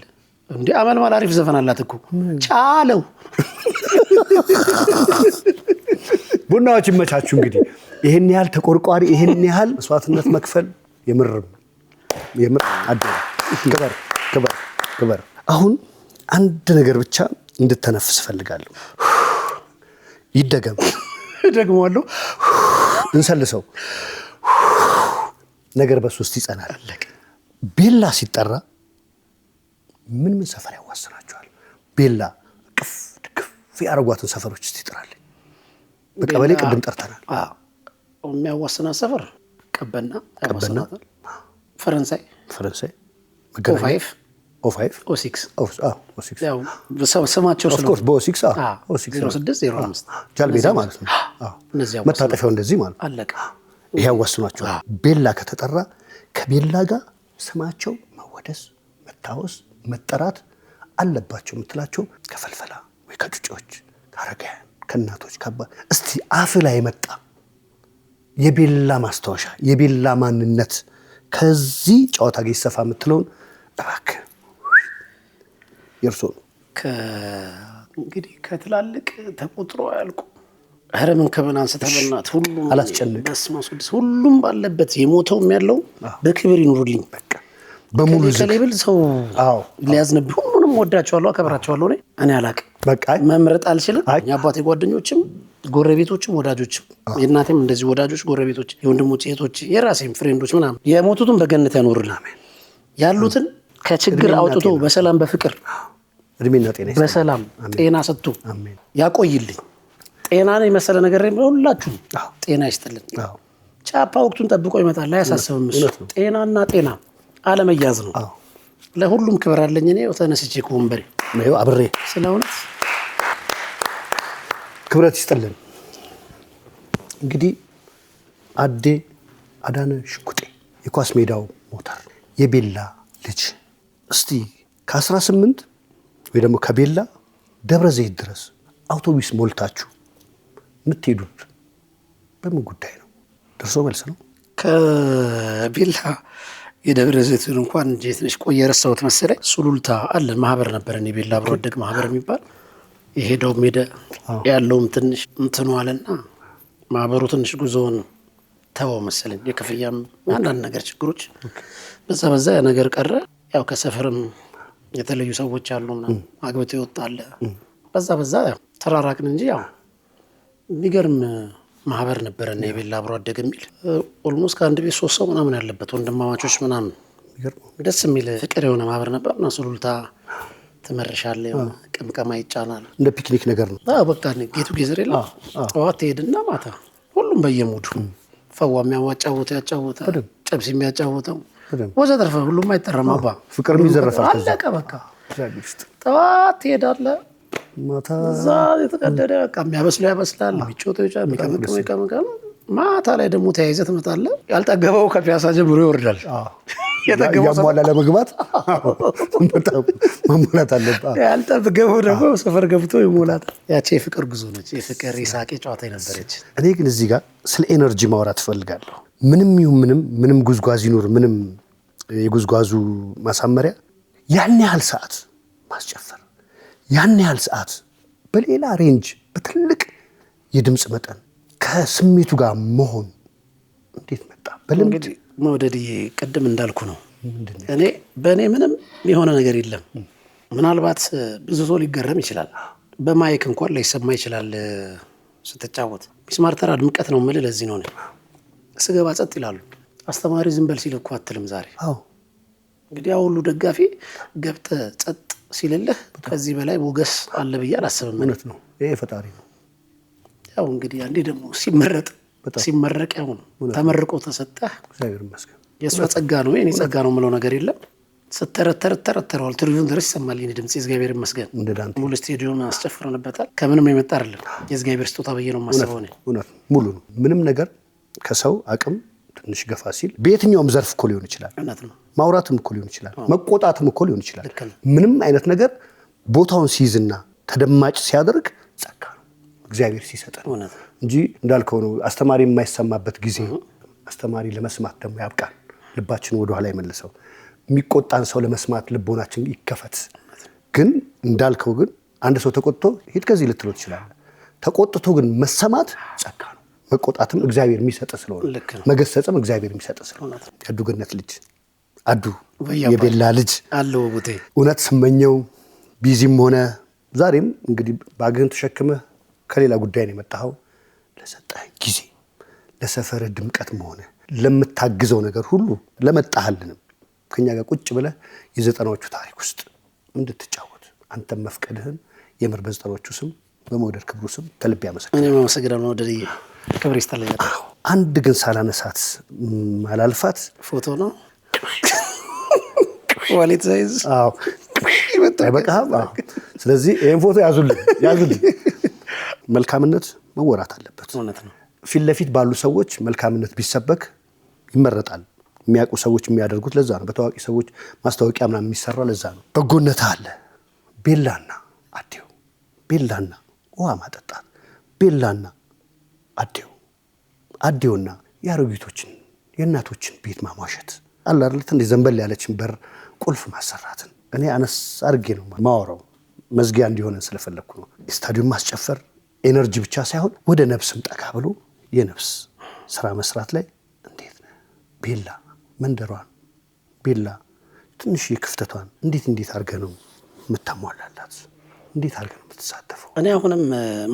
እንዴ አመልማል አሪፍ ዘፈን አላት እኮ ጫለው። ቡናዎች ይመቻችሁ። እንግዲህ ይሄን ያህል ተቆርቋሪ ይሄን ያህል መስዋዕትነት መክፈል የምር አደረ። ክበር። አሁን አንድ ነገር ብቻ እንድተነፍስ ፈልጋለሁ። ይደገም ደግሞዋለሁ። እንሰልሰው። ነገር በሶስት ይጸናል። ቤላ ሲጠራ ምን ሰፈር ያዋስናቸዋል? ቤላ ቅፍ ያረጓትን ሰፈሮች ይጥራል። በቀበሌ ቅድም ጠርተናል። የሚያዋስና ሰፈር ቀበና ያዋስናታል። ፈረንሳይ ኦ5 ኦ6 ያው ስማቸው ኦፍኮርስ በኦ6 ጃልሜዳ ማለት ነው። መታጠፊያው እንደዚህ ማለት አለቀ። ይሄ ያዋስኗቸዋል። ቤላ ከተጠራ ከቤላ ጋር ስማቸው መወደስ መታወስ መጠራት አለባቸው የምትላቸው ከፈልፈላ ወይ ከጩጮች ከአረጋውያን ከእናቶች እስቲ አፍ ላይ መጣ የቤላ ማስታወሻ የቤላ ማንነት ከዚህ ጨዋታ ጋር ይሰፋ የምትለውን እባክህ የእርሶ ነው። እንግዲህ ከትላልቅ ተቆጥሮ ያልቁ ኧረ ምን ከበና አንስተበናት ሁሉም አላስጨንቅ በስማሱድስ ሁሉም ባለበት የሞተውም ያለው በክብር ይኑሩልኝ። በቃ በሙሉ ከሌብል ሰው ሊያዝነብህ ሁሉንም ወዳቸዋለሁ፣ አከብራቸዋለሁ። እኔ አላቅም በቃ መምረጥ አልችልም። የአባቴ ጓደኞችም ጎረቤቶችም ወዳጆችም የእናቴም እንደዚህ ወዳጆች ጎረቤቶች፣ የወንድሞች እህቶች፣ የራሴም ፍሬንዶች ምናምን የሞቱትን በገነት ያኖርልኝ፣ ያሉትን ከችግር አውጥቶ በሰላም በፍቅር እድሜና ጤና በሰላም ጤና ሰጥቶ ያቆይልኝ። ጤናን የመሰለ ነገር ሁላችሁም ጤና ይስጥልን። ቻፓ ወቅቱን ጠብቆ ይመጣል፣ አያሳስብም። እሱ ጤናና ጤና አለመያዝ ነው። ለሁሉም ክብር አለኝ። እኔ ተነስቼ ከወንበሬ ነው አብሬ ስለ እውነት ክብረት ይስጥልን። እንግዲህ አዴ አዳነ ሽጉጤ የኳስ ሜዳው ሞተር የቤላ ልጅ እስቲ ከ18 ወይ ደግሞ ከቤላ ደብረ ዘይት ድረስ አውቶቡስ ሞልታችሁ የምትሄዱት በምን ጉዳይ ነው? ደርሶ መልስ ነው? ከቤላ የደብረ ዘይቱን እንኳን እንጂ ትንሽ ቆየ ረሳሁት መሰለኝ። ሱሉልታ አለን ማህበር ነበረን፣ የቤላ አብሮ አደግ ማህበር የሚባል የሄደው ሜዳ ያለውም ትንሽ እንትኑ አለና ማህበሩ ትንሽ ጉዞውን ተወው መሰለኝ። የክፍያም አንዳንድ ነገር ችግሮች በዛ ነገር ቀረ። ያው ከሰፈርም የተለዩ ሰዎች አሉና አግብቶ ይወጣል። በዛ ያው ተራራቅን እንጂ ያው የሚገርም ማህበር ነበረና የቤላ አብሮ አደግ የሚል ኦልሞስት ከአንድ ቤት 3 ሰው ምናምን ያለበት ወንድማማቾች ምናምን ደስ የሚል ፍቅር የሆነ ማህበር ነበር። እና ሱሉልታ ትመርሻለህ፣ የሆነ ቅምቀማ ይጫናል፣ እንደ ፒክኒክ ነገር ነው። በቃ ጌቱ ጌዘር የለም። ጠዋት ትሄድና ማታ ሁሉም በየሙዱ ፈዋ የሚያጫውተው ያጫውታል፣ ጨብሲ የሚያጫውተው ወዘተርፈ ሁሉም አይጠራም። አባ ፍቅር የሚዘረፋል። አለቀ በቃ። ጠዋት ትሄዳለህ፣ ማታ እዛ የተቀደደ በቃ የሚያበስለው ያበስላል፣ የሚጮተው ይጫ፣ የሚቀመቀመው ይቀመቀም። ማታ ላይ ደግሞ ተያይዘህ ትመጣለህ። ያልጠገበው ከፒያሳ ጀምሮ ይወርዳል። ያሟላ ለመግባት በጣም መሙላት አለበት። ያልጠገበው ደግሞ ሰፈር ገብቶ ይሞላል። ያቺ የፍቅር ጉዞ ነች፣ የፍቅር የሳቄ ጨዋታ ነበረች። እኔ ግን እዚህ ጋር ስለ ኤነርጂ ማውራት እፈልጋለሁ። ምንም ይሁን ምንም ጉዝጓዝ ይኑር፣ ምንም የጉዝጓዙ ማሳመሪያ ያን ያህል ሰዓት ማስጨፈር፣ ያን ያህል ሰዓት በሌላ ሬንጅ በትልቅ የድምፅ መጠን ከስሜቱ ጋር መሆን እንዴት መጣ? በልምድ መውደድዬ፣ ቅድም እንዳልኩ ነው። እኔ በእኔ ምንም የሆነ ነገር የለም። ምናልባት ብዙ ሰው ሊገረም ይችላል። በማይክ እንኳን ላይሰማ ይችላል ስትጫወት። ሚስማር ተራ ድምቀት ነው የምልህ ለዚህ ነው። ስገባ ጸጥ ይላሉ። አስተማሪ ዝም በል ሲል እኮ አትልም ዛሬ። እንግዲህ ሁሉ ደጋፊ ገብተህ ጸጥ ሲልልህ ከዚህ በላይ ሞገስ አለ ብዬ አላስብም። እውነት ነው፣ ይሄ ፈጣሪ ነው። ያው እንግዲህ አንዴ ደግሞ ሲመረቅ ያው ነው ተመርቆ ተሰጠህ። እግዚአብሔር ይመስገን። የእሷ ጸጋ ነው፣ የኔ ጸጋ ነው የምለው ነገር የለም። ስተረተረዋል ትሪቪውን ድረስ ይሰማል የኔ ድምፅ። የእግዚአብሔር ይመስገን። ሙሉ ስቴዲዮን አስጨፍረንበታል። ከምንም የመጣ አይደለም፣ የእግዚአብሔር ስጦታ ብዬ ነው የማስበው። እውነት ሙሉ ነው። ምንም ነገር ከሰው አቅም ትንሽ ገፋ ሲል በየትኛውም ዘርፍ እኮ ሊሆን ይችላል። ማውራትም እኮ ሊሆን ይችላል፣ መቆጣትም እኮ ሊሆን ይችላል። ምንም አይነት ነገር ቦታውን ሲይዝና ተደማጭ ሲያደርግ ጸጋ ነው እግዚአብሔር ሲሰጠን እንጂ እንዳልከው ነው። አስተማሪ የማይሰማበት ጊዜ አስተማሪ ለመስማት ደግሞ ያብቃል። ልባችን ወደኋላ ይመልሰው። የሚቆጣን ሰው ለመስማት ልቦናችን ይከፈት። ግን እንዳልከው ግን አንድ ሰው ተቆጥቶ ሂድ ከዚህ ልትለው ትችላለህ። ተቆጥቶ ግን መሰማት ጸጋ ነው። መቆጣትም እግዚአብሔር የሚሰጥ ስለሆነ መገሰጽም እግዚአብሔር የሚሰጥ ስለሆነ የአዱ ገነት ልጅ አዱ የቤላ ልጅ አለው ቦቴ እውነት ስመኘው ቢዚም ሆነ ዛሬም እንግዲህ ባግን ተሸክመህ ከሌላ ጉዳይ ነው የመጣኸው። ለሰጠህ ጊዜ ለሰፈር ድምቀት መሆነ ለምታግዘው ነገር ሁሉ ለመጣህልንም ከኛ ጋር ቁጭ ብለህ የዘጠናዎቹ ታሪክ ውስጥ እንድትጫወት አንተም መፍቀድህን የምር በዘጠናዎቹ ስም በመውደድ ክብሩ ስም ከልብ ያመሰግናለሁ። እኔም አመሰግናለሁ። ወደዚህ ክብር ይስጥልኝ። አንድ ግን ሳላነሳት ማላልፋት ፎቶ ነው ዋሌት ሳይዝ አይበቃህም? ስለዚህ ይሄን ፎቶ ያዙልኝ። መልካምነት መወራት አለበት። እውነት ነው። ፊት ለፊት ባሉ ሰዎች መልካምነት ቢሰበክ ይመረጣል። የሚያውቁ ሰዎች የሚያደርጉት ለዛ ነው። በታዋቂ ሰዎች ማስታወቂያ ምናምን የሚሰራው ለዛ ነው። በጎነት አለ። ቤላና አዴው፣ ቤላና ውሃ ማጠጣት፣ ቤላና አዴውና የአሮጊቶችን የእናቶችን ቤት ማሟሸት አለ አይደል? እንደ ዘንበል ያለችን በር ቁልፍ ማሰራትን እኔ አነስ አድርጌ ነው ማወራው። መዝጊያ እንዲሆነን ስለፈለኩ ነው። ስታዲየም ማስጨፈር ኤነርጂ ብቻ ሳይሆን ወደ ነፍስም ጠጋ ብሎ የነፍስ ስራ መስራት ላይ እንዴት ነው ቤላ መንደሯን ቤላ ትንሽ የክፍተቷን እንዴት አድርገህ ነው የምታሟላላት? እንዴት አድርገህ ነው የምትሳተፈው? እኔ አሁንም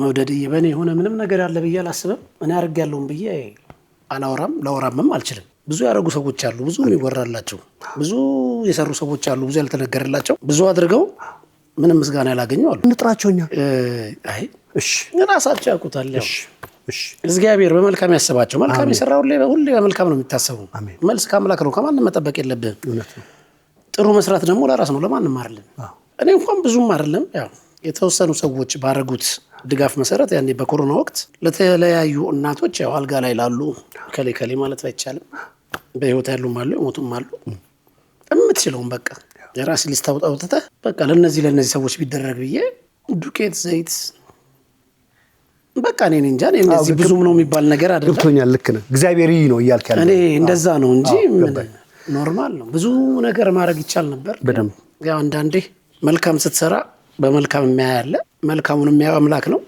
መውደድዬ በእኔ የሆነ ምንም ነገር ያለ ብዬ አላስብም። እኔ አድርጌያለሁም ብዬ አላወራም፣ ላወራምም አልችልም። ብዙ ያደረጉ ሰዎች አሉ፣ ብዙ የሚወራላቸው፣ ብዙ የሰሩ ሰዎች አሉ፣ ብዙ ያልተነገረላቸው፣ ብዙ አድርገው ምንም ምስጋና ያላገኙ አሉ። እንጥራቸው እኛ። አይ እሺ ራሳቸው ያውቁታል። ያው እሺ እግዚአብሔር በመልካም ያስባቸው። መልካም የሰራው ሁሌ በመልካም ነው የሚታሰቡ። መልስ ከአምላክ ነው፣ ከማንም መጠበቅ የለብህም። እውነት ነው። ጥሩ መስራት ደግሞ ለራስ ነው፣ ለማንም አይደለም። እኔ እንኳን ብዙም አይደለም፣ ያው የተወሰኑ ሰዎች ባረጉት ድጋፍ መሰረት ያኔ በኮሮና ወቅት ለተለያዩ እናቶች ያው አልጋ ላይ ላሉ ከሌ ማለት አይቻልም፣ በህይወት ያሉም አሉ የሞቱም አሉ። የምትችለውን በቃ የራስ ሊስት አውጥተህ በቃ ለነዚህ ሰዎች ቢደረግ ብዬ ዱቄት፣ ዘይት በቃ እኔ እንጃ እነዚህ ብዙም ነው የሚባል ነገር አይደለም። ገብቶኛል። ልክ ነህ። እግዚአብሔር ነው እያልክ ያለው። እኔ እንደዛ ነው እንጂ ኖርማል ነው። ብዙ ነገር ማድረግ ይቻል ነበር። በደንብ ያው አንዳንዴ መልካም ስትሰራ በመልካም የሚያይ አለ። መልካሙን የሚያይ አምላክ ነው።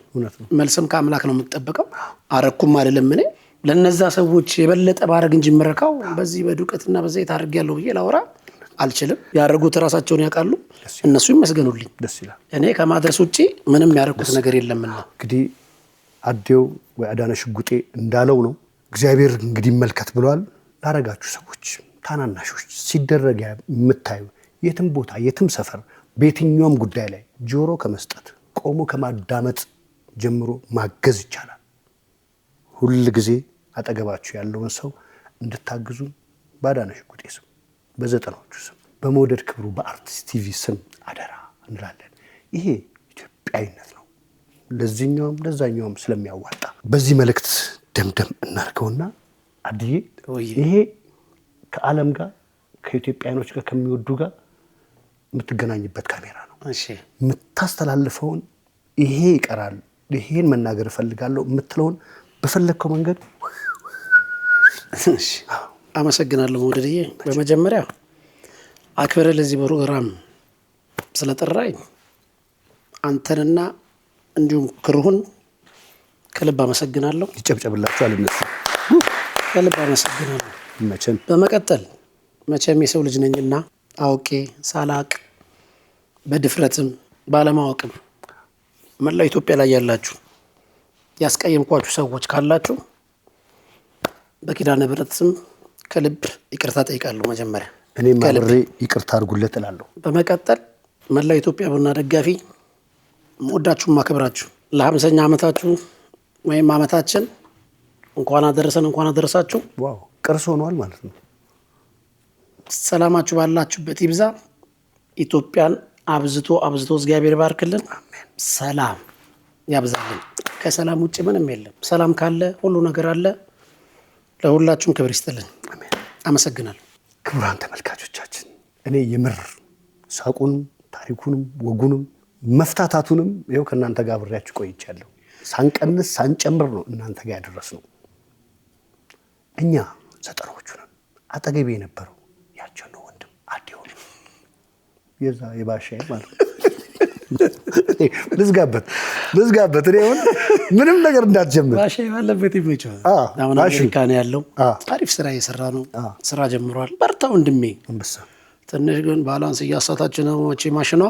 መልስም ከአምላክ ነው የምትጠብቀው። አረኩም አይደለም እኔ ለነዛ ሰዎች የበለጠ ባረግ እንጂ ምረካው በዚህ በዱቀትና በዘይት አድርጌያለሁ ብዬ ላወራ አልችልም። ያደረጉት ራሳቸውን ያውቃሉ፣ እነሱ ይመስገኑልኝ። ደስ ይላል። እኔ ከማድረስ ውጪ ምንም ያደረጉት ነገር የለምና እንግዲህ አዴው ወይ አዳነ ሽጉጤ እንዳለው ነው። እግዚአብሔር እንግዲህ መልከት ብሏል። ላረጋችሁ ሰዎች ታናናሾች ሲደረግ የምታዩ የትም ቦታ የትም ሰፈር በየትኛውም ጉዳይ ላይ ጆሮ ከመስጠት ቆሞ ከማዳመጥ ጀምሮ ማገዝ ይቻላል። ሁል ጊዜ አጠገባችሁ ያለውን ሰው እንድታግዙ በአዳነ ሽጉጤ ስም፣ በዘጠናዎቹ ስም፣ በመውደድ ክብሩ በአርቲስት ቲቪ ስም አደራ እንላለን። ይሄ ኢትዮጵያዊነት ነው። ለዚህኛውም ለዛኛውም ስለሚያዋጣ በዚህ መልእክት ደምደም እናርገውና አድዬ ይሄ ከዓለም ጋር ከኢትዮጵያኖች ጋር ከሚወዱ ጋር የምትገናኝበት ካሜራ ነው። እሺ የምታስተላልፈውን ይሄ ይቀራል፣ ይሄን መናገር እፈልጋለሁ የምትለውን በፈለግከው መንገድ። እሺ አመሰግናለሁ መውደድዬ። በመጀመሪያ አክብረህ ለዚህ ፕሮግራም ስለጠራኝ አንተንና እንዲሁም ክሩን ከልብ አመሰግናለሁ። ይጨብጨብላችሁ አልነሱ። ከልብ አመሰግናለሁ። መቼም በመቀጠል መቼም የሰው ልጅ ነኝና አውቄ ሳላቅ በድፍረትም ባለማወቅም መላ ኢትዮጵያ ላይ ያላችሁ ያስቀየምኳችሁ ሰዎች ካላችሁ በኪዳነ ምሕረት ስም ከልብ ይቅርታ ጠይቃለሁ። መጀመሪያ እኔም አብሬ ይቅርታ አድርጉለት እላለሁ። በመቀጠል መላ ኢትዮጵያ ቡና ደጋፊ ወዳችሁም ማከብራችሁ ለ50ኛ ዓመታችሁ ወይም ዓመታችን እንኳን አደረሳችሁ። ዋው ቅርስ ሆኗል ማለት ነው። ሰላማችሁ ባላችሁበት ይብዛ። ኢትዮጵያን አብዝቶ እግዚአብሔር ባርክልን። ሰላም ያብዛልን። ከሰላም ውጭ ምንም የለም። ሰላም ካለ ሁሉ ነገር አለ። ለሁላችሁም ክብር ይስጥልን። አመሰግናለሁ። ክቡራን ተመልካቾቻችን እኔ የምር ሳቁንም ታሪኩንም ወጉንም መፍታታቱንም ይኸው ከእናንተ ጋር አብሬያችሁ ቆይቻለሁ። ሳንቀንስ ሳንጨምር ነው እናንተ ጋር ያደረስነው። እኛ ዘጠናዎቹ ነን። አጠገቤ የነበረው ያቸው ነው ወንድም አዴው ነው። የዛ የባሻዬ ማለት ነው። ልዝጋበት እኔ አሁን ምንም ነገር እንዳትጀምር። ባሻዬ ባለበት ይመቻል። አሁን አሜሪካ ነው ያለው። አሪፍ ስራ እየሰራ ነው። ስራ ጀምሯል። በርታ ወንድሜ። አንበሳ ትንሽ ግን ባላንስ እያሳታች ነው። እቺ ማሽኗ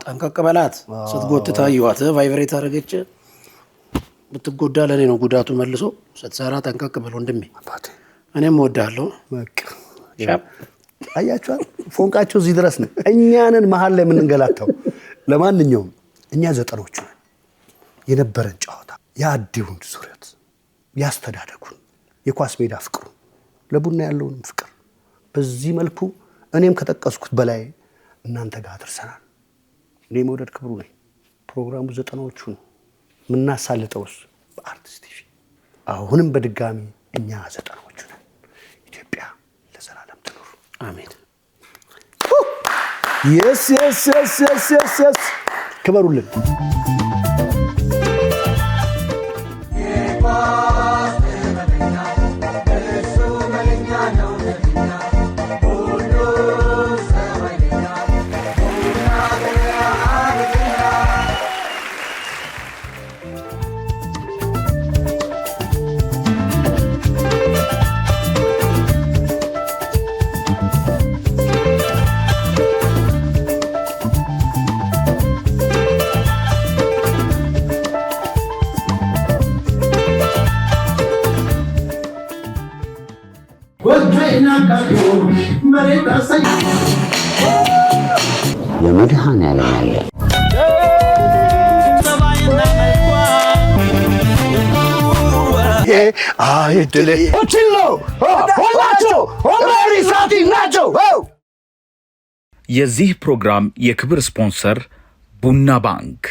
ጠንቀቅ በላት። ስትጎትታ ይዋት ቫይብሬት አደረገች። ብትጎዳ ለኔ ነው ጉዳቱ። መልሶ ስትሰራ ጠንቀቅ በል ወንድሜ። እኔም እወድሃለሁ። አያችኋል፣ ፎንቃቸው እዚህ ድረስ ነው። እኛንን መሀል ላይ የምንንገላታው። ለማንኛውም እኛ ዘጠኖቹ ነን። የነበረን ጨዋታ የአዴውን ዙረት ያስተዳደጉን የኳስ ሜዳ ፍቅሩ ለቡና ያለውን ፍቅር በዚህ መልኩ እኔም ከጠቀስኩት በላይ እናንተ ጋር አድርሰናል። እኔ መውደድ ክብሩ ነኝ። ፕሮግራሙ ዘጠናዎቹ ነው። የምናሳልጠውስ በአርቲስት ቲቪ። አሁንም በድጋሚ እኛ ዘጠናዎቹ ነን። ኢትዮጵያ ለዘላለም ትኑር። አሜን። የስ ክበሩልን። የመድኃኔዓለም ያለ አይድል ኦችሎ ሁላቸው ኦሜሪ ሳቲ ናቸው። የዚህ ፕሮግራም የክብር ስፖንሰር ቡና ባንክ